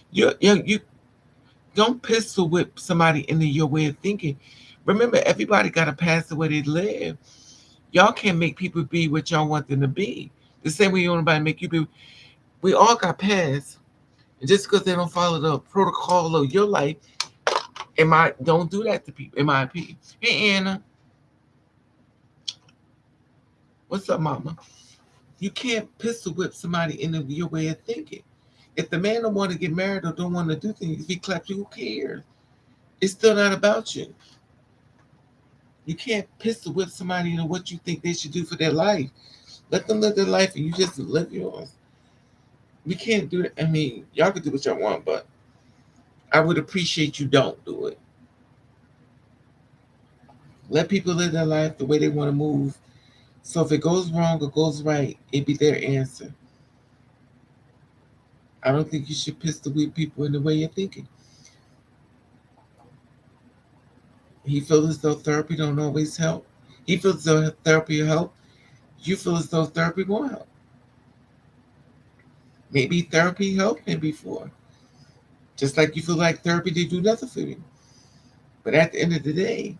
You don't pistol whip somebody into your way of thinking. Remember, everybody got to pass the way they live. Y'all can't make people be what y'all want them to be. The same way you don't nobody make you be. We all got past. And just because they don't follow the protocol of your life, don't do that to people, in my opinion. Hey Anna, what's up, mama? You can't pistol whip somebody into your way of thinking. If the man don't want to get married or don't want to do things, if he claps you, who cares? It's still not about you. You can't pistol whip somebody into what you think they should do for their life. Let them live their life and you just live yours. We can't do it. I mean, y'all can do what y'all want, but I would appreciate you don't do it. Let people live their life the way they want to move. So if it goes wrong or goes right, it be their answer. I don't think you should pistol whip people in the way you're thinking. He feels as though therapy don't always help. He feels as though therapy will help. You feel as though therapy won't help. Maybe therapy helped him before. Just like you feel like therapy did do nothing for you. But at the end of the day,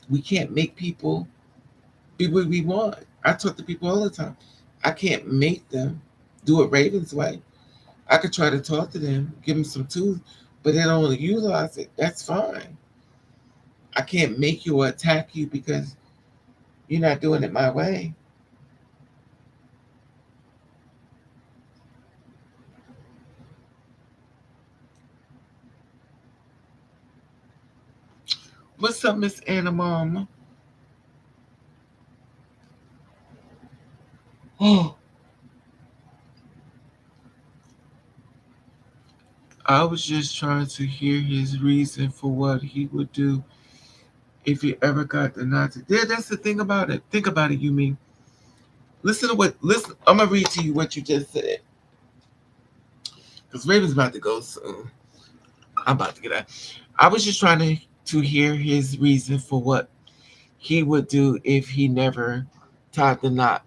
we can't make people be what we want. I talk to people all the time. I can't make them do it Raven's way. I could try to talk to them, give them some tools, but they don't utilize it. That's fine. I can't make you or attack you because you're not doing it my way. What's up, Miss Anna Mama? Oh, I was just trying to hear his reason for what he would do if he ever got the Nazi. Yeah, that's the thing about it. Think about it, you mean. Listen, I'm gonna read to you what you just said. Because Raven's about to go soon. I'm about to get out. I was just trying to hear his reason for what he would do if he never tied the knot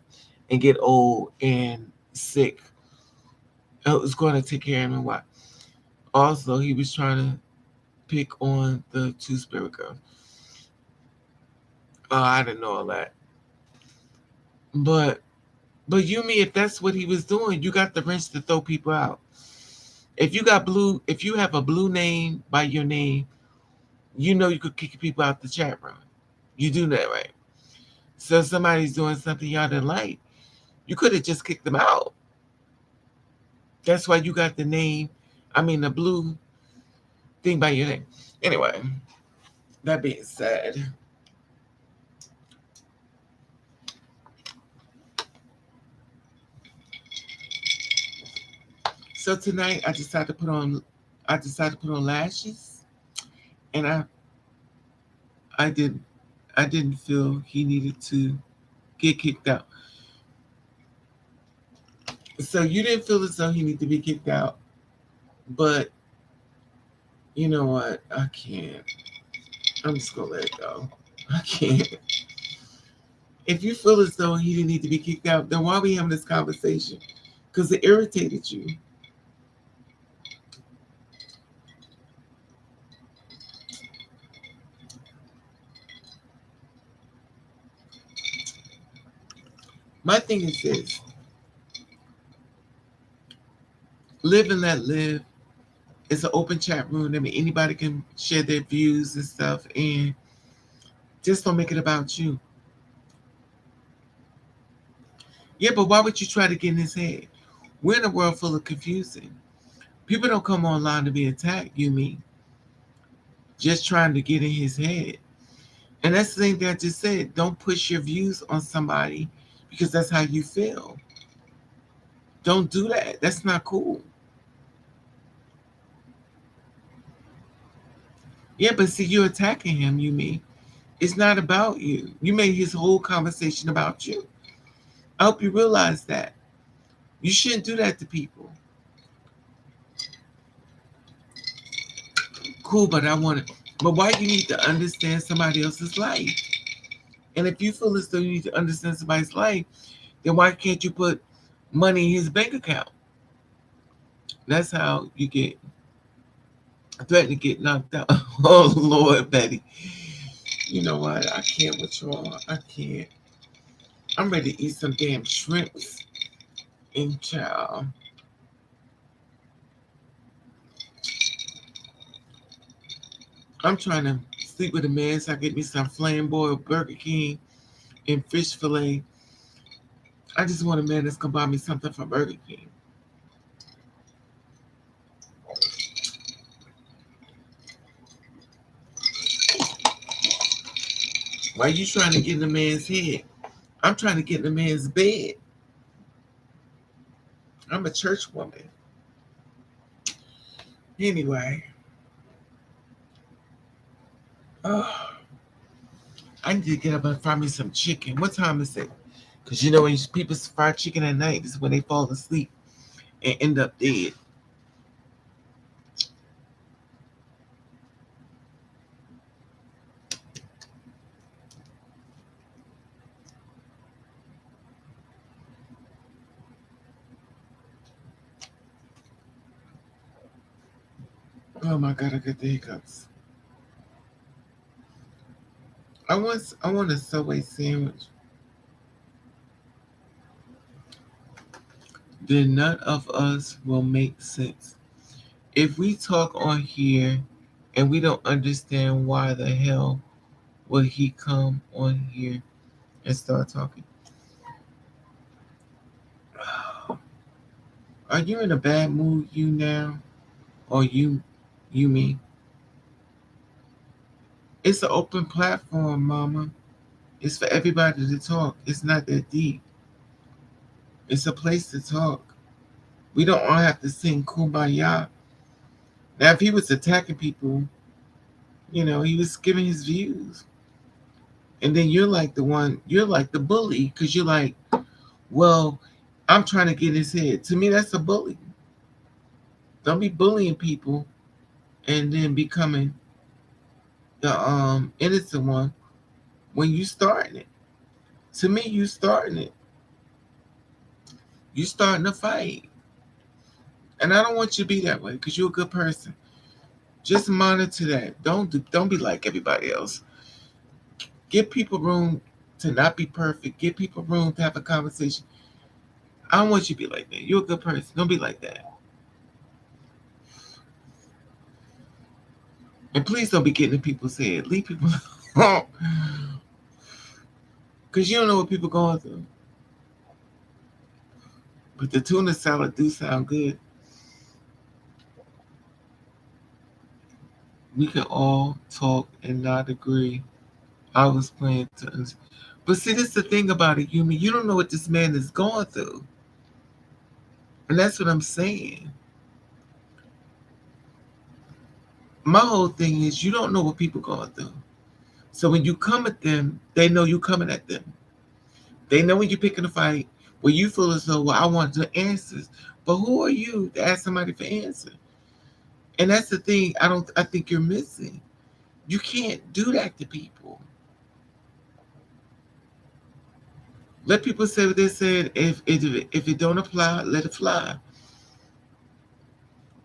and get old and sick. It was going to take care of him and what. Also, he was trying to pick on the two spirit girls. I didn't know all that. But Yumi, if that's what he was doing, you got the wrench to throw people out. If you have a blue name by your name, you know you could kick people out the chat room. You do that, right? So if somebody's doing something y'all didn't like, you could have just kicked them out. That's why you got the blue thing by your name. Anyway, that being said, so tonight I decided to put on lashes, and I didn't feel he needed to get kicked out. So you didn't feel as though he needed to be kicked out, but you know what? I can't. I'm just gonna let it go. I can't. If you feel as though he didn't need to be kicked out, then why are we having this conversation? Because it irritated you. My thing is this: live and let live. It's an open chat room. I mean, anybody can share their views and stuff, and just don't make it about you. Yeah, but why would you try to get in his head? We're in a world full of confusion. People don't come online to be attacked, you mean? Just trying to get in his head. And that's the thing that I just said. Don't push your views on somebody because that's how you feel. Don't do that. That's not cool. Yeah, but see, you're attacking him, you mean? It's not about you. You made his whole conversation about you. I hope you realize that. You shouldn't do that to people. Cool, but I want to. But why you need to understand somebody else's life? And if you feel as though you need to understand somebody's life, then why can't you put money in his bank account? That's how you get threatened to get knocked out. Oh Lord, Betty. You know what? I can't withdraw. I can't. I'm ready to eat some damn shrimps and chow. I'm trying to sleep with a man so I get me some flamboyant Burger King and fish fillet. I just want a man that's gonna buy me something from Burger King. Why you trying to get in the man's head? I'm trying to get in the man's bed. I'm a church woman. Anyway, oh, I need to get up and find me some chicken. What time is it? Because you know when people fry chicken at night, is when they fall asleep and end up dead. Oh my god, I got the hiccups. I want a Subway sandwich. Then none of us will make sense. If we talk on here and we don't understand why the hell would he come on here and start talking? Are you in a bad mood, you now? Or you me? It's an open platform, mama. It's for everybody to talk. It's not that deep. It's a place to talk. We don't all have to sing kumbaya. Now, if he was attacking people, he was giving his views. And then you're like the bully because you're like, well, I'm trying to get in his head. To me, that's a bully. Don't be bullying people and then becoming the innocent one when you starting it. To me, you starting it. You starting a fight. And I don't want you to be that way because you're a good person. Just monitor that. Don't be like everybody else. Give people room to not be perfect. Give people room to have a conversation. I don't want you to be like that. You're a good person. Don't be like that. And please don't be getting in people's head. Leave people alone. Because you don't know what people are going through. But the tuna salad do sound good. We can all talk and not agree. I was playing to understand. But see, this is the thing about it, Yumi. You don't know what this man is going through. And that's what I'm saying. My whole thing is you don't know what people are going through. So when you come at them, they know you're coming at them. They know when you're picking a fight where you feel as though, well, I want the answers. But who are you to ask somebody for answers? And that's the thing I think you're missing. You can't do that to people. Let people say what they said. If it don't apply, let it fly.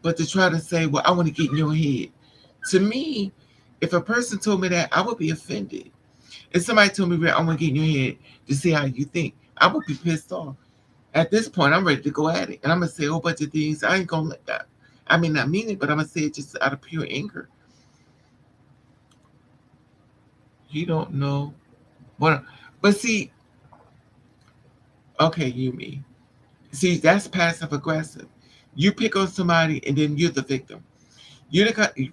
But to try to say, well, I want to get in your head. To me, if a person told me that, I would be offended. If somebody told me, "Red, I want to get in your head to see how you think," I would be pissed off. At this point, I'm ready to go at it. And I'm going to say a whole bunch of things. I ain't going to let that. I may not mean it, but I'm going to say it just out of pure anger. You don't know what. But see, okay, you me. See, that's passive aggressive. You pick on somebody and then you're the victim.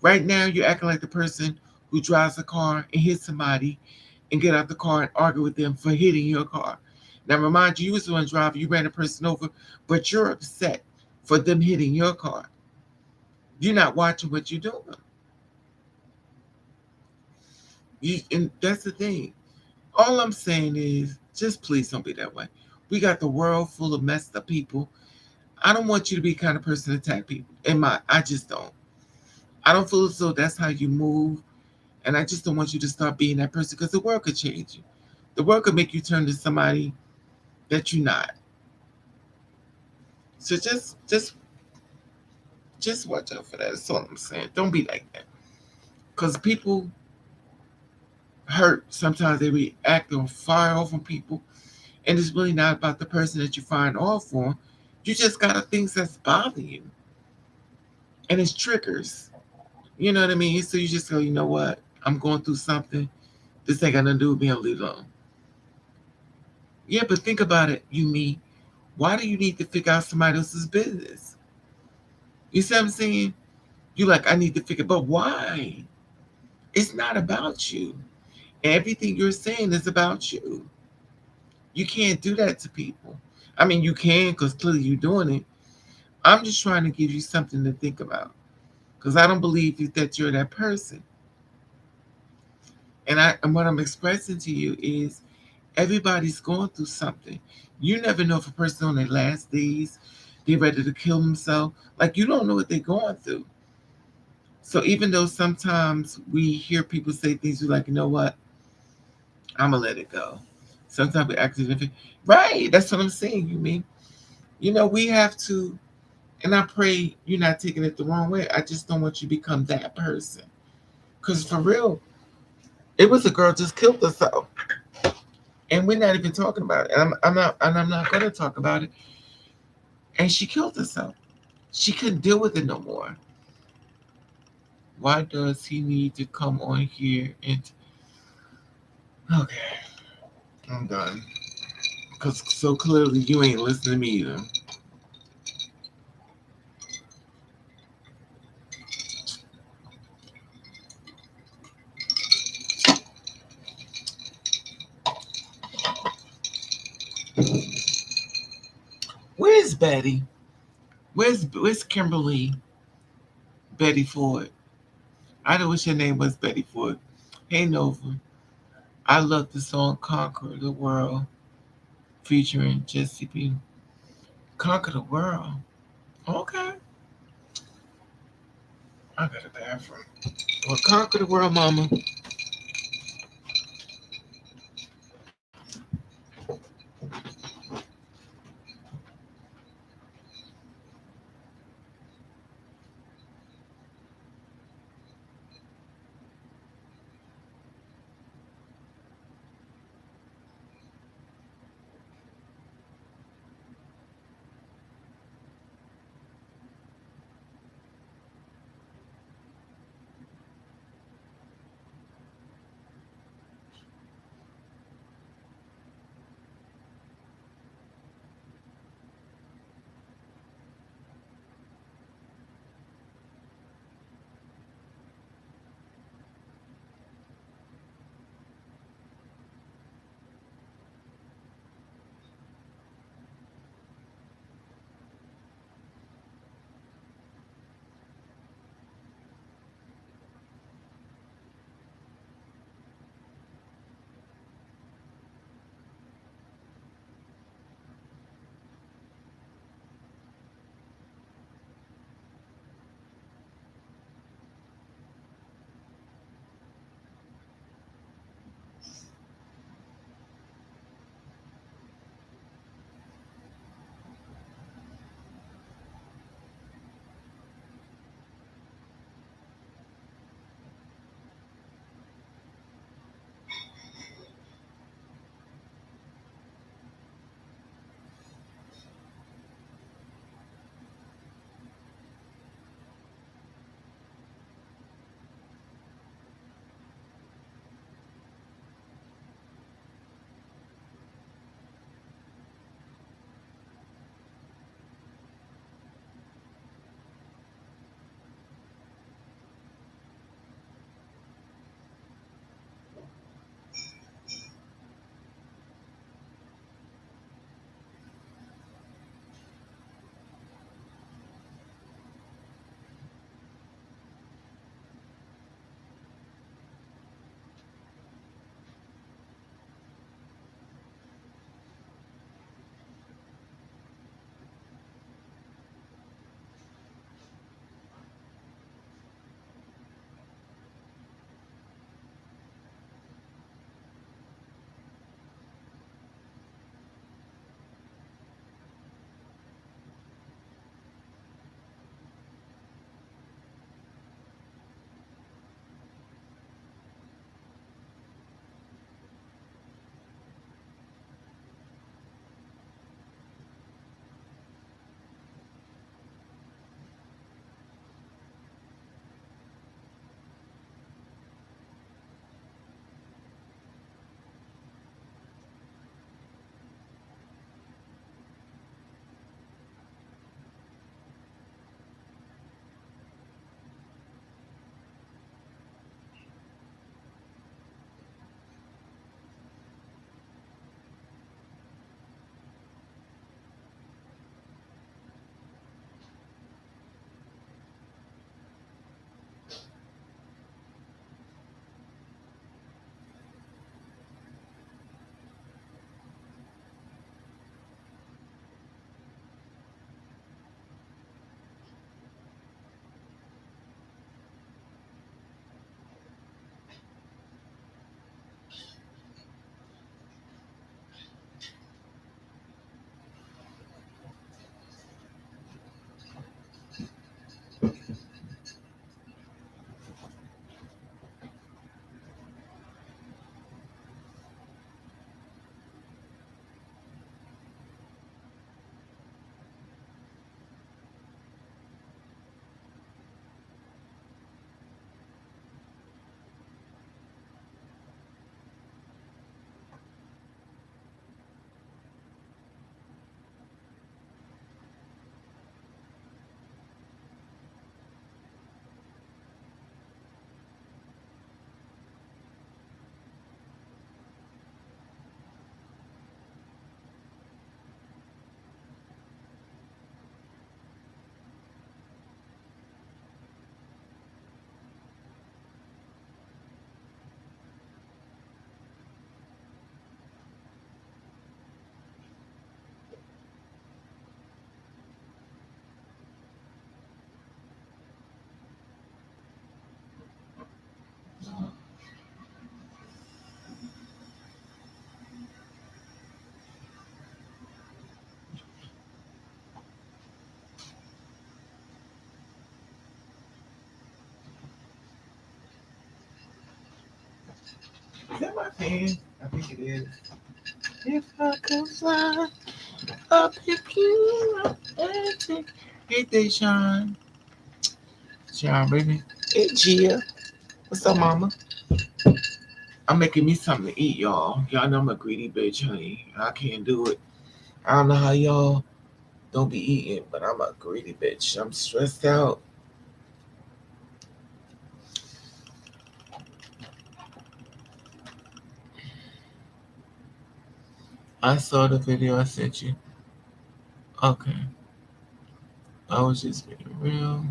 Right now, you're acting like the person who drives a car and hits somebody and get out the car and argue with them for hitting your car. Now, remind you, you was the one driver, you ran a person over, but you're upset for them hitting your car. You're not watching what you're doing. And that's the thing. All I'm saying is, just please don't be that way. We got the world full of messed up people. I don't want you to be the kind of person to attack people. I just don't. I don't feel as though that's how you move. And I just don't want you to start being that person because the world could change you. The world could make you turn to somebody that you're not. So just watch out for that. That's all I'm saying. Don't be like that. Because people hurt. Sometimes they react or fire off on people. And it's really not about the person that you find off on. You just got things that's bothering you. And it's triggers. You know what I mean? So you just go, you know what? I'm going through something. This ain't got nothing to do with me. I'll leave it alone. Yeah, but think about it, you me. Why do you need to figure out somebody else's business? You see what I'm saying? You like, I need to figure, but why? It's not about you. Everything you're saying is about you. You can't do that to people. I mean, you can because clearly you're doing it. I'm just trying to give you something to think about because I don't believe that you're that person. And what I'm expressing to you is everybody's going through something. You never know if a person on their last days, they're ready to kill themselves. Like you don't know what they're going through. So even though sometimes we hear people say things, we're like, you know what? I'm gonna let it go. Sometimes we act as if right. That's what I'm saying. You mean, we have to. And I pray you're not taking it the wrong way. I just don't want you to become that person. Because for real, it was a girl just killed herself, and we're not even talking about it. And I'm not gonna talk about it. And she killed herself. She couldn't deal with it no more. Why does he need to come on here and? Okay, I'm done. Because so clearly you ain't listening to me either. Where's Betty? Where's Kimberly? Betty Ford. I know what your name was, Betty Ford. Hey Nova. I love the song Conquer the World featuring Jesse B. Conquer the World. Okay. I got a bathroom. Well, conquer the world, mama. Is that my pen? I think it is. If I could fly, I'll pick you up and take. Hey, Deshaun. Sean, baby. Hey, Gia. What's up, mama? I'm making me something to eat, y'all. Y'all know I'm a greedy bitch, honey. I can't do it. I don't know how y'all don't be eating, but I'm a greedy bitch. I'm stressed out. I saw the video I sent you. Okay. I was just being real.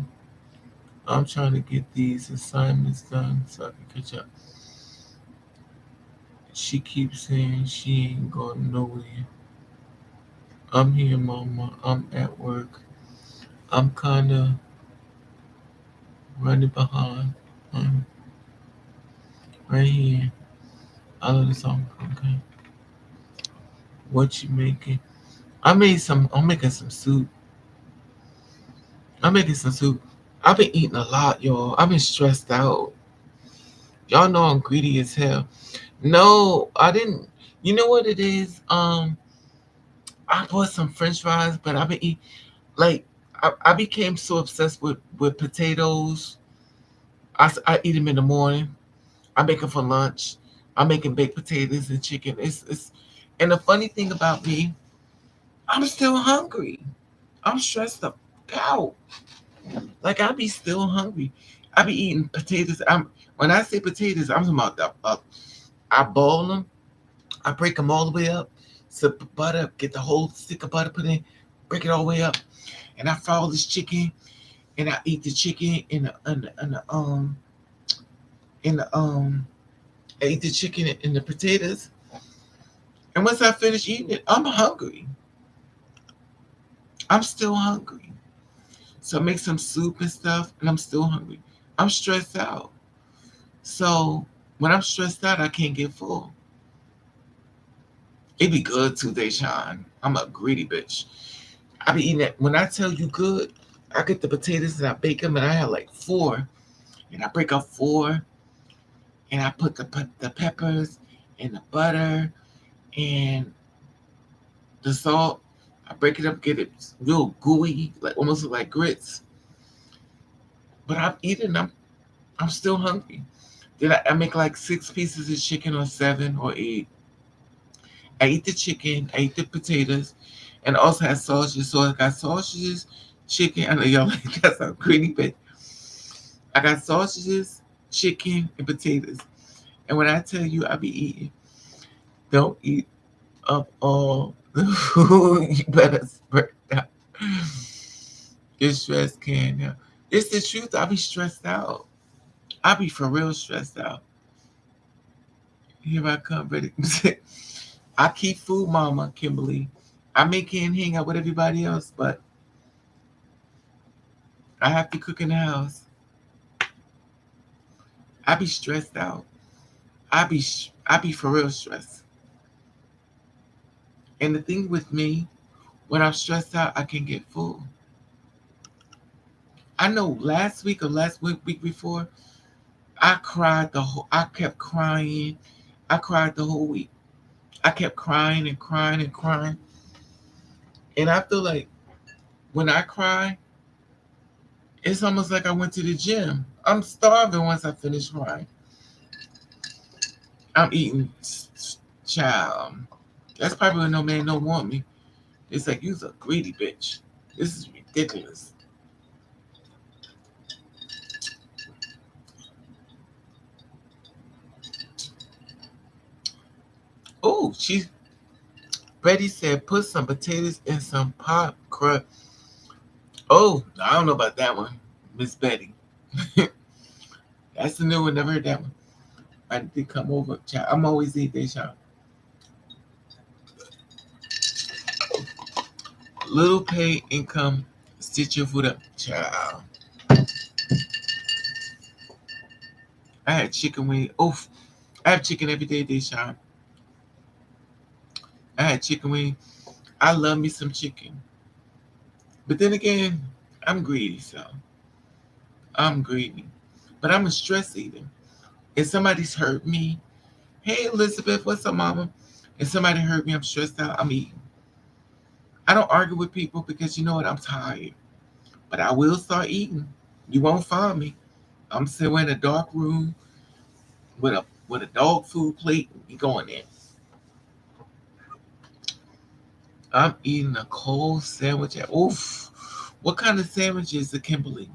I'm trying to get these assignments done so I can catch up. She keeps saying she ain't going nowhere. I'm here, mama. I'm at work. I'm kind of running behind. I'm right here. I love the song. Okay. What you making? I'm making some soup. I'm making some soup. I've been eating a lot, y'all. I've been stressed out. Y'all know I'm greedy as hell. No, I didn't. You know what it is? I bought some French fries, but I've been eating like I became so obsessed with potatoes. I eat them in the morning. I make them for lunch. I'm making baked potatoes and chicken. It's and the funny thing about me, I'm still hungry. I'm stressed up out. Like I be still hungry. I be eating potatoes. I'm when I say potatoes, I'm talking about I boil them. I break them all the way up. So butter, get the whole stick of butter put in, break it all the way up, and I fry all this chicken, and I eat the chicken in the I eat the chicken and the potatoes. And once I finish eating it, I'm hungry. I'm still hungry. So I make some soup and stuff, and I'm still hungry. I'm stressed out. So when I'm stressed out, I can't get full. It be good too, Deshaun. I'm a greedy bitch. I be eating it. When I tell you good, I get the potatoes and I bake them, and I have like four, and I break up four, and I put the peppers and the butter and the salt. I break it up, get it real gooey, like almost like grits. But I'm eating. I'm still hungry. Then I make like 6 pieces of chicken or 7 or 8. I eat the chicken. I eat the potatoes, and I also have sausages. So I got sausages, chicken. I know y'all like that's a greedy bit. I got sausages, chicken, and potatoes. And when I tell you I be eating, don't eat up all the food. You better spread out. Your stress can. Yeah. It's the truth. I be stressed out. I be for real stressed out. Here I come, ready. I keep food, mama, Kimberly. I may can't hang out with everybody else, but I have to cook in the house. I be stressed out. I be for real stressed. And the thing with me, when I'm stressed out, I can get full. I know last week or last week before, I kept crying. I cried the whole week. I kept crying and crying and crying. And I feel like when I cry, it's almost like I went to the gym. I'm starving once I finish crying. I'm eating child. That's probably why no man don't want me. It's like you's a greedy bitch. This is ridiculous. Oh, Betty said put some potatoes in some pop crust. Oh, I don't know about that one, Miss Betty. That's the new one. Never heard that one. I did come over. Child. I'm always eat that child. Little pay income, stitch your food up, child. I had chicken wing. Oof. I have chicken every day, Deshaun. I had chicken wing. I love me some chicken. But then again, I'm greedy, so I'm greedy. But I'm a stress eater. If somebody's hurt me Hey Elizabeth, what's up, mama? If somebody heard me, I'm stressed out, I'm eating. I don't argue with people because you know what? I'm tired. But I will start eating. You won't find me. I'm sitting in a dark room with a dog food plate. You going in. I'm eating a cold sandwich. Oof. What kind of sandwich is it, Kimberly?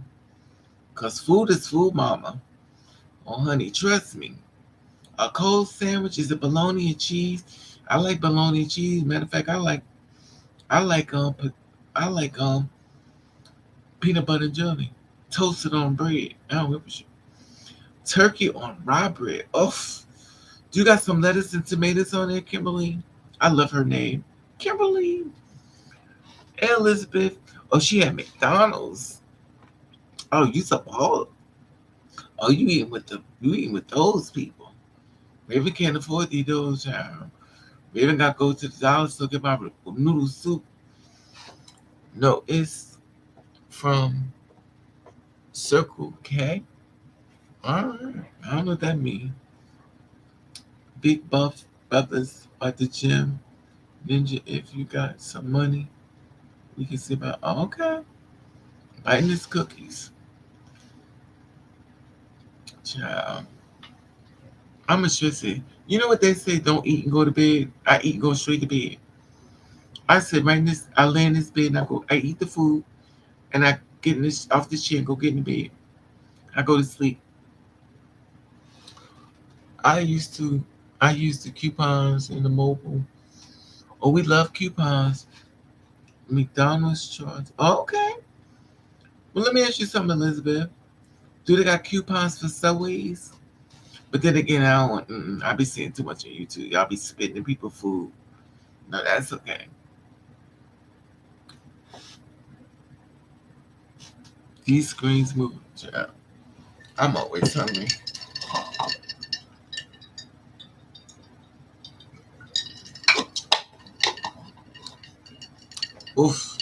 Because food is food, mama. Oh, honey, trust me. A cold sandwich is a bologna and cheese. I like bologna and cheese. Matter of fact, I like I like peanut butter and jelly toasted on bread. I don't know. Turkey on rye bread. Oh, do you got some lettuce and tomatoes on there, Kimberly? I love her name, Kimberly. Elizabeth. Oh, she at McDonald's. Oh, you some baller. Oh, you eating with those people. Raven can't afford to eat those, child. Raven got to go to the dollar store get my noodle soup. No, it's from Circle K. Alright. I don't know what that means. Big buff brothers at the gym. Ninja, if you got some money, we can see about. Oh, okay. Biting his cookies. Child. I'm going to just say, you know what they say? Don't eat and go to bed. I eat and go straight to bed. I said, right in this, I lay in this bed and I eat the food and I get in this off the chair and go get in the bed. I go to sleep. I used to, I used the coupons in the mobile. Oh, we love coupons. McDonald's charge. Oh, okay. Well, let me ask you something, Elizabeth. Do they got coupons for Subways? But then again, I don't want. I be seeing too much on YouTube. Y'all be spitting in people's food. No, that's okay. These screens move. Child. I'm always hungry. Oof.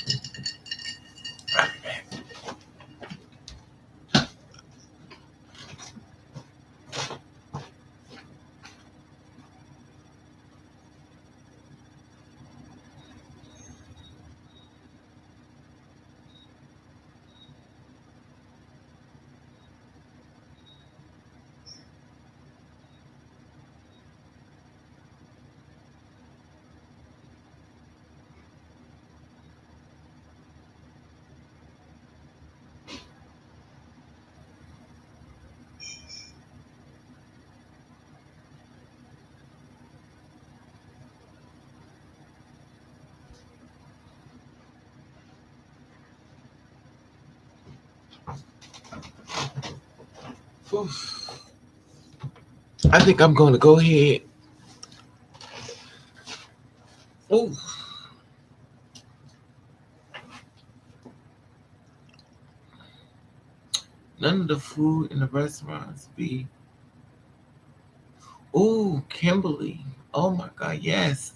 Oof. I think I'm going to go ahead. Oof. None of the food in the restaurants be. Ooh, Kimberly. Oh my God, yes.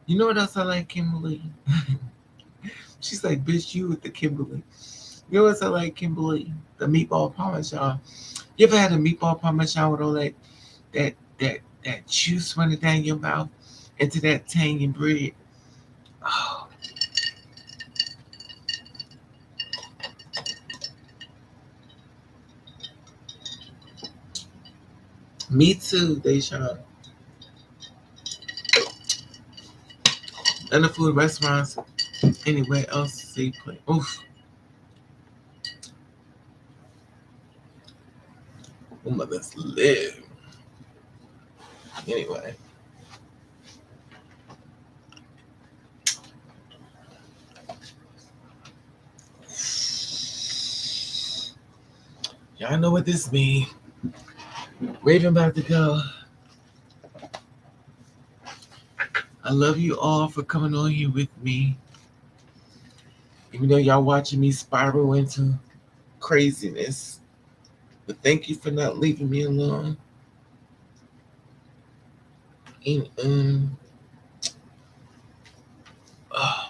You know what else I like, Kimberly? She's like, bitch, you with the Kimberly. You know what else I like, Kimberly? The meatball parmesan. You ever had a meatball parmesan with all that that juice running down your mouth into that tangy bread? Oh, me too, Deja. And the food restaurants anywhere else they play. Oof. Oh my, let's live. Anyway. Y'all know what this means. Raven about to go. I love you all for coming on here with me. Even though y'all watching me spiral into craziness. But thank you for not leaving me alone. And uh,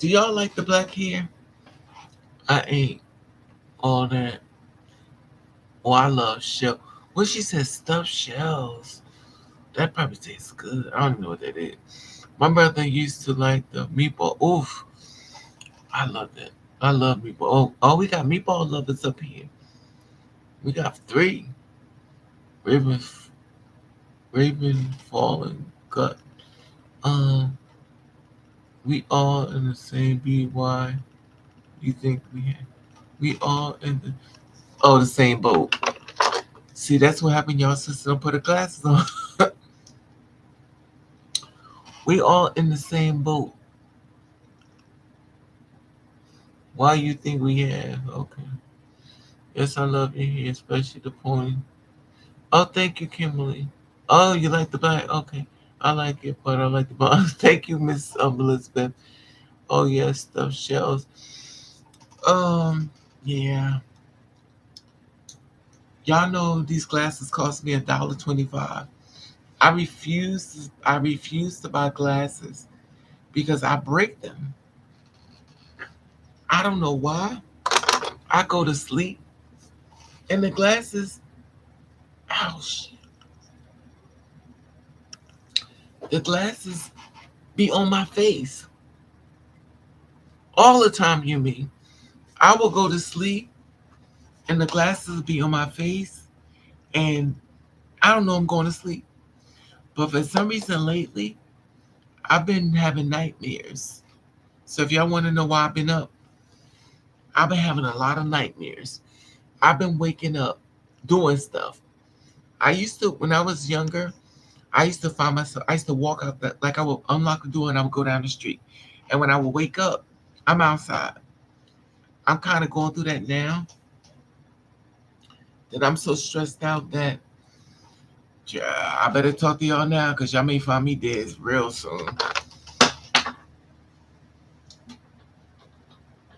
do y'all like the black hair? I ain't all that. Oh, I love Shell. Well, she said stuffed shells. That probably tastes good. I don't know what that is. My brother used to like the meatball. Oof, I love that. I love meatball. Oh, we got meatball lovers up here. We got three. Raven, Raven, Fallen, Gut. Um, we all in the same BY. You think we all in the same boat. See, that's what happened. Y'all sister don't put her glasses on. We all in the same boat. Why you think we have? Okay. Yes, I love you here, especially the pony. Oh, thank you, Kimberly. Oh, you like the bag? Okay. I like it, but I like the box. Thank you, Miss Elizabeth. Oh yes, stuffed shells. Um, yeah. Y'all know these glasses cost me $1.25. I refuse to buy glasses because I break them. I don't know why. I go to sleep and the glasses, ouch, the glasses be on my face all the time. You mean I will go to sleep and the glasses be on my face and I don't know I'm going to sleep. But for some reason lately, I've been having nightmares. So if y'all want to know why I've been up, I've been having a lot of nightmares. I've been waking up doing stuff. I used to, when I was younger, I used to find myself, I used to walk out, like I would unlock the door and I would go down the street. And when I would wake up, I'm outside. I'm kind of going through that now, that I'm so stressed out that yeah, I better talk to y'all now because y'all may find me dead real soon.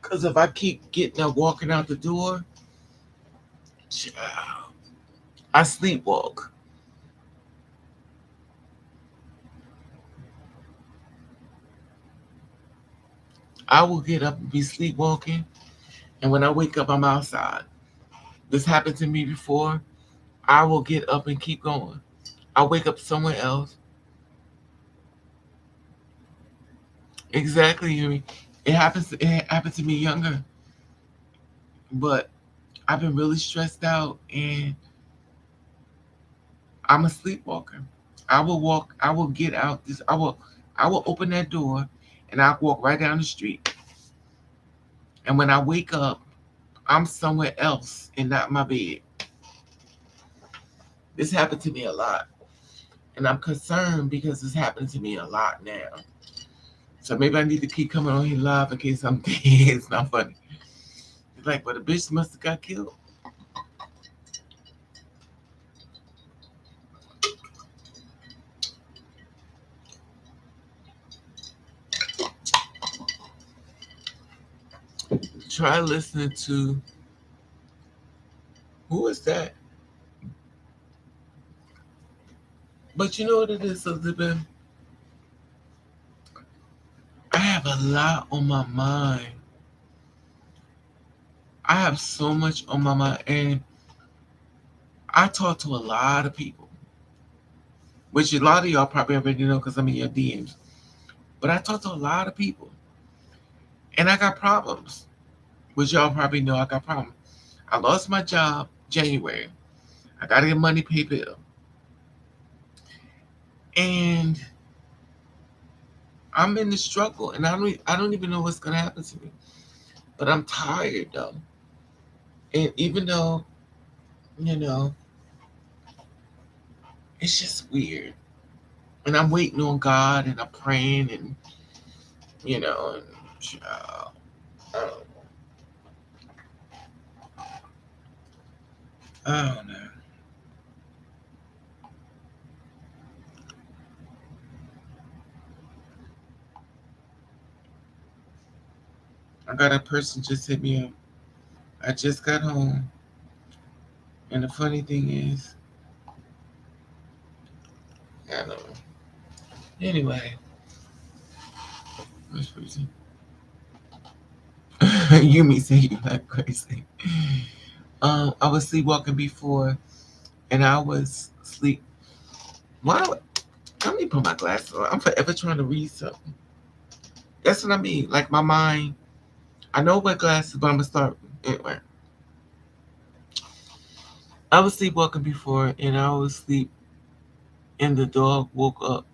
Because if I keep getting up, walking out the door, I sleepwalk. I will get up and be sleepwalking, and when I wake up, I'm outside. This happened to me before. I will get up and keep going. I wake up somewhere else. Exactly, Yuri. It happened to me younger, but I've been really stressed out, and I'm a sleepwalker. I will walk. I will get out this. I will open that door, and I'll walk right down the street. And when I wake up, I'm somewhere else and not my bed. This happened to me a lot. And I'm concerned because it's happening to me a lot now. So maybe I need to keep coming on here live in case I'm dead. It's not funny. It's like, but the bitch must have got killed. Try listening to, who is that? But you know what it is, Elizabeth? I have a lot on my mind. I have so much on my mind. And I talk to a lot of people, which a lot of y'all probably already know because I'm in your DMs. But I talk to a lot of people. And I got problems, which y'all probably know I got problems. I lost my job January. I got to get money, pay bill. And I'm in the struggle, and I don't even know what's gonna happen to me. But I'm tired though, and even though you know it's just weird, and I'm waiting on God, and I'm praying, and you know, and I don't, I don't know. I got a person just hit me up. I just got home, and the funny thing is, I don't know. Anyway, that's crazy. You me say you not crazy. I was sleepwalking before, and I was asleep. Why? Let me put my glasses on. I'm forever trying to read something. That's what I mean. Like my mind, I know what glasses, but I'm gonna start anyway. I was sleepwalking before, and I was asleep, and the dog woke up,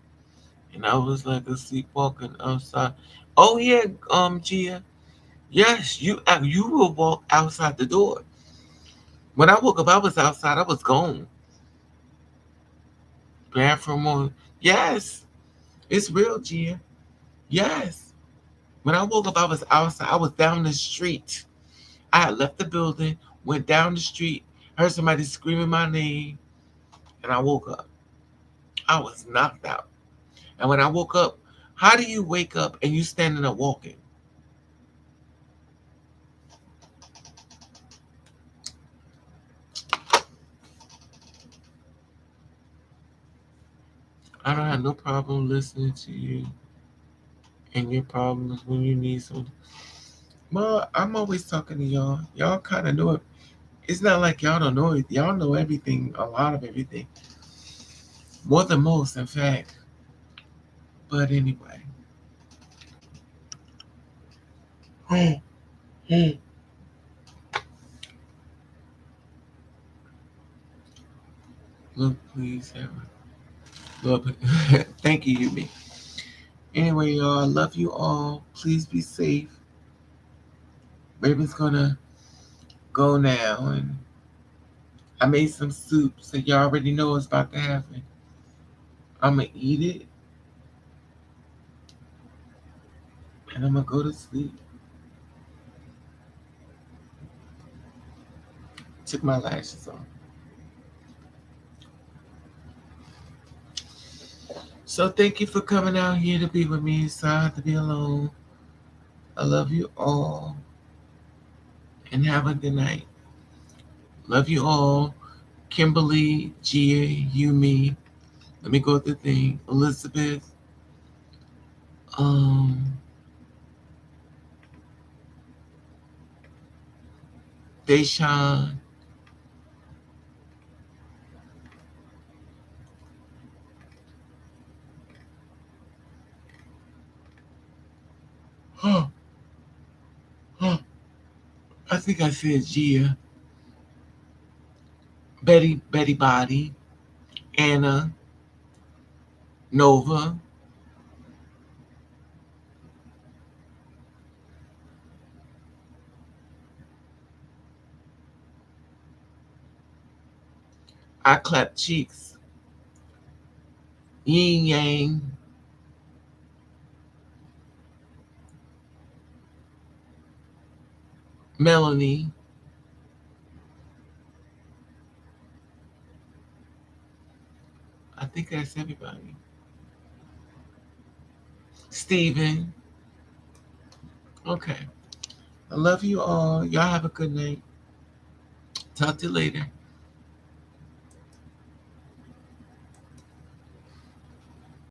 and I was like asleep walking outside. Oh yeah, Gia. Yes, you will walk outside the door. When I woke up, I was outside. I was gone. Bathroom on. Yes, it's real, Gia. Yes. When I woke up, I was outside. I was down the street. I had left the building, went down the street, heard somebody screaming my name, and I woke up. I was knocked out. And when I woke up, how do you wake up and you standing up walking? I don't have no problem listening to you and your problems when you need something. Well, I'm always talking to y'all. Y'all kind of know it. It's not like y'all don't know it. Y'all know everything, a lot of everything. More than most, in fact. But anyway. Look, please, Evan. Lord, thank you, Yumi. Anyway, y'all, I love you all. Please be safe. Raven's gonna go now, and I made some soup, so y'all already know what's about to happen. I'm gonna eat it, and I'm gonna go to sleep. Took my lashes off. So thank you for coming out here to be with me. Sorry I have to be alone. I love you all, and have a good night. Love you all. Kimberly, Gia, Yumi. Let me go with the thing. Elizabeth. Um, Deshawn. I think I said Gia. Betty Body. Anna. Nova. I clap cheeks. Yin Yang. Melanie. I think that's everybody. Steven. Okay. I love you all. Y'all have a good night. Talk to you later.